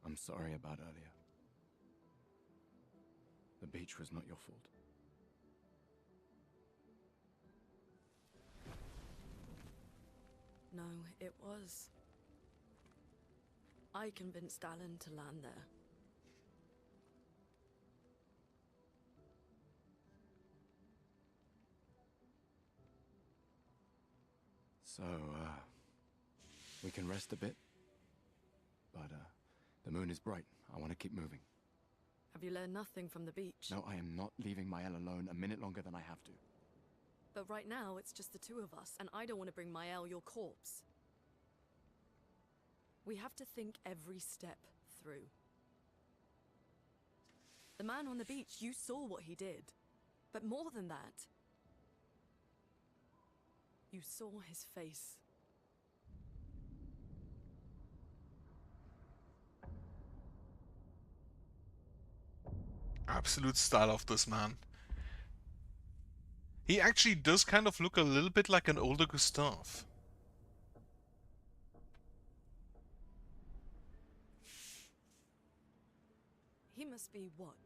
I'm sorry about earlier. The beach was not your fault. No, it was. I convinced Alan to land there. So, we can rest a bit. But, the moon is bright. I want to keep moving. Have you learned nothing from the beach? No, I am not leaving Mael alone a minute longer than I have to. But right now, it's just the two of us, and I don't want to bring Mael your corpse. We have to think every step through. The man on the beach, you saw what he did. But more than that, you saw his face. Absolute style of this man. He actually does kind of look a little bit like an older Gustav. He must be what?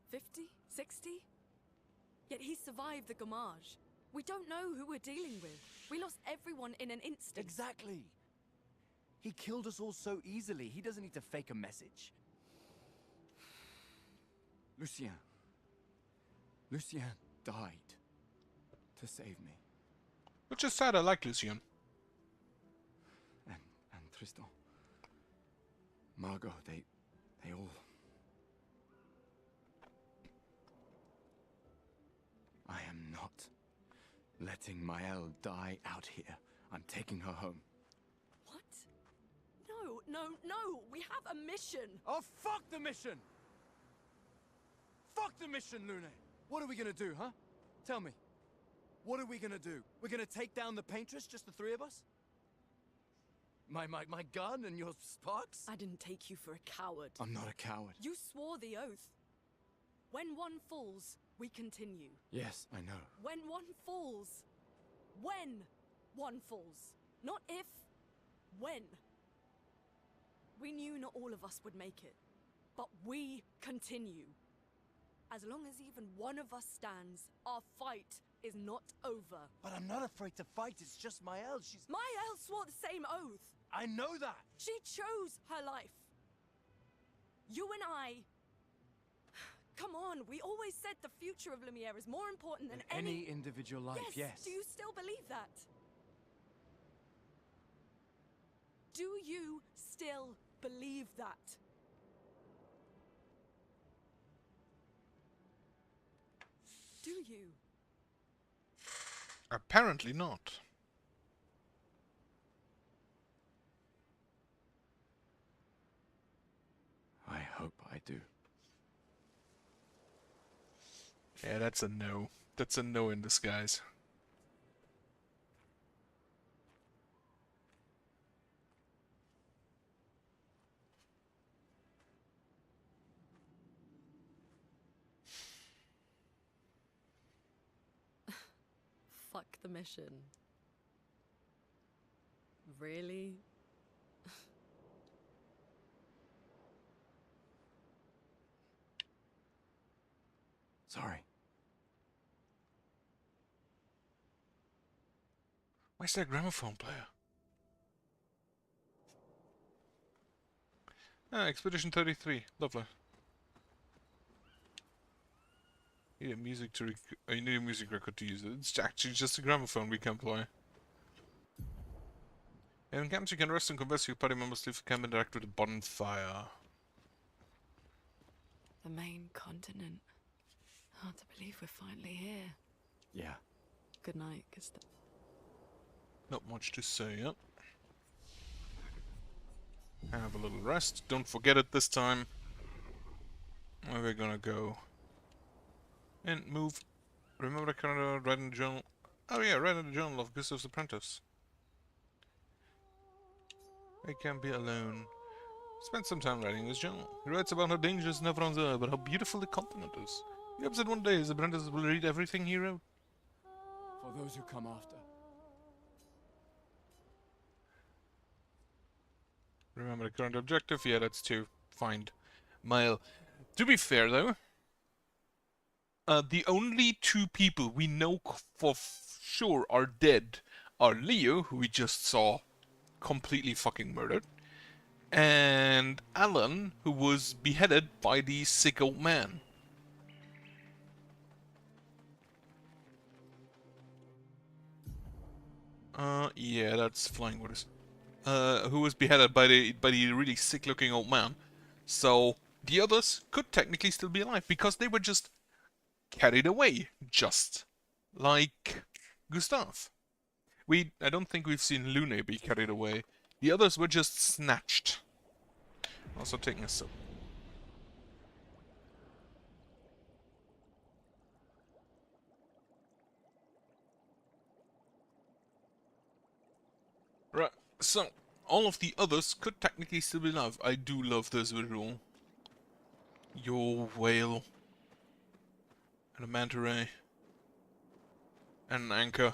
50? 60? Yet he survived the Gamage. We don't know who we're dealing with. We lost everyone in an instant. Exactly. He killed us all so easily. He doesn't need to fake a message. Lucien. Lucien died to save me. Which is sad, I like Lucien. And Tristan. Margot, they all... I am not letting Maëlle die out here. I'm taking her home. What? No, no, no! We have a mission! Oh, fuck the mission! Fuck the mission, Lune! What are we gonna do, huh? Tell me. What are we gonna do? We're gonna take down the paintress, just the three of us? My gun and your sparks? I didn't take you for a coward. I'm not a coward. You swore the oath. When one falls, we continue. Yes, I know. When one falls. When one falls. Not if. When. We knew not all of us would make it. But we continue. As long as even one of us stands, our fight is not over. But I'm not afraid to fight, it's just Maëlle, she's... Maëlle swore the same oath! I know that! She chose her life. You and I... Come on, we always said the future of Lumiere is more important than any individual life, yes. Do you still believe that? Do you still believe that? Do you? Apparently not. I hope I do. Yeah, that's a no. That's a no in disguise. Fuck the mission. Really? Sorry. Where's that gramophone player? Ah, Expedition 33. Lovely. You need a music to you need a music record to use it. It's actually just a gramophone we can play. In camps you can rest and converse with your party members, leave the camp and interact with the bonfire. The main continent. Hard to believe we're finally here. Yeah. Good night, Gustav. Not much to say, yep. Have a little rest. Don't forget it this time. Where we're gonna go. And move. Remember the calendar, write in the journal. Oh yeah, write in the journal of Gustav's apprentice. I can't be alone. Spend some time writing his journal. He writes about how dangerous Nevron's are, but how beautiful the continent is. He hopes that one day his apprentice will read everything he wrote. For those who come after. Remember the current objective? Yeah, that's to find Maëlle. To be fair, though, the only two people we know for sure are dead are Leo, who we just saw completely fucking murdered, and Alan, who was beheaded by the sick old man. Yeah, that's flying waters. Who was beheaded by the really sick-looking old man. So the others could technically still be alive because they were just carried away, just like Gustav. I don't think we've seen Lune be carried away. The others were just snatched. Also taking a sip. Right, so all of the others could technically still be alive. I do love this visual. Your whale. And a manta ray. And an anchor.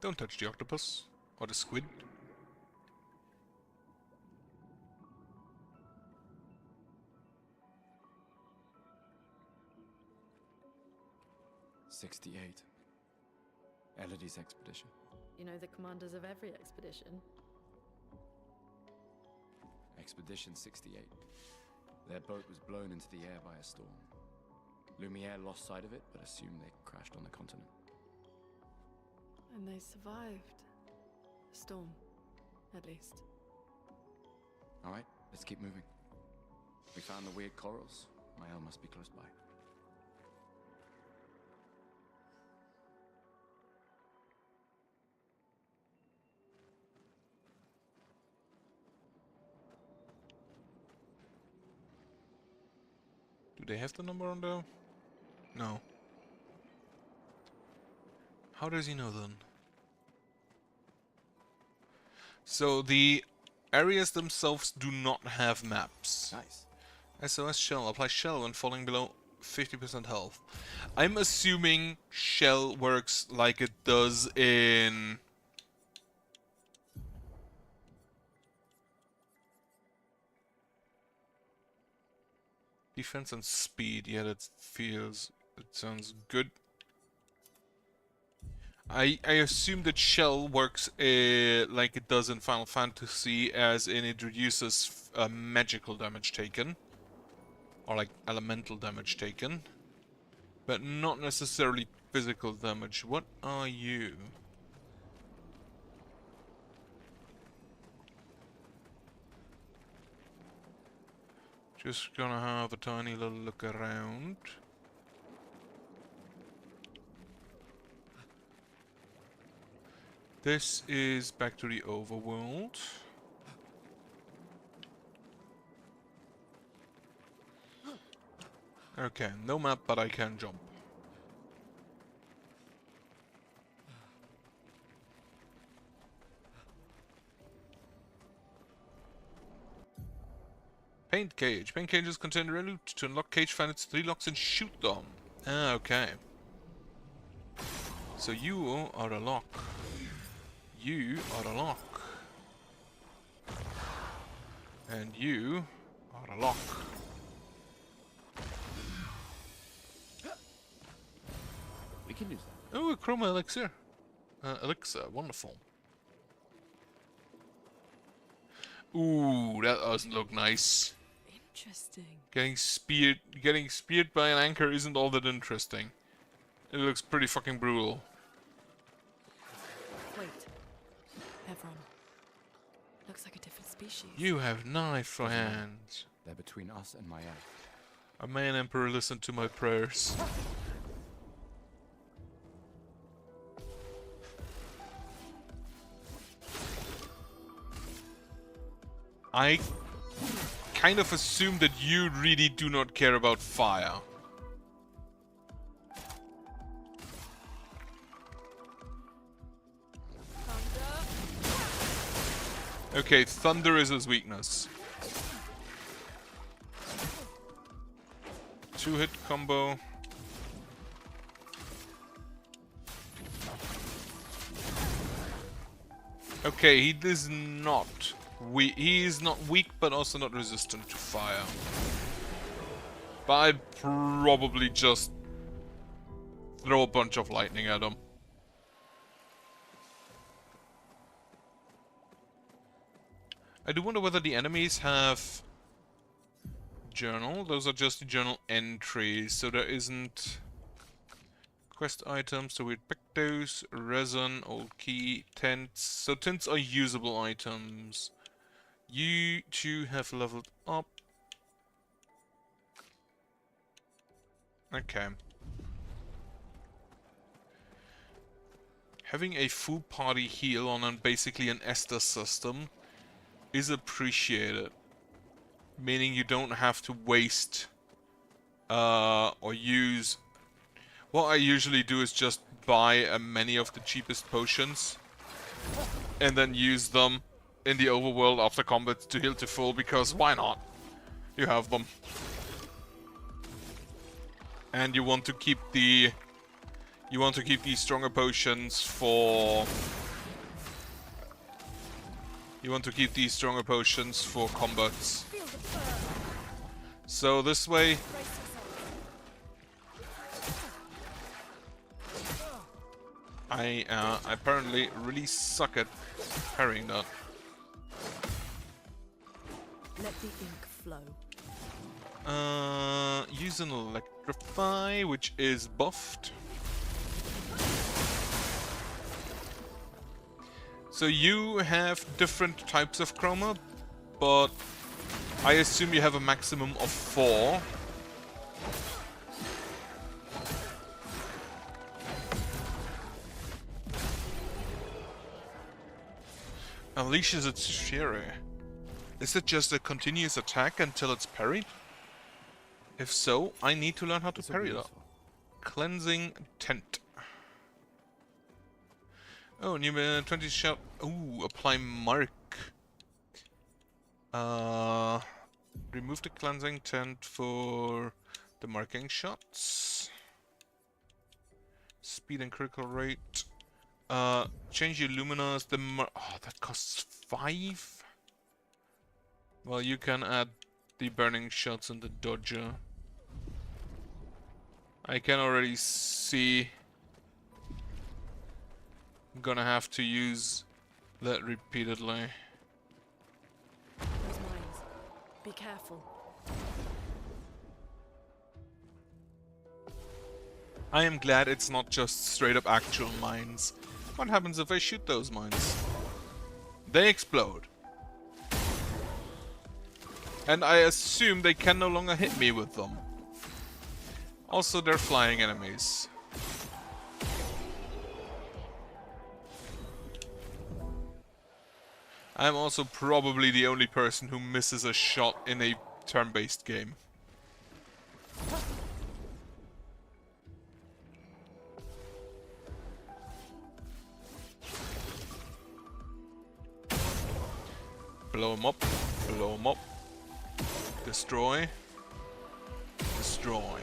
Don't touch the octopus. Or the squid. 68. Elodie's expedition. You know the commanders of every expedition. Expedition 68. Their boat was blown into the air by a storm. Lumiere lost sight of it, but assumed they crashed on the continent. And they survived. The storm, at least. Alright, let's keep moving. We found the weird corals. Mael must be close by. Do they have the number on there? No. How does he know then? So the areas themselves do not have maps. Nice. SOS shell. Apply shell when falling below 50% health. I'm assuming shell works like it does in... Defense and speed. Yeah, that sounds good. I assume that shell works like it does in Final Fantasy, as in it reduces magical damage taken. Or like elemental damage taken. But not necessarily physical damage. What are you? Just gonna have a tiny little look around. This is back to the overworld. Okay, no map, but I can jump. Paint cage. Paint cages contain a loot. To unlock cage, find its 3 locks and shoot them. Ah, okay. So you are a lock. You are a lock. And you are a lock. We can use that. Oh, a chroma elixir. Elixir, wonderful. Ooh, that doesn't look nice. Interesting. Getting speared by an anchor isn't all that interesting. It looks pretty fucking brutal. Wait. Everyone. Looks like a different species. You have knife for hands. They're between us and Mael. A man emperor listened to my prayers. I kind of assume that you really do not care about fire. Okay, thunder is his weakness. 2-hit combo. Okay, he is not weak. He is not weak, but also not resistant to fire. But I'd probably just throw a bunch of lightning at him. I do wonder whether the enemies have journal. Those are just the journal entries, so there isn't quest items. So we'd pick those. Resin, old key, tents. So tents are usable items. You two have leveled up. Okay. Having a full party heal on basically an Estus system is appreciated. Meaning you don't have to waste or use... What I usually do is just buy many of the cheapest potions and then use them in the overworld after combat to heal to full, because why not? You have them. And you want to keep the... You want to keep these stronger potions for... You want to keep these stronger potions for combats. So this way... I apparently really suck at parrying that. Let the ink flow. Use an electrify, which is buffed. So you have different types of chroma, but I assume you have a maximum of 4. Unleashes its fury. Is it just a continuous attack until it's parried? If so, I need to learn how to parry that. Cleansing Tent. Oh, new 20 shot. Ooh, apply mark. Remove the cleansing tent for the marking shots. Speed and critical rate. Change your luminous. Oh, that costs 5. Well, you can add the burning shots and the dodger. I can already see I'm gonna have to use that repeatedly. Those mines. Be careful. I am glad it's not just straight up actual mines. What happens if I shoot those mines? They explode. And I assume they can no longer hit me with them. Also, they're flying enemies. I'm also probably the only person who misses a shot in a turn-based game. Blow him up, blow him up. Destroy. Destroy.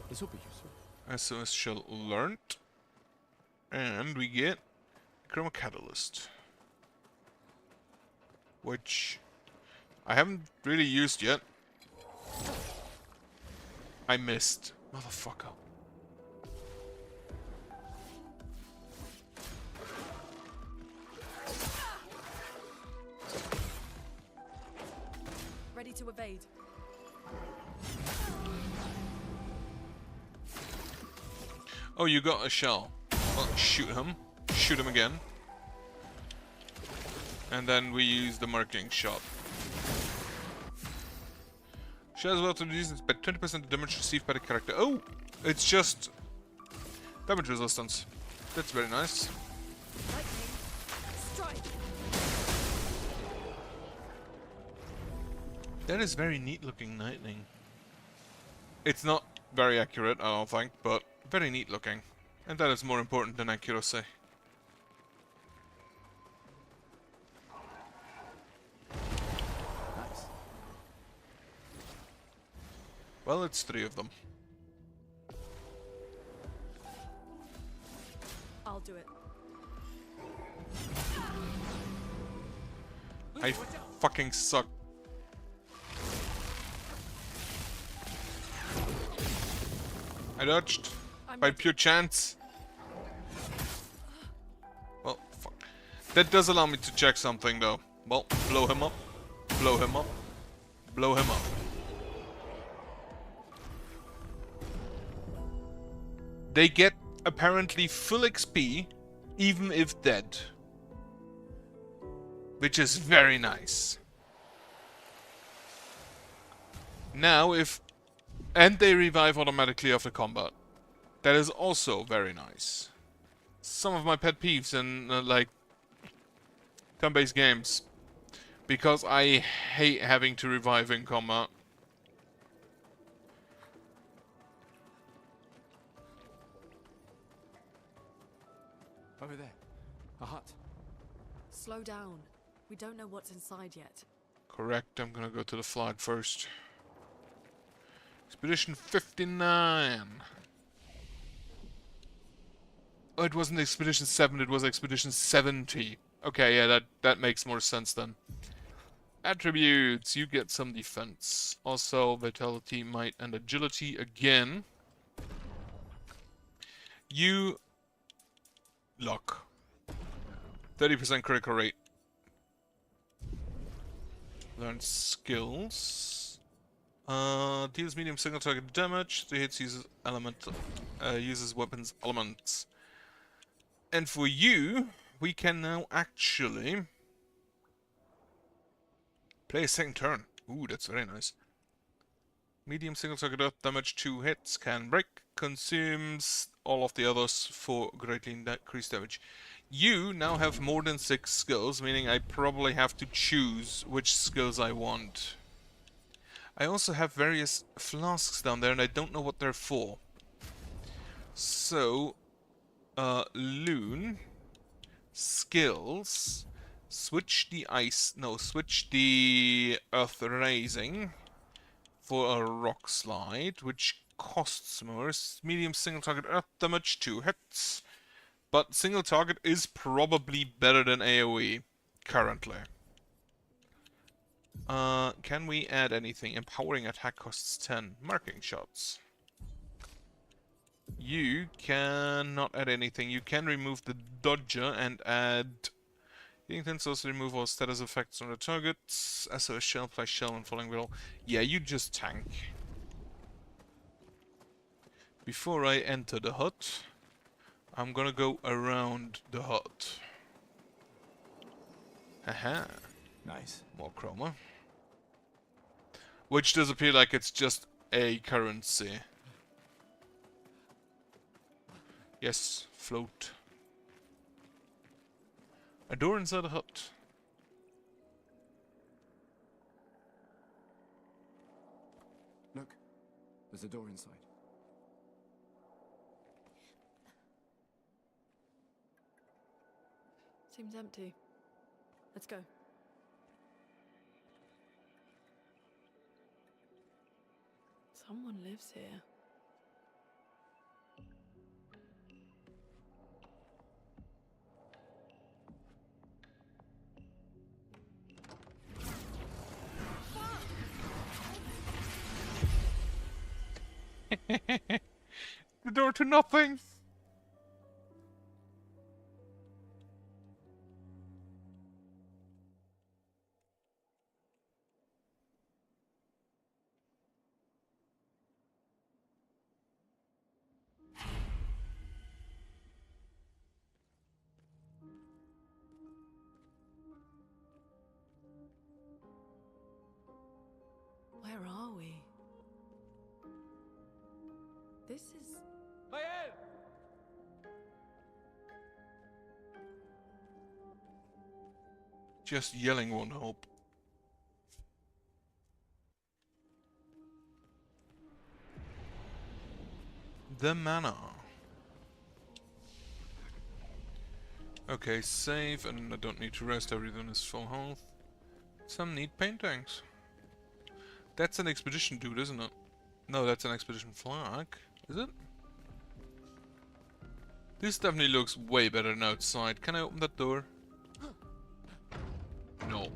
This will be useful. SOS shall learnt. And we get Chroma Catalyst. Which I haven't really used yet. I missed. Motherfucker. Ready to evade. Oh, you got a shell. Well, shoot him. Shoot him again. And then we use the marking shot. Shells will reduce by 20% the damage received by the character. Oh! It's just damage resistance. That's very nice. Lightning. Strike. That is very neat looking lightning. It's not very accurate, I don't think, but very neat looking. And that is more important than accuracy. Nice. Well, it's 3 of them. I'll do it. I fucking suck. I dodged. By pure chance. Well, fuck. That does allow me to check something, though. Well, blow him up. Blow him up. Blow him up. They get, apparently, full XP, even if dead. Which is very nice. Now, if... And they revive automatically after combat. That is also very nice. Some of my pet peeves in, like, turn-based games. Because I hate having to revive in combat. Over there. A hut. Slow down. We don't know what's inside yet. Correct, I'm gonna go to the flag first. Expedition 59. Oh, it wasn't Expedition 7, it was Expedition 70. Okay, yeah, that makes more sense then. Attributes. You get some defense. Also, vitality, might, and agility again. You... luck. 30% critical rate. Learn skills. Deals medium single target damage. 3 hits, uses weapons elements. And for you, we can now actually play a second turn. Ooh, that's very nice. Medium single target earth damage, 2 hits, can break, consumes all of the others for greatly increased damage. You now have more than 6 skills, meaning I probably have to choose which skills I want. I also have various flasks down there and I don't know what they're for. So, Loon, skills, switch the earth raising for a rock slide, which costs more. Medium single target earth damage, 2 hits. But single target is probably better than AoE, currently. Can we add anything? Empowering attack costs 10. Marking shots. You cannot add anything. You can remove the dodger and add... You can also remove all status effects on the targets. SOS shell, flash shell, and falling wheel. Yeah, you just tank. Before I enter the hut, I'm gonna go around the hut. Haha. Nice. More chroma. Which does appear like it's just a currency. Yes, float. A door inside the hut. Look, there's a door inside. Seems empty. Let's go. Someone lives here. The door to nothing! Where are we? This is... Just yelling won't help. The manor. Okay, save, and I don't need to rest, everyone is full health. Some neat paintings. That's an expedition dude, isn't it? No, that's an expedition flag. Is it? This definitely looks way better than outside. Can I open that door? No.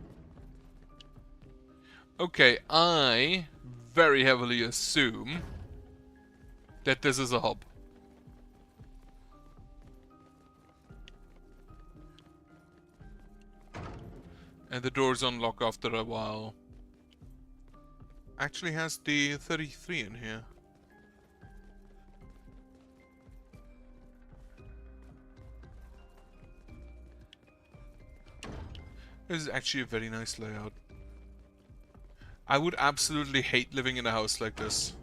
Okay, I very heavily assume that this is a hub. And the doors unlock after a while. Actually has the 33 in here. This is actually a very nice layout. I would absolutely hate living in a house like this.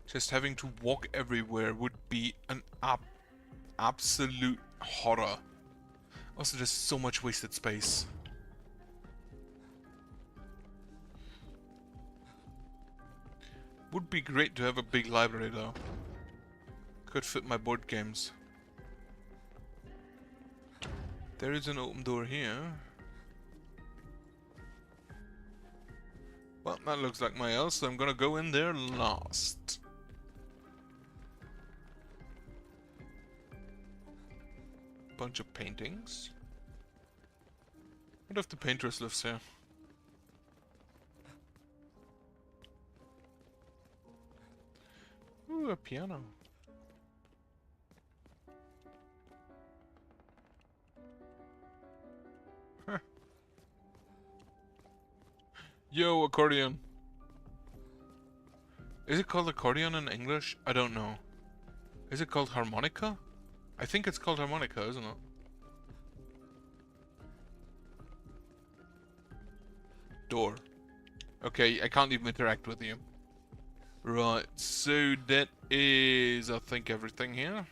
Just having to walk everywhere would be an absolute horror. Also, there's so much wasted space. Would be great to have a big library though. Could fit my board games. There is an open door here. Well, that looks like my house, so I'm gonna go in there last. Bunch of paintings. What if the paintress lives here? Ooh, a piano. Huh. Yo, accordion. Is it called accordion in English? I don't know. Is it called harmonica? I think it's called harmonica, isn't it? Door. Okay, I can't even interact with you. Right, so that is, I think, everything here.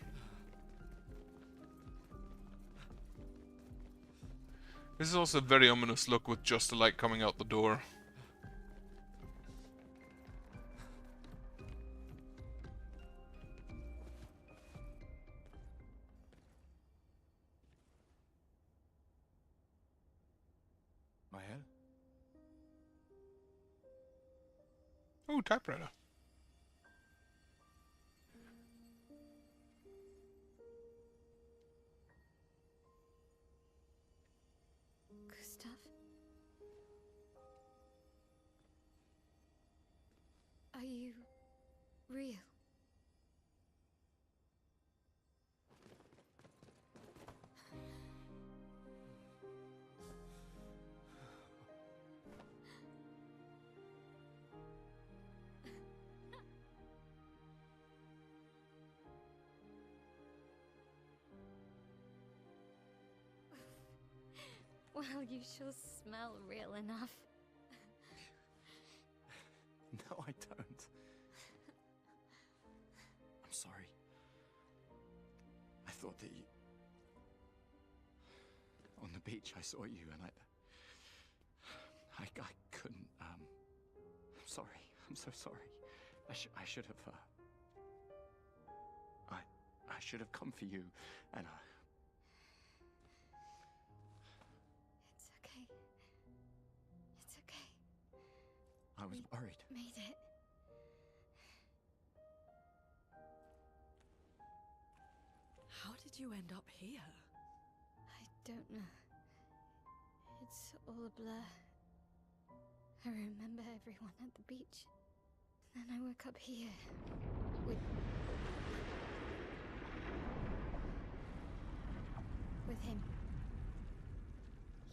This is also a very ominous look with just the light coming out the door. Mael? Oh, typewriter. Gustav? Are you real? Well, you sure smell real enough. No, I don't. I'm sorry. I thought that you... On the beach, I saw you and I couldn't, I'm sorry. I'm so sorry. I should have, I should have come for you and It's okay. It's okay. I was worried. Made it. How did you end up here? I don't know. It's all a blur. I remember everyone at the beach. Then I woke up here. With him.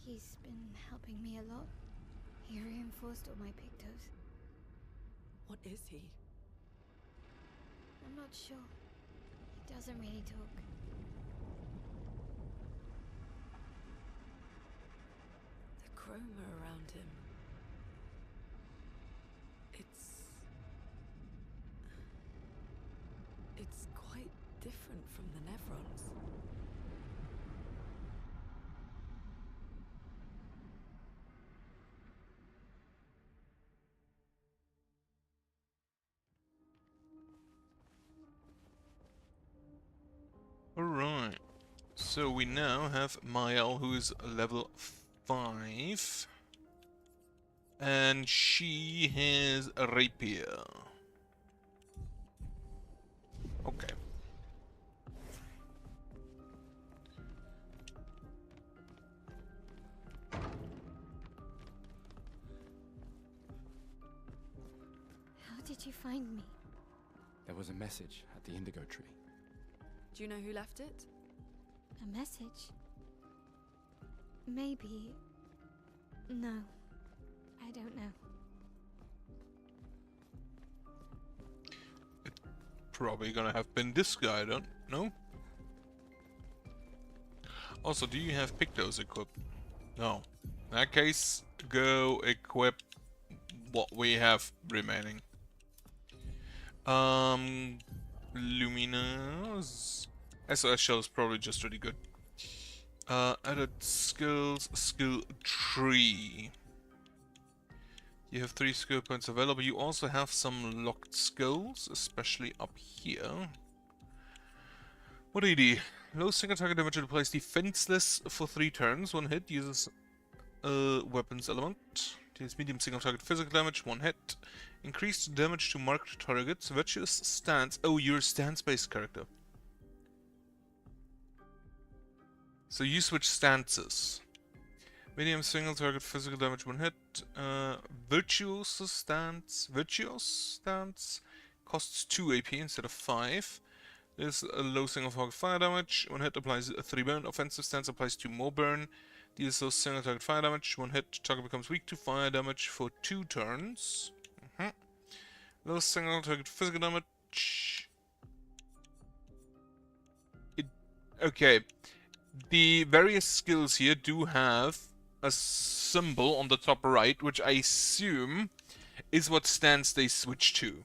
He's been helping me a lot. He reinforced all my pictos. What is he? I'm not sure. He doesn't really talk. The chroma around him. It's quite different from the Nevrons. Alright. So we now have Mael, who is level 5. And she has a rapier. Okay. How did you find me? There was a message at the indigo tree. Do you know who left it? A message? Maybe. No. I don't know. Probably gonna have been this guy, I don't know. Also, do you have pictos equipped? No. In that case, go equip what we have remaining. Luminous. SOS shell is probably just really good. Added skills, skill tree. You have 3 skill points available. You also have some locked skills, especially up here. What AD? Low single target damage applies defenseless for 3 turns. 1 hit uses a weapons element. Deals medium single target physical damage, 1 hit. Increased damage to marked targets. Virtuous stance. Oh, you're a stance-based character. So you switch stances. Medium single target physical damage when hit. Virtuoso stance. Virtuoso stance costs 2 AP instead of 5. This a low single target fire damage. When hit applies 3 burn. Offensive stance applies 2 more burn. Deals those single target fire damage. When hit, target becomes weak to fire damage for 2 turns. Low single target physical damage. Okay. The various skills here do have a symbol on the top right, which I assume is what stance they switch to.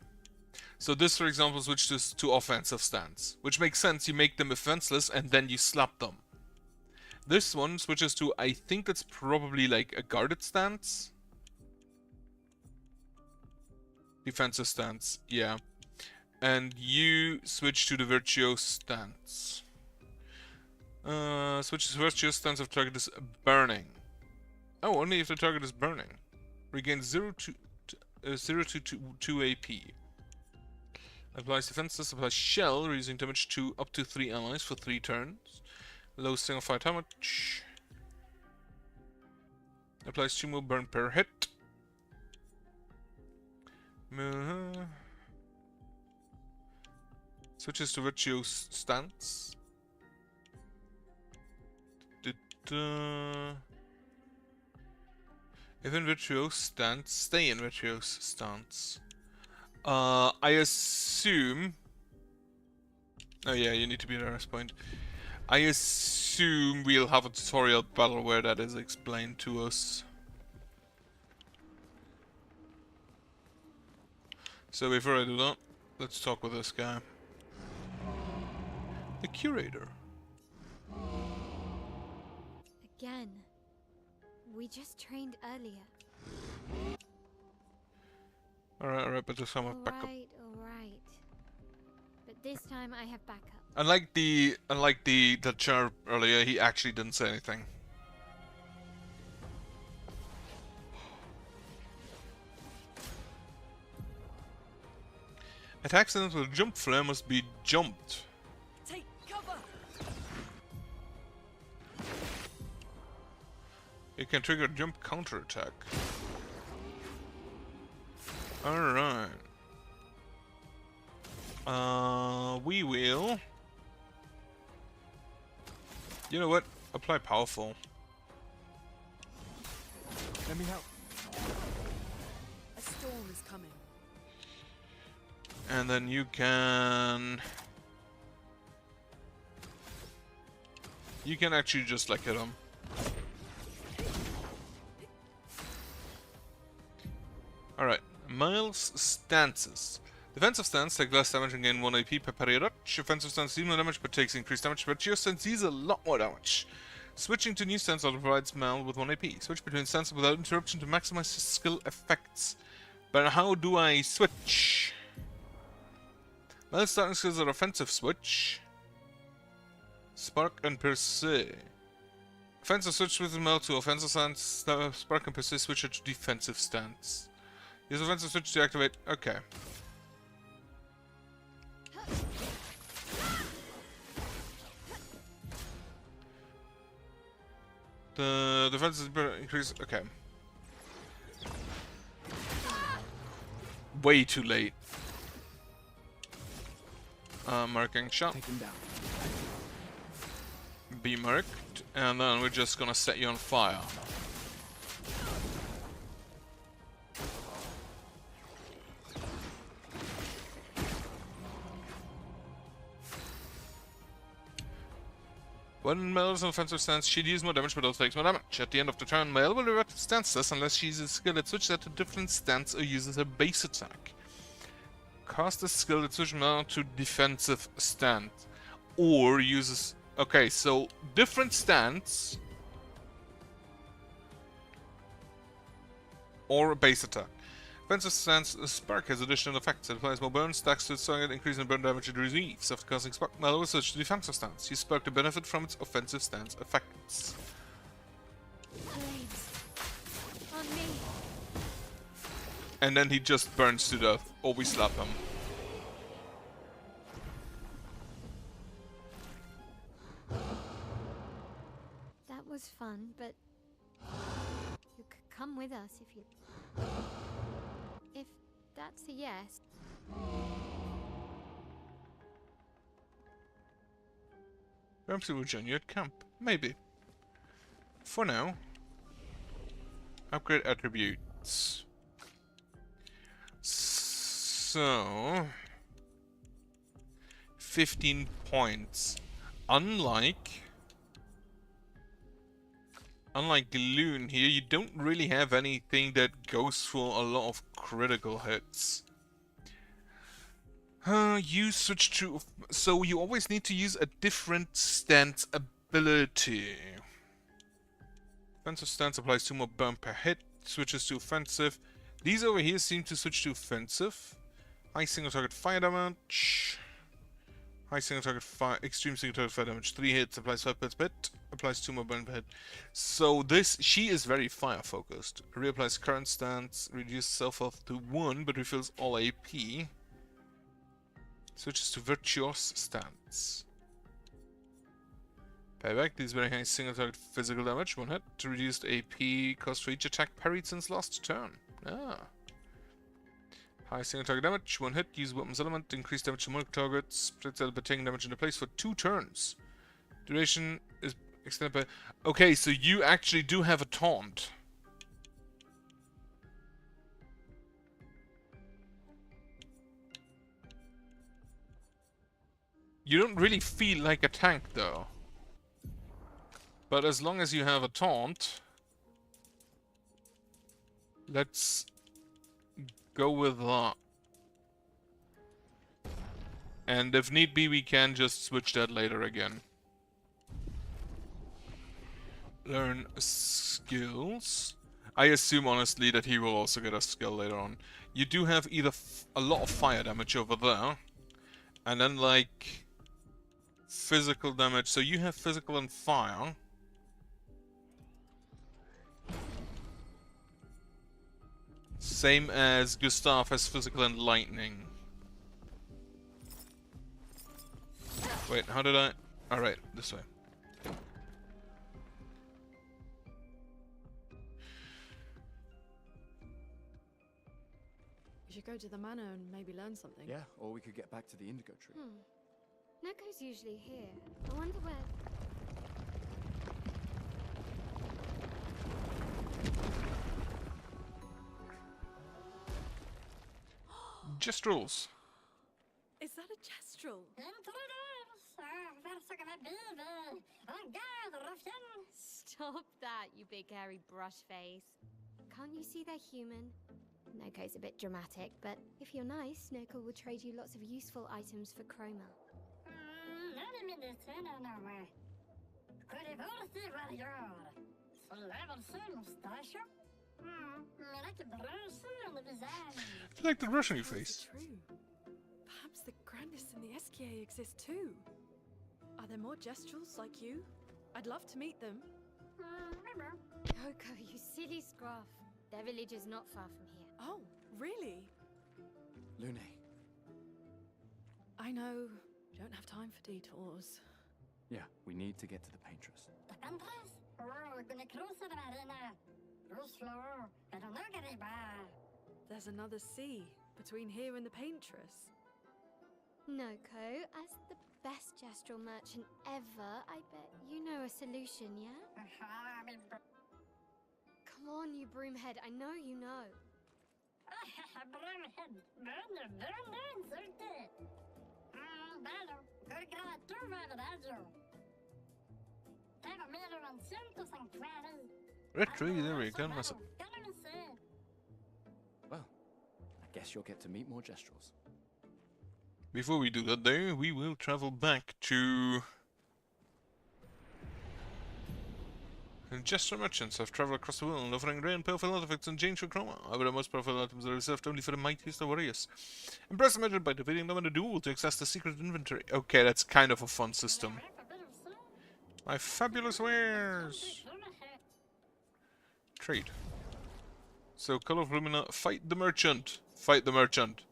So this, for example, switches to offensive stance, which makes sense. You make them defenseless and then you slap them. This one switches to, I think that's probably like a guarded stance. Defensive stance, yeah. And you switch to the virtuoso stance. Switches virtuoso stance if target is burning. Oh, only if the target is burning. Regains 0 to 2 AP. Applies defenses, applies shell, reducing damage to up to 3 allies for 3 turns. Low single fire damage. Applies 2 more burn per hit. Switches to virtuoso stance. If in virtuoso stance, stay in virtuoso stance. I assume... Oh yeah, you need to be at a rest point. I assume we'll have a tutorial battle where that is explained to us. So before I do that, let's talk with this guy. The curator. Again. We just trained earlier. Alright, but this time I have backup. Alright. But this time I have backup. Unlike the char earlier, he actually didn't say anything. Attacks with a jump flare must be jumped. Take cover. It can trigger a jump counterattack. Alright. We will... You know what? Apply powerful. Let me help. A storm is coming. And then you can... You can actually just like hit him. Alright, Miles' stances. Defensive stance take less damage and gain 1 AP per parry rush. Offensive stance deals more damage but takes increased damage. Virtuoso stance deals a lot more damage. Switching to new stance auto provides Mal with 1 AP. Switch between stances without interruption to maximize his skill effects. But how do I switch? Mal's starting skills are offensive switch. Spark and Pursue. Offensive switch with Mal to offensive stance. Spark and Pursue switch to defensive stance. Use offensive switch to activate. Okay. The defense is increase. Okay. Way too late. Marking shot. Take him down. Be marked, and then we're just gonna set you on fire. When Mel is in offensive stance, she deals more damage but also takes more damage. At the end of the turn, Mel will revert to stanceless unless she uses a skill that switches at a different stance or uses a base attack. Cast a skill that switches Mel to defensive stance. Or uses... Okay, so different stance or a base attack. Offensive stance Spark has additional effects. It applies more burn, stacks to its target, increasing the burn damage it receives. After casting Spark, Mallow will switch to defensive stance. Use Spark to benefit from its offensive stance effects. Flames. On me. And then he just burns to death, or we slap him. That was fun, but come with us if you... If that's a yes. Perhaps we will join you at camp. Maybe. For now, upgrade attributes. So, 15 points. Unlike Loon here, you don't really have anything that goes for a lot of critical hits. You switch to... So you always need to use a different stance ability. Defensive stance applies 2 more burn per hit. Switches to offensive. These over here seem to switch to offensive. High single target fire damage. High single target fire... Extreme single target fire damage. 3 hits. Applies 5 per hit. Applies 2 more burn per hit. So this... She is very fire focused. Reapplies current stance. Reduces self-health to 1 but refills all AP. Switches to Virtuous stance. Payback, these very high single target physical damage, 1 hit. Reduced AP cost for each attack parried since last turn. Ah. High single target damage, 1 hit. Use weapons element, increased damage to multiple targets. Splits out by taking damage into place for 2 turns. Duration is extended by... Okay, so you actually do have a taunt. You don't really feel like a tank, though. But as long as you have a taunt... Let's go with that. And if need be, we can just switch that later again. Learn skills. I assume, honestly, that he will also get a skill later on. You do have either a lot of fire damage over there. And then, like... physical damage. So you have physical and fire. Same as Gustav has physical and lightning. Wait, how did I... Alright, this way. We should go to the manor and maybe learn something. Yeah, or we could get back to the indigo tree. Neko's usually here. I wonder where... Gestrels. Is that a gestrel? Stop that, you big hairy brush face. Can't you see they're human? Neko's a bit dramatic, but if you're nice, Neko will trade you lots of useful items for chroma. I like the rush on your face. True. Perhaps the grandest in the Esquier exist too. Are there more gestrels like you? I'd love to meet them. Coco, you silly scruff. Their village is not far from here. Oh, really? Lune. I know. We don't have time for detours. Yeah, we need to get to the paintress. There's another sea between here and the paintress. Noko, as the best gestural merchant ever, I bet you know a solution, yeah? Come on, you broomhead, I know you know. Red tree, there we go. Well, I guess you'll get to meet more gestrels. Before we do that, though, we will travel back to... Gesture merchants have traveled across the world, offering rare and powerful artifacts and change for chroma. However, the most powerful items are reserved only for the mightiest of warriors. Impress the merchant by defeating them in a duel to access the secret inventory. Okay, that's kind of a fun system. My fabulous wares! Trade. So, Color of Lumina, fight the merchant! Fight the merchant!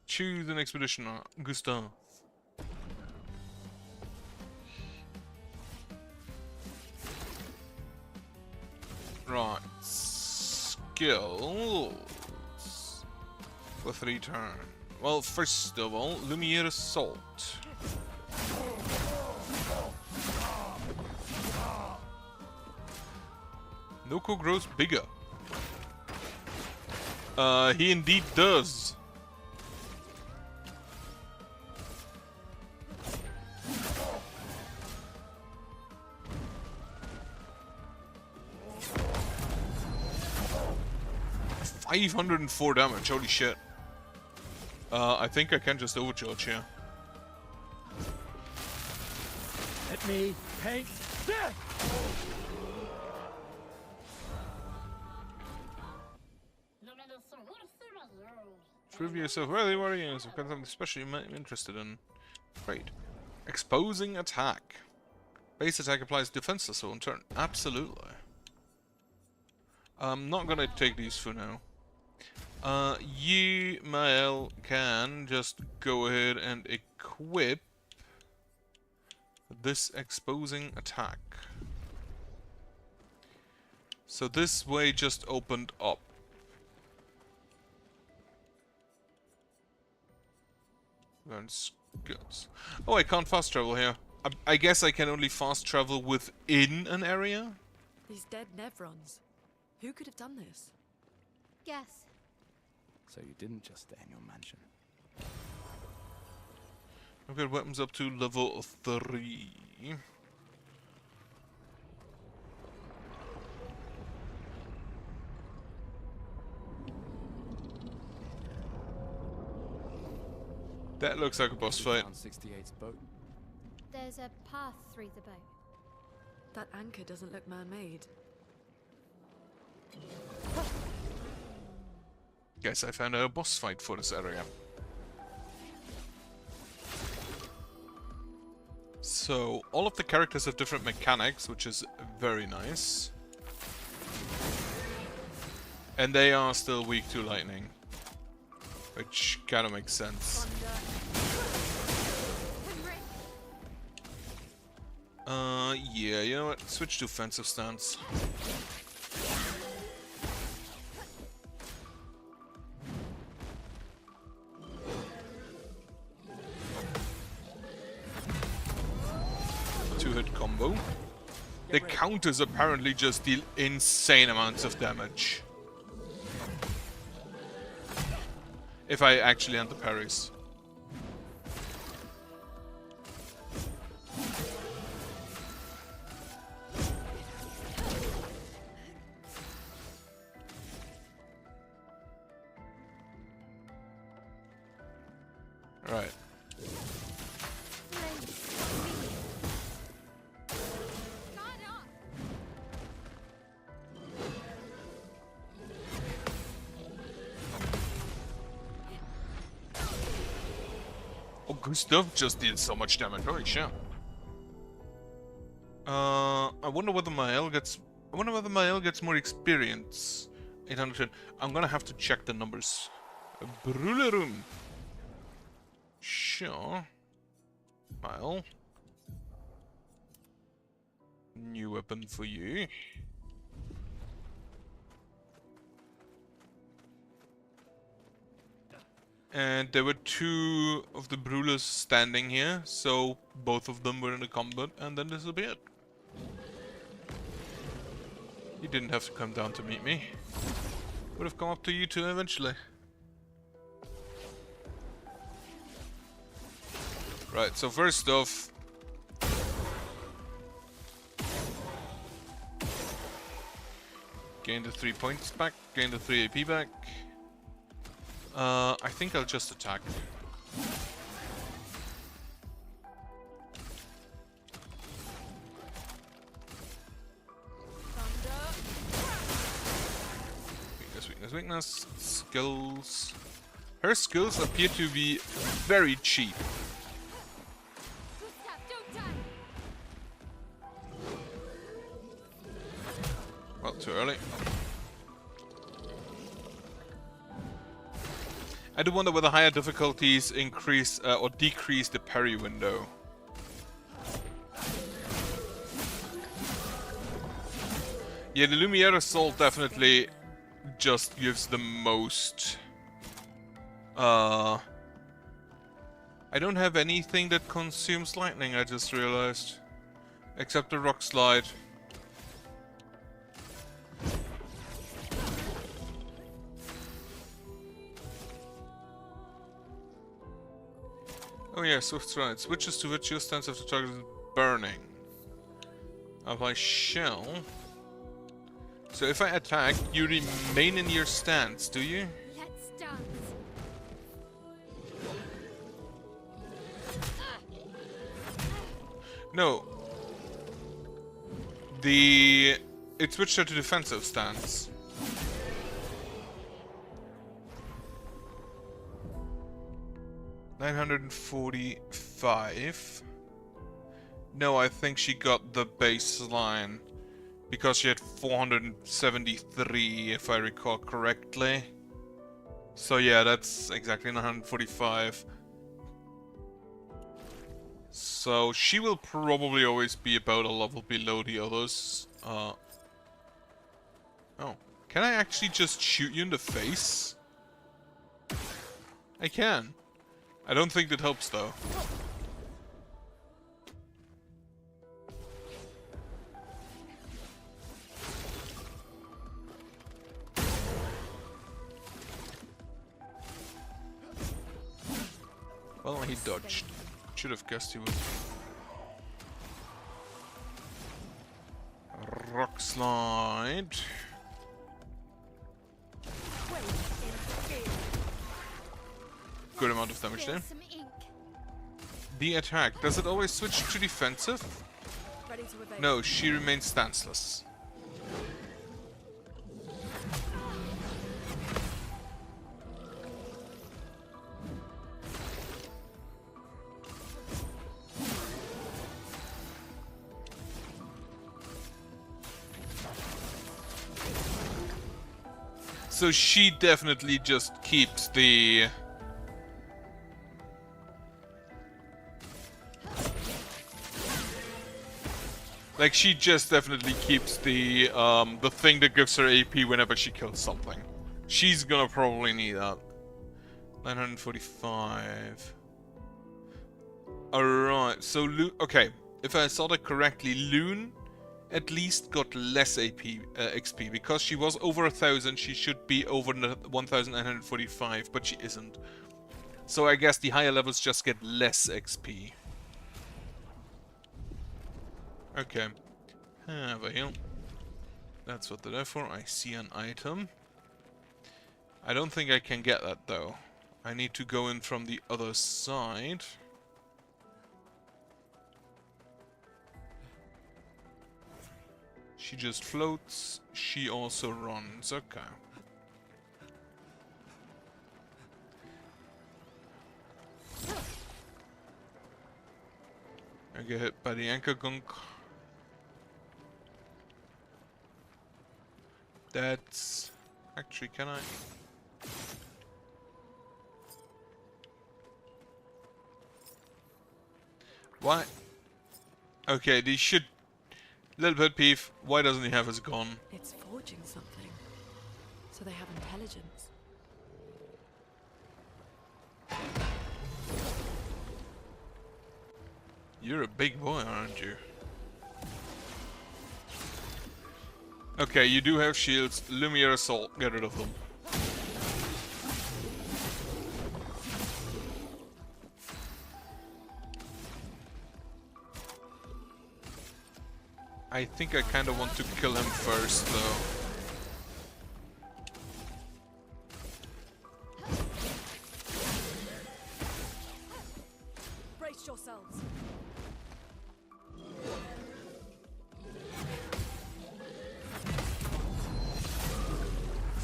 Choose an expeditioner, Gustav. Right. Skills. For 3 turns. Well, first of all, Lumiere Assault. Noko grows bigger. He indeed does. $504 damage, holy shit. I think I can just overcharge here. Let me paint death! Prove yourself worthy warriors. I've got something special you might be interested in. Great. Exposing attack. Base attack applies defenseless on turn. Absolutely. I'm not gonna take these for now. You, Mael, can just go ahead and equip this exposing attack. So this way just opened up. Learn skills. Oh, I can't fast travel here. I guess I can only fast travel within an area? These dead Nevrons. Who could have done this? Guess. So you didn't just stay in your mansion. I've got weapons up to level 3. That looks like a boss fight. 68's boat. There's a path through the boat. That anchor doesn't look man-made. Guess I found a boss fight for this area. So, all of the characters have different mechanics, which is very nice. And they are still weak to lightning. Which kinda makes sense. Yeah, you know what? Switch to offensive stance. Two-hit combo. The counters apparently just deal insane amounts of damage. If I actually end the parries. Right. Oh, Gustav just did so much damage. Holy shit. I wonder whether Mael gets. I wonder whether Mael gets more experience. 810. I'm gonna have to check the numbers. Brullerum. Sure. Mael. New weapon for you. And there were 2 of the Brulers standing here, so both of them were in the combat and then disappeared. You didn't have to come down to meet me. Would have come up to you two eventually. Right, so first off... gain the 3 points back, gain the 3 AP back. I think I'll just attack. Weakness, weakness, weakness. Skills. Her skills appear to be very cheap. Well, too early. I do wonder whether higher difficulties increase or decrease the parry window. Yeah, the Lumiere Assault definitely just gives the most. I don't have anything that consumes lightning, I just realized. Except the rock slide. Oh yeah, Swift Stride. Switches to virtual stance after target is burning. Apply shell. So if I attack, you remain in your stance, do you? Let's dance. No. It switched her to defensive stance. $945. No, I think she got the baseline because she had 473, if I recall correctly. So yeah, that's exactly 945. So she will probably always be about a level below the others. Oh, can I actually just shoot you in the face? I can. I don't think that helps though. Well, he dodged. Should have guessed he would. Rock slide. Good amount of damage there. The attack, does it always switch to defensive? No, she remains stanceless. So she definitely just keeps the... Like, she just definitely keeps the thing that gives her AP whenever she kills something. She's gonna probably need that. 945. Alright, so okay, if I saw that correctly, Loon at least got less AP XP. Because she was over 1,000, she should be over 1,945, but she isn't. So I guess the higher levels just get less XP. Okay. Have a heal. That's what they're there for. I see an item. I don't think I can get that though. I need to go in from the other side. She just floats. She also runs. Okay. I get hit by the anchor gunk. That's... Actually, can I? Why? Okay, these should... Little pet peeve, why doesn't he have his gun? It's forging something. So they have intelligence. You're a big boy, aren't you? Okay, you do have shields. Lumiere Assault, get rid of them. I think I kind of want to kill him first, though. Brace yourselves.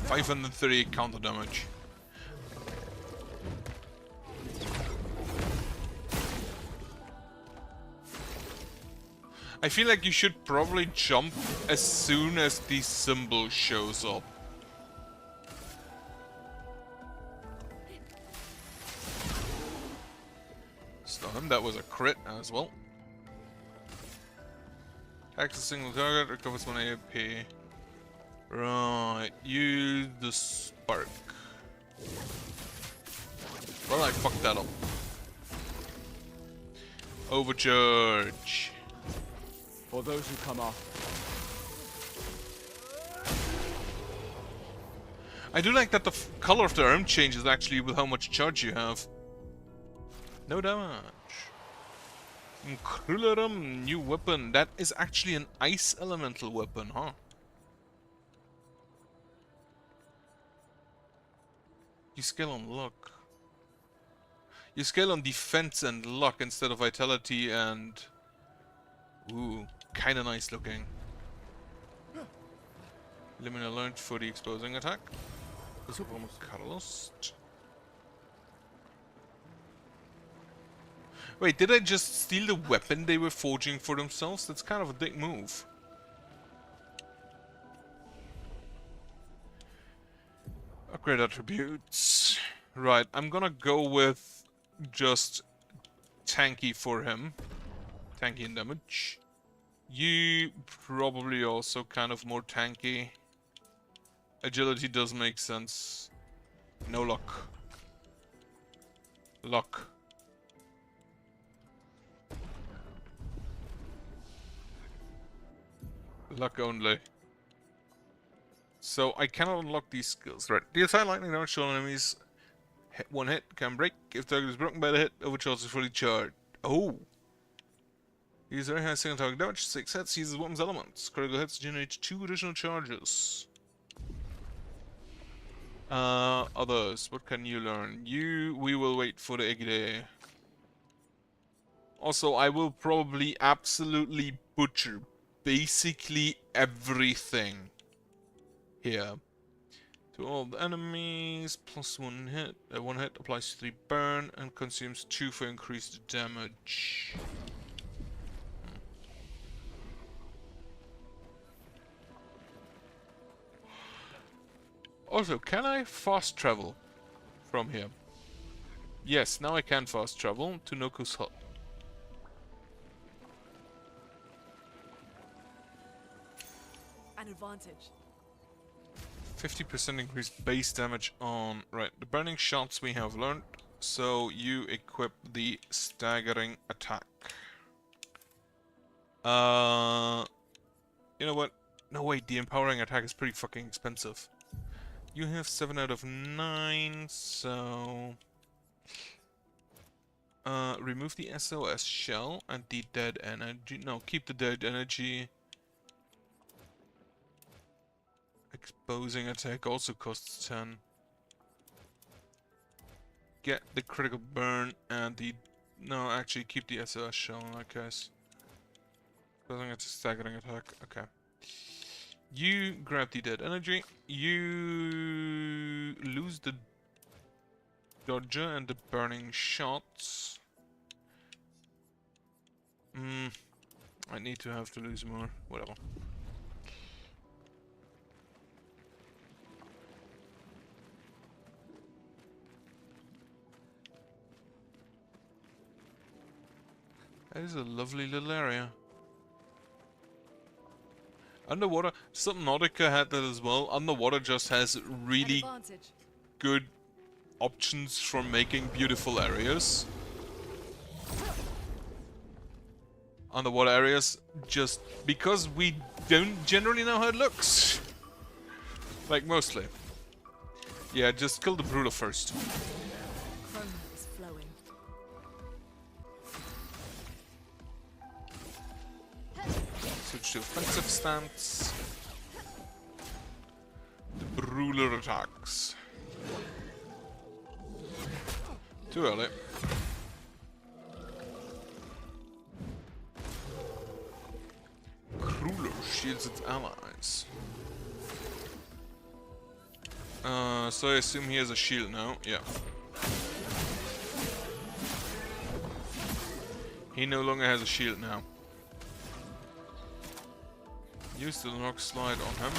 $530 counter damage. I feel like you should probably jump as soon as the symbol shows up. Stun him, that was a crit as well. Attacks a single target, recovers 1 AP. Right, use the spark. Well, I fucked that up. Overcharge. For those who come off. I do like that the color of the arm changes actually with how much charge you have. No damage. Krularum, new weapon. That is actually an ice elemental weapon, huh? You scale on luck. You scale on defense and luck instead of vitality and... Ooh, kinda nice looking. Limit alert for the exposing attack. This will almost catalyst. Wait, did I just steal the weapon they were forging for themselves? That's kind of a dick move. Upgrade attributes. Right, I'm gonna go with just tanky for him. Tanky in damage. You probably also kind of more tanky. Agility does make sense. No luck. Luck. Luck only. So I cannot unlock these skills. Right. Deal side lightning damage to all enemies. One hit can break. If target is broken by the hit, overcharge is fully charged. Oh! User has single target damage, 6 hits, uses weapons elements. Critical hits generate 2 additional charges. Others, what can you learn? We will wait for the Egide. Also, I will probably absolutely butcher basically everything here. To all the enemies, plus 1 hit. 1 hit applies 3 burn and consumes 2 for increased damage. Also, can I fast travel from here? Yes, now I can fast travel to Noku's hut. An advantage. 50% increased base damage on... Right, the burning shots we have learned. So you equip the staggering attack. You know what? No wait, the empowering attack is pretty fucking expensive. You have 7 out of 9, so... remove the SOS shell and the dead energy. No, keep the dead energy. Exposing attack also costs 10. Get the critical burn and the... No, actually keep the SOS shell in that case. Exposing attack, staggering attack, okay. You grab the dead energy. You lose the dodger and the burning shots. I need to have to lose more. Whatever. That is a lovely little area. Underwater, Subnautica had that as well. Underwater just has really good options for making beautiful areas. Underwater areas, just because we don't generally know how it looks. Like, mostly. Yeah, just kill the Brula first. Chrome is flowing. Switch to offensive stance. The Brula attacks. Too early. Brula shields its allies. So I assume he has a shield now. Yeah. He no longer has a shield now. Use the knock slide on him.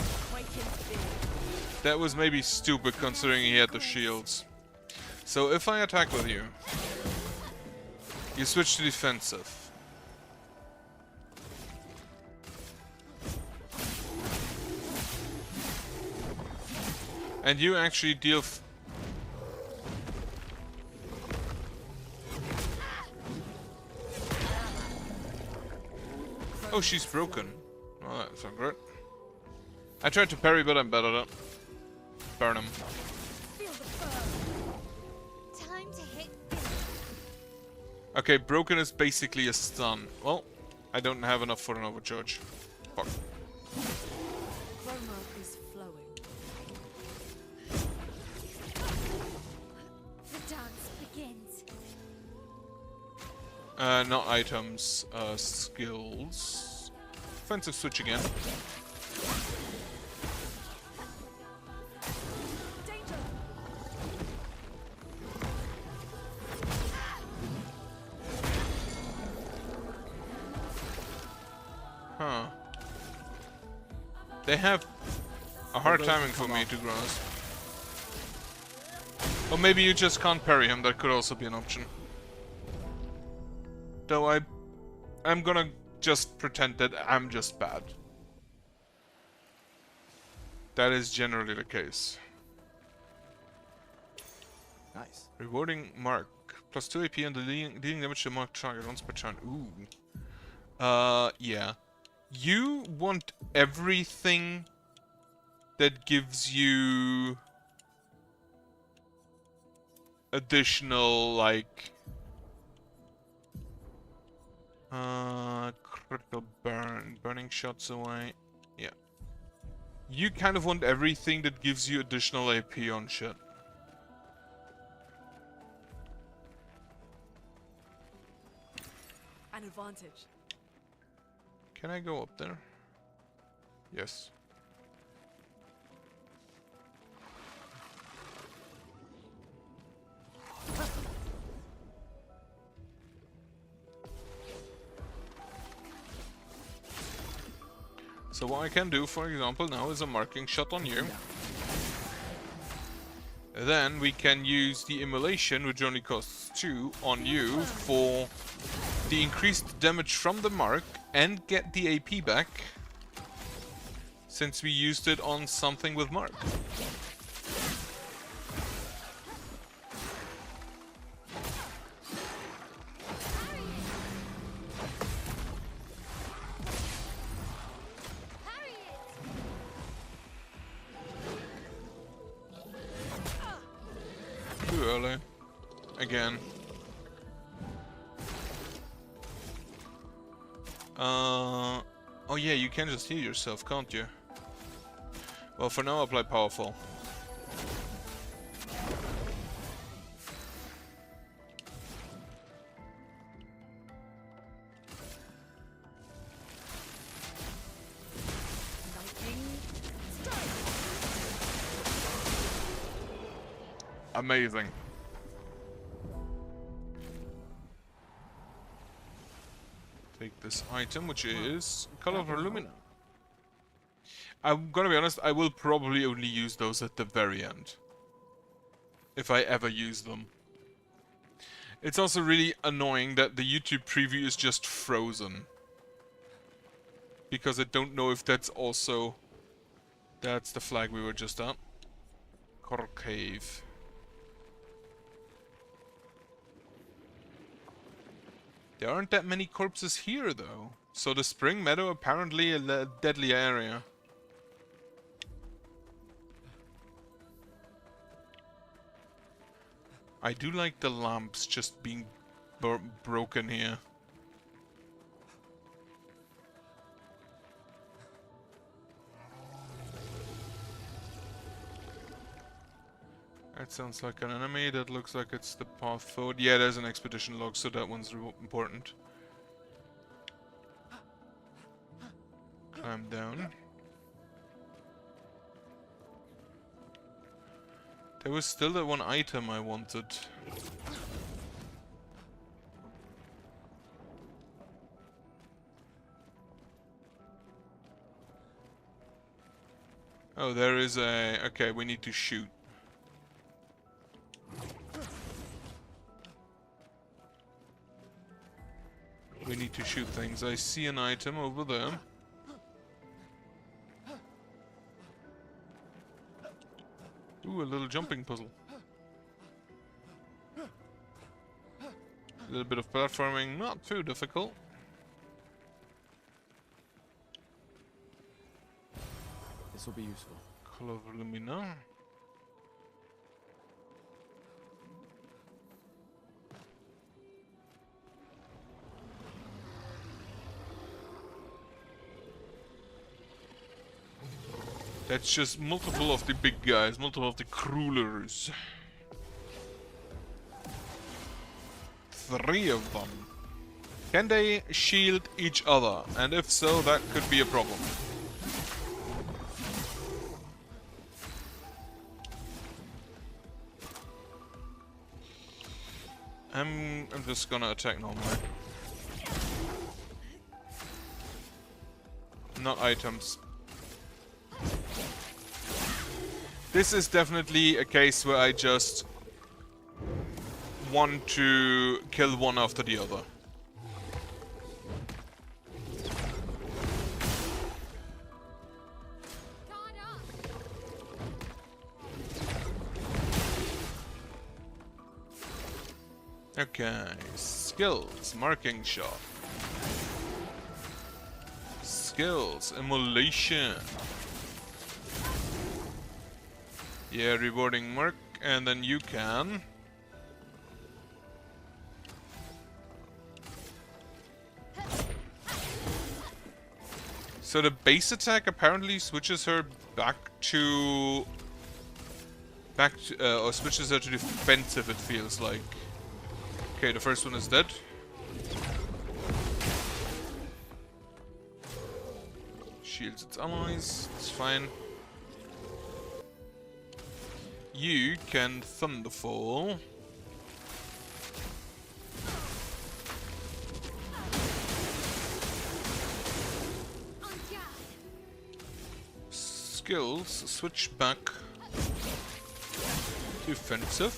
That was maybe stupid considering he had the shields. So if I attack with you, you switch to defensive. And you actually deal Oh, she's broken. Oh, that's not great. I tried to parry, but I'm bad at it. Burn him. Time to hit. Okay, broken is basically a stun. Well, I don't have enough for an overcharge. Fuck. Chroma is flowing. The dance begins. Not items, skills. Offensive switch again. Danger! Huh. They have a hard timing for me to grasp. Or maybe you just can't parry him, that could also be an option. Though I'm gonna just pretend that I'm just bad. That is generally the case. Nice. Rewarding mark. Plus 2 AP and dealing damage to marked target once per turn. Ooh. Yeah. You want everything that gives you additional, like, critical burning shots away. Yeah. You kind of want everything that gives you additional AP on shit. An advantage. Can I go up there? Yes. So what I can do, for example, now is a marking shot on you. Then we can use the immolation, which only costs 2, on you for the increased damage from the mark and get the AP back, since we used it on something with mark. Too early. Again. Oh yeah, you can just heal yourself, can't you? Well, for now I'll play powerful. Amazing. Take this item, which is Color of Lumina. I'm gonna be honest, I will probably only use those at the very end. If I ever use them. It's also really annoying that the YouTube preview is just frozen. Because I don't know if that's also... That's the flag we were just at. Coral Cave. There aren't that many corpses here, though. So the Spring Meadow apparently a deadly area. I do like the lamps just being broken here. That sounds like an enemy. That looks like it's the path forward. Yeah, there's an expedition log, so that one's important. Climb down. There was still that one item I wanted. Oh, there is a... Okay, we need to shoot. We need to shoot things. I see an item over there. Ooh, a little jumping puzzle. A little bit of platforming, not too difficult. This will be useful. Color Lumina. That's just multiple of the big guys, multiple of the crawlers. 3 of them. Can they shield each other? And if so, that could be a problem. I'm just gonna attack normally. Not items. This is definitely a case where I just want to kill one after the other. Okay, skills, marking shot. Skills, immolation. Yeah, rewarding mark, and then you can. So the base attack apparently switches her back to... or switches her to defensive, it feels like. Okay, the first one is dead. Shields its allies, it's fine. You can Thunderfall. Skills, switch back to offensive.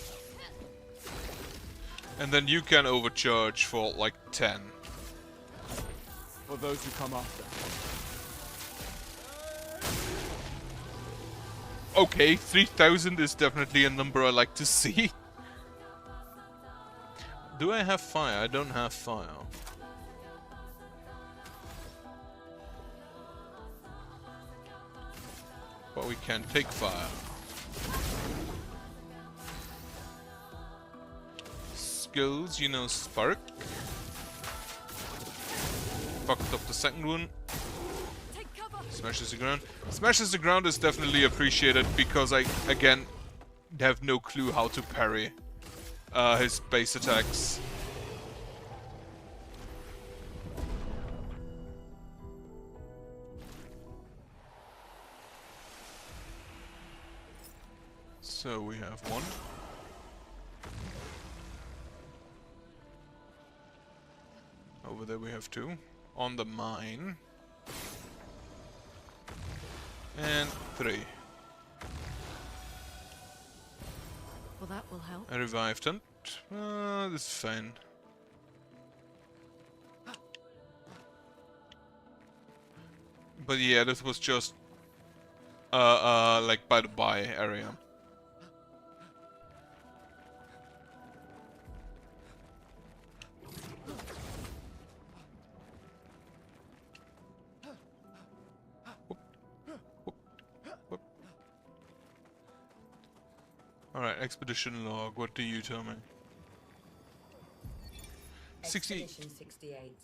And then you can overcharge for like 10. For those who come after. Okay, 3000 is definitely a number I like to see. Do I have fire? I don't have fire. But we can take fire. Skills, you know, spark. Fucked up the second one. Smashes the ground. Smashes the ground is definitely appreciated because I, again, have no clue how to parry his base attacks. So we have one. Over there we have 2. On the mine. And 3. Well, that will help. I revived him. This is fine. But yeah, this was just like by the by area. Alright, expedition log, what do you tell me? 60. Expedition 68.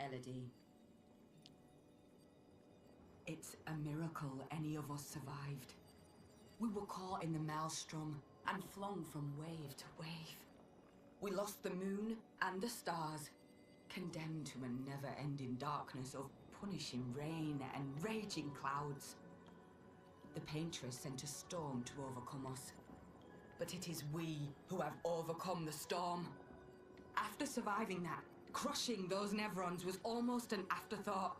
Elodie. It's a miracle any of us survived. We were caught in the maelstrom and flung from wave to wave. We lost the moon and the stars, condemned to a never-ending darkness of punishing rain and raging clouds. The Paintress sent a storm to overcome us. But it is we who have overcome the storm. After surviving that, crushing those Nevrons was almost an afterthought.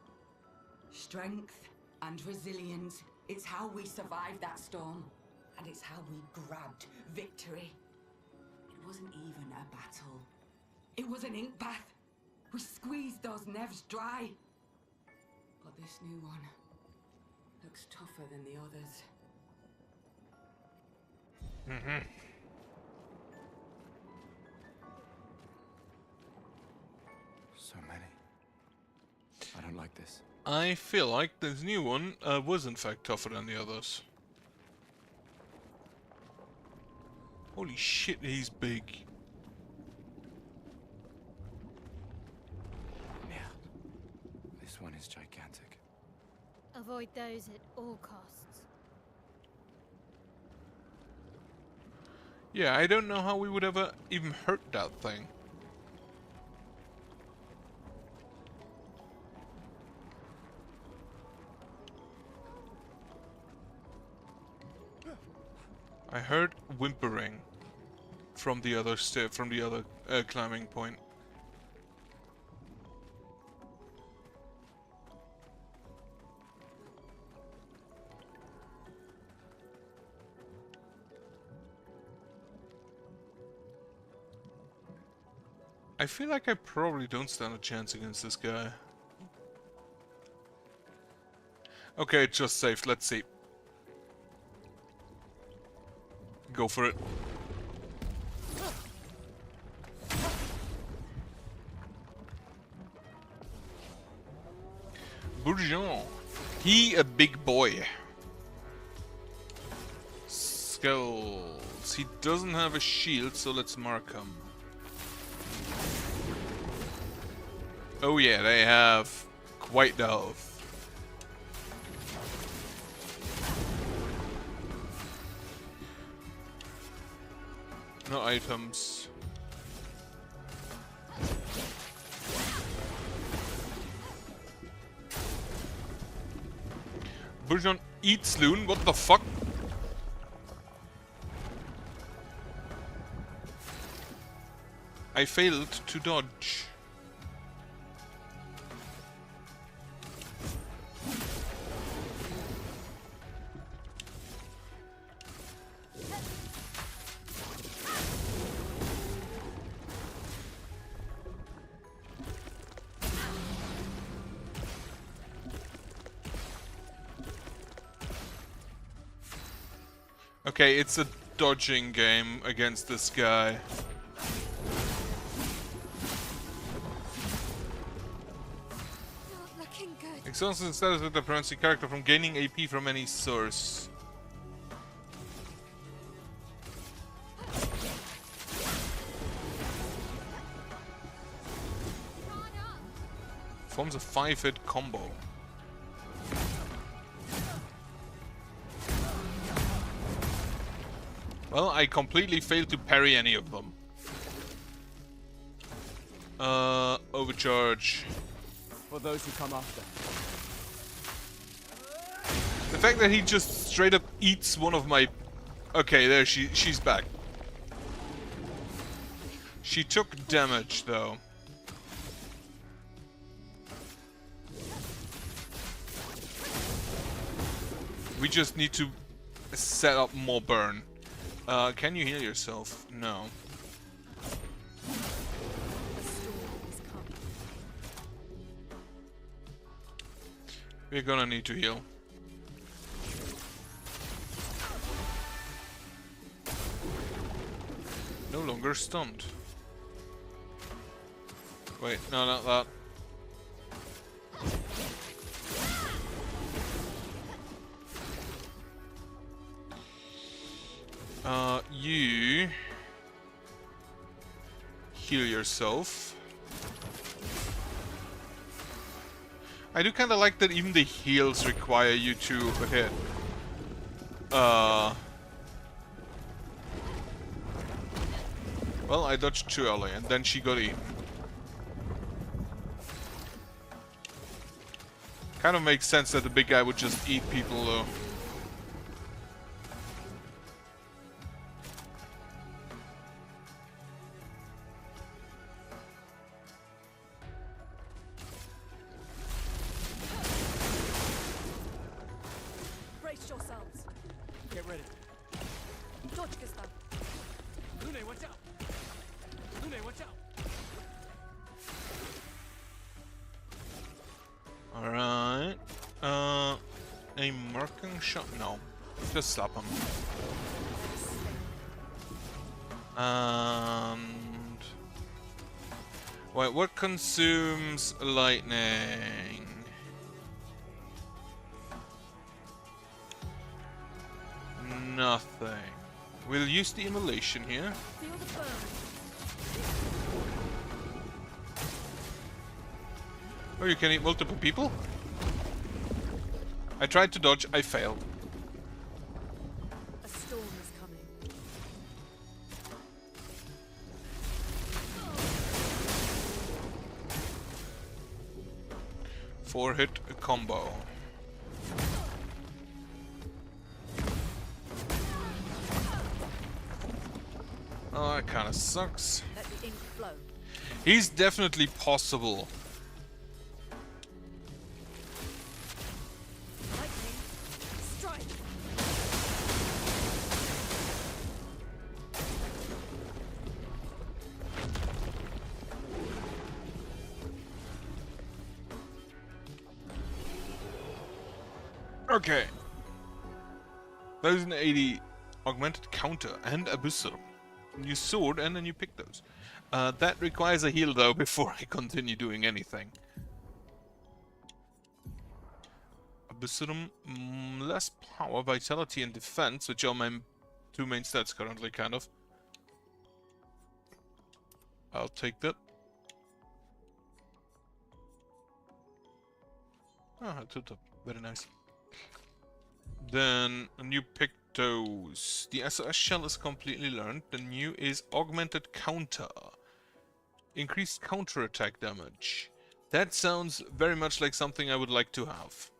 Strength and resilience, it's how we survived that storm. And it's how we grabbed victory. It wasn't even a battle. It was an ink bath. We squeezed those Nevs dry. But this new one looks tougher than the others. So many. I don't like this. I feel like this new one was in fact tougher than the others. Holy shit, he's big. Yeah. This one is gigantic. Avoid those at all costs. Yeah, I don't know how we would ever even hurt that thing. I heard whimpering from the other climbing point. I feel like I probably don't stand a chance against this guy. Okay, it's just saved. Let's see. Go for it. Bourgeon. He a big boy. Skulls. He doesn't have a shield, so let's mark him. Oh yeah, they have quite the health. No items. Bourgeon eats Loon, what the fuck? I failed to dodge. Okay, it's a dodging game against this guy. Not looking good. Exhaustion status with the prevents the character from gaining AP from any source. Forms a 5-hit combo. Well, I completely failed to parry any of them. Overcharge. For those who come after. The fact that he just straight up eats one of my... Okay, there, she's back. She took damage, though. We just need to set up more burn. Can you heal yourself? No. We're gonna need to heal. No longer stunned. Wait, no, not that. You heal yourself. I do kind of like that even the heals require you to hit. Well, I dodged too early, and then she got eaten. Kind of makes sense that the big guy would just eat people, though. Brace yourselves. Get ready. Dodge, Gustav. Lune, watch out! Lune, watch out! Alright. A marking shot? No. Just slap him. And wait, what consumes lightning? Nothing. We'll use the immolation here. Feel the burn. Oh, you can eat multiple people? I tried to dodge, I failed. A storm is coming. 4-hit combo. Oh, that kinda sucks. Let the ink flow. He's definitely possible. Lightning. Strike. Okay. 1080 augmented counter and Obscur. New sword and then you pick those. That requires a heal though before I continue doing anything. Obscur, less power, vitality and defense, which are my two main stats currently, kind of. I'll take that. Ah, two-top. Very nice. Then a new Pictos. The SOS shell is completely learned. The new is augmented counter. Increased counter attack damage. That sounds very much like something I would like to have.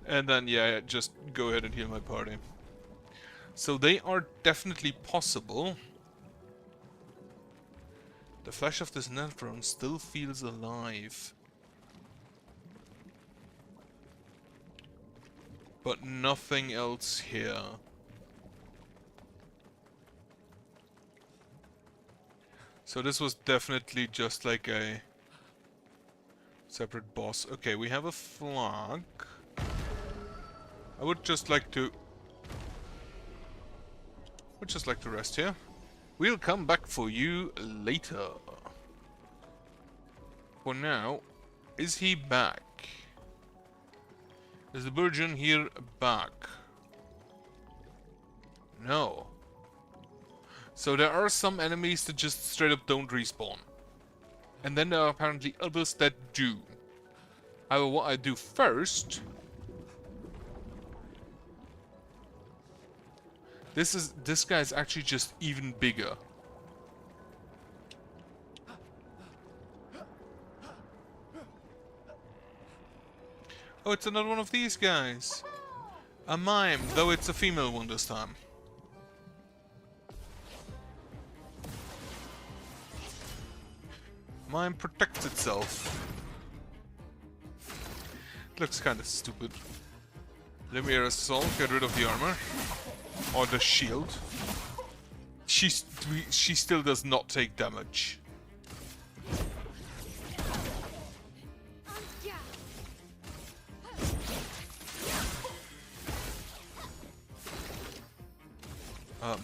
And then yeah, just go ahead and heal my party. So they are definitely possible. The flesh of this Nethrone still feels alive. But nothing else here. So this was definitely just like a separate boss. Okay, we have a flag. I would just like to rest here. We'll come back for you later. For now, is he back? Is the Burgeon here back? No. So there are some enemies that just straight up don't respawn. And then there are apparently others that do. However, what I do first... This guy is actually just even bigger. Oh, it's another one of these guys. A mime, though it's a female one this time. Mime protects itself. It looks kinda stupid. Lemire Assault, get rid of the armor. Or the shield. She still does not take damage.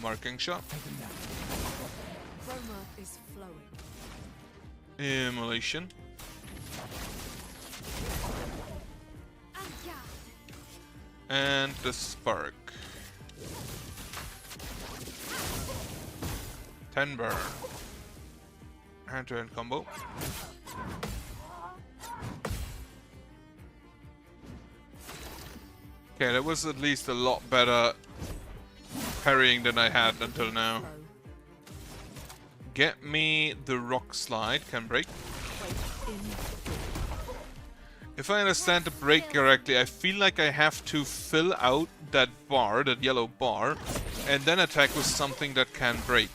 Marking shot. Chroma is flowing. Immolation. And the spark. 10 burn. Hand-to-hand combo. Okay, that was at least a lot better parrying than I had until now. Get me the rock slide, can break. If I understand the break correctly, I feel like I have to fill out that bar, that yellow bar, and then attack with something that can break.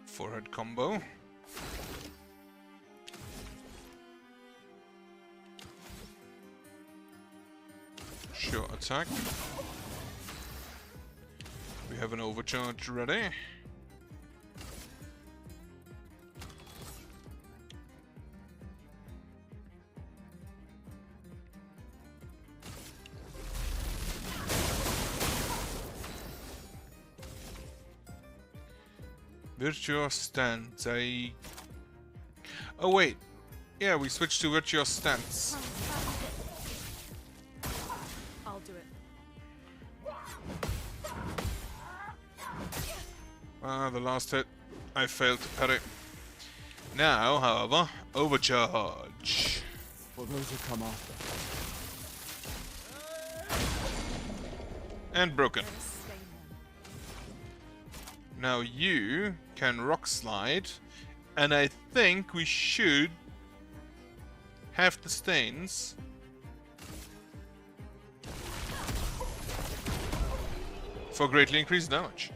Forehead combo. Sure attack. We have an overcharge ready. Virtuous stance. Oh wait. Yeah, we switched to virtuous stance. I'll do it. Ah, the last hit. I failed to parry. Now, however, overcharge. For those who come after. And broken. Now you can rock slide, and I think we should have the stains. For greatly increased damage.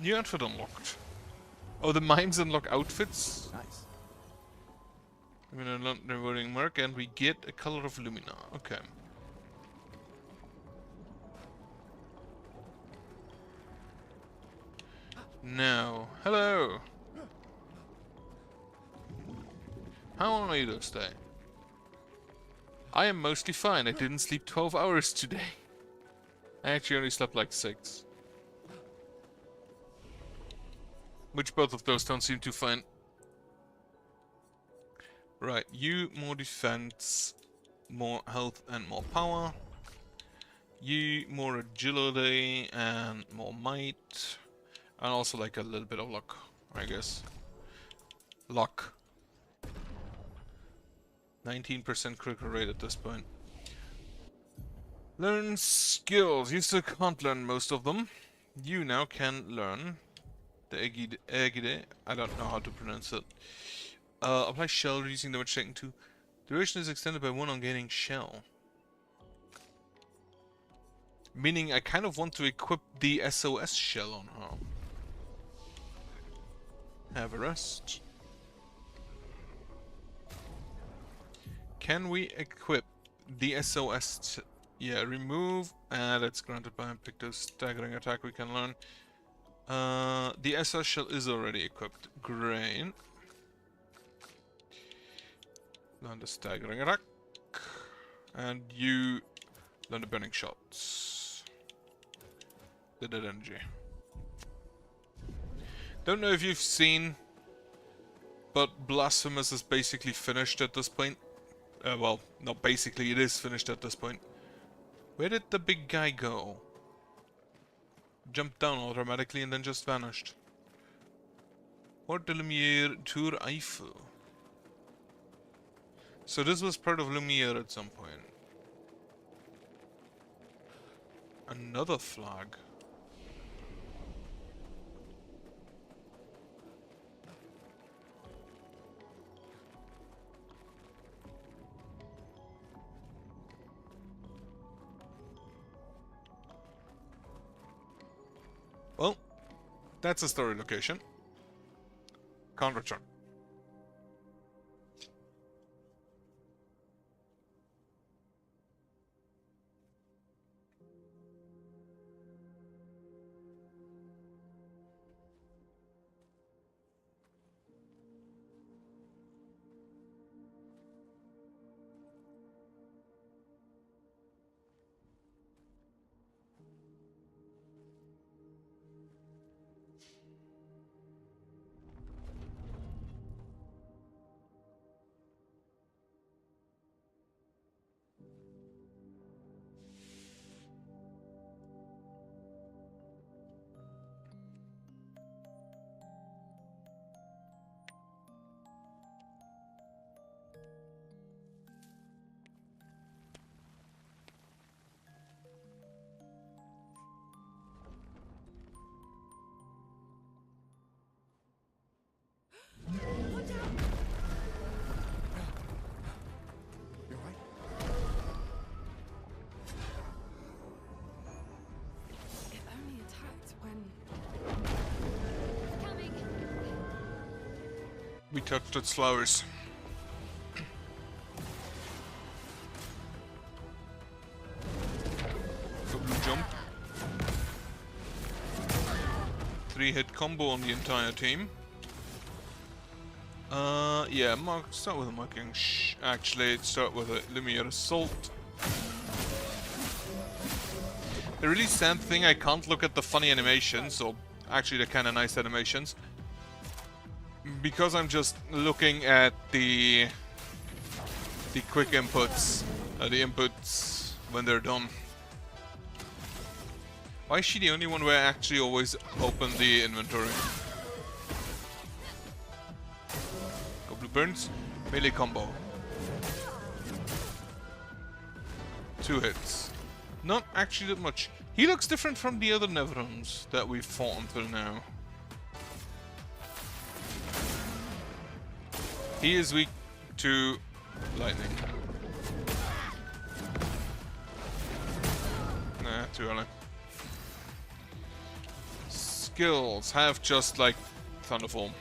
New outfit unlocked. Oh, the mimes unlock outfits? Nice. I'm gonna unlock the rewarding mark and we get a color of Lumina. Okay. Now, hello! How are you this day? I am mostly fine. I didn't sleep 12 hours today. I actually only slept like 6. Which both of those don't seem too fine. Right, you more defense, more health and more power. You more agility and more might. And also like a little bit of luck, I guess. Luck. 19% critical rate at this point. Learn skills. You still can't learn most of them. You now can learn the Egide. I don't know how to pronounce it. Apply shell, reducing damage taken to. Duration is extended by 1 on gaining shell. Meaning I kind of want to equip the SOS shell on her. Have a rest. Can we equip the SOS? Yeah, remove. That's granted by Picto's staggering attack. We can learn. The SOS shell is already equipped. Great. Learn the staggering attack. And you learn the burning shots. The dead energy. Don't know if you've seen, but Blasphemous is basically finished at this point. Well, not basically, it is finished at this point. Where did the big guy go? Jumped down automatically and then just vanished. Port de Lumiere Tour Eiffel. So this was part of Lumiere at some point. Another flag. Well, that's a story location. Can't return. It only attacked when... We touched its flowers. Double jump. 3-hit combo on the entire team. Yeah, start with a marking. Actually, start with a Lumiere Assault. The really sad thing, I can't look at the funny animations, or actually the kind of nice animations, because I'm just looking at the quick inputs, the inputs when they're done. Why is she the only one where I actually always open the inventory? Go blue burns, melee combo. 2 hits. Not actually that much. He looks different from the other Nevrons that we've fought until now. He is weak to lightning. Nah, too early. Skills have just like Thunderform.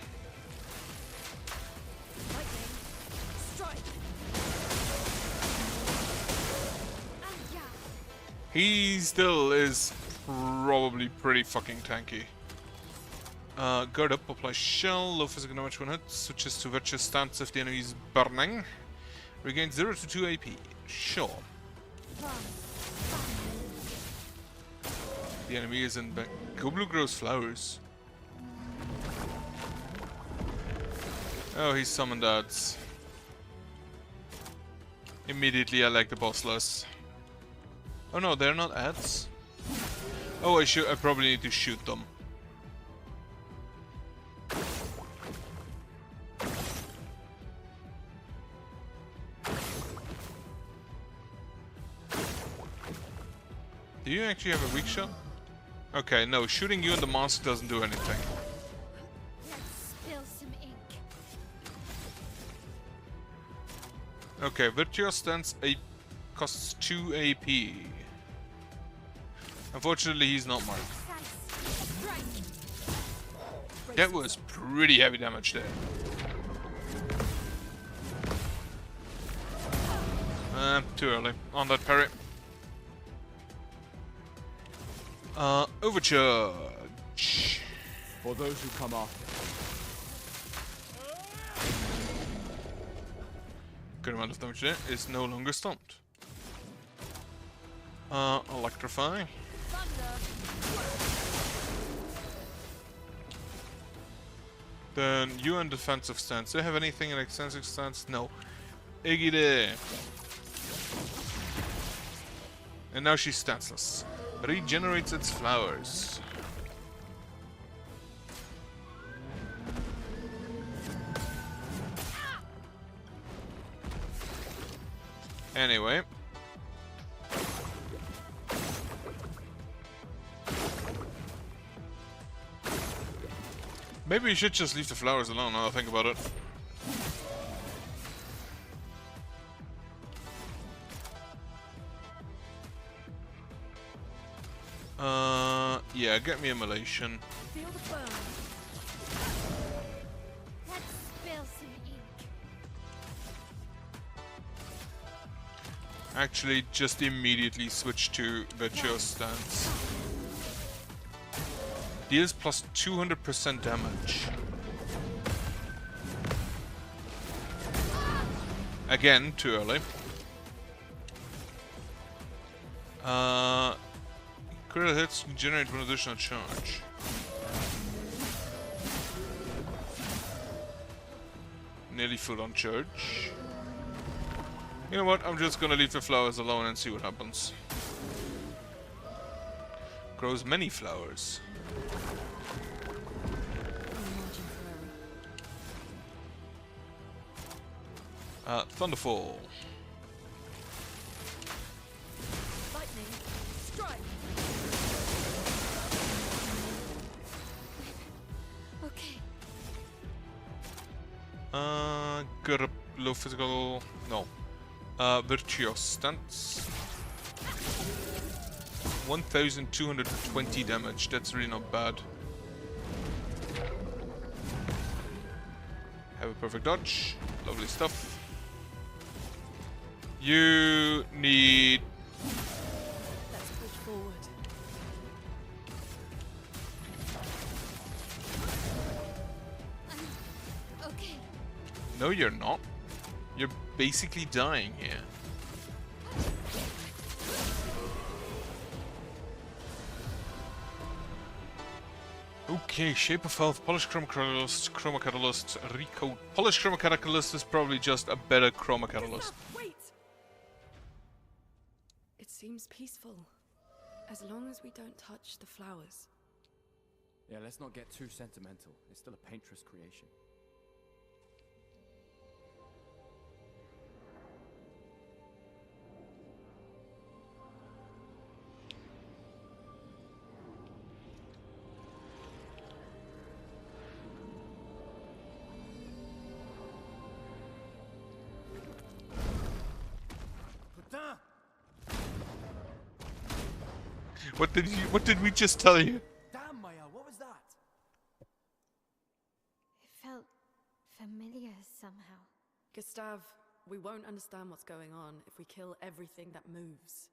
He still is probably pretty fucking tanky. Guard up, apply shell, low physical damage when hit, switches to virtuous stance if the enemy is burning. Regains 0 to 2 AP. Sure. The enemy is in back. Go blue grows flowers. Oh, he summoned ads. Immediately I like the boss less. Oh no, they're not ads. Oh, I probably need to shoot them. Do you actually have a weak shot? Okay, no, shooting you in the mask doesn't do anything. Let's spill some ink. Okay, Virtuous Stance costs 2 AP. Unfortunately, he's not marked. That was pretty heavy damage there. Too early on that parry. Overcharge. For those who come after. Good amount of damage there. Is no longer stunned. Electrify. Then you in defensive stance. Do you have anything in extensive stance? No. Iggy there. And now she's stanceless. Regenerates its flowers. Anyway. Maybe you should just leave the flowers alone now I think about it. Yeah, get me immolation. Feel the burn. Let's spill some ink. Actually, just immediately switch to Virtuous Stance. Deals plus 200% damage. Again, too early. Critical hits generate one additional charge. Nearly full on charge. You know what? I'm just gonna leave the flowers alone and see what happens. Grows many flowers. Thunderfall. Lightning, strike. Okay. Good up, low physical. No. Virtuous Stance. 1220 damage. That's really not bad. Have a perfect dodge. Lovely stuff. You need. Let's push forward. Okay. No, you're not. You're basically dying here. Okay, Shape of Health, Polished Chroma Catalyst, Recode. Polished Chroma Catalyst is probably just a better Chroma Catalyst. Wait! It seems peaceful. As long as we don't touch the flowers. Yeah, let's not get too sentimental. It's still a paintress creation. What did we just tell you? Damn, Maya, what was that? It felt familiar somehow. Gustav, we won't understand what's going on if we kill everything that moves.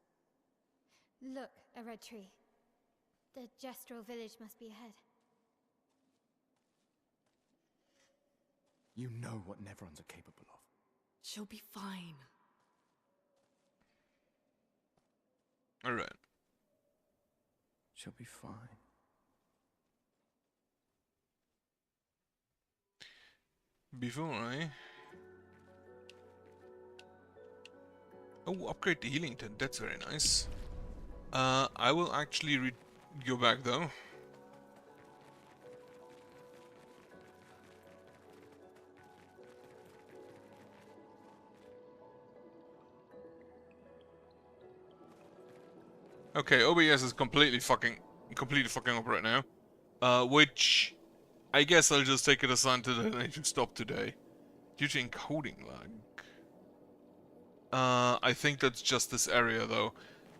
Look, a red tree. The Gestural village must be ahead. You know what Neverons are capable of. She'll be fine. Alright. She'll be fine. Before I... Oh, upgrade the healing tent. That's very nice. I will actually go back though. Okay, OBS is completely fucking up right now. Which I guess I'll just take it as sign that I need to stop today due to encoding lag. I think that's just this area though.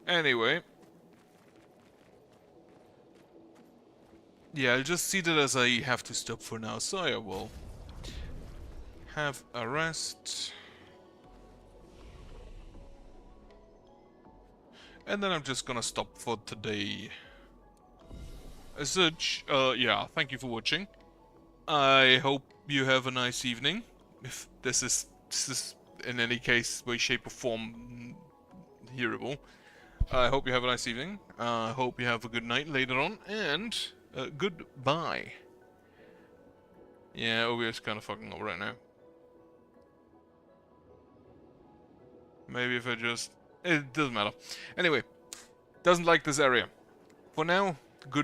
Anyway. Yeah, I'll just see that as I have to stop for now, so I will have a rest. And then I'm just gonna stop for today. As such, yeah, thank you for watching. I hope you have a nice evening. If this is in any case, way, shape or form hearable. I hope you have a nice evening. I hope you have a good night later on, and goodbye. Yeah, OBS is kind of fucking up right now. Maybe if I just... It doesn't matter. Anyway, doesn't like this area. For now, good.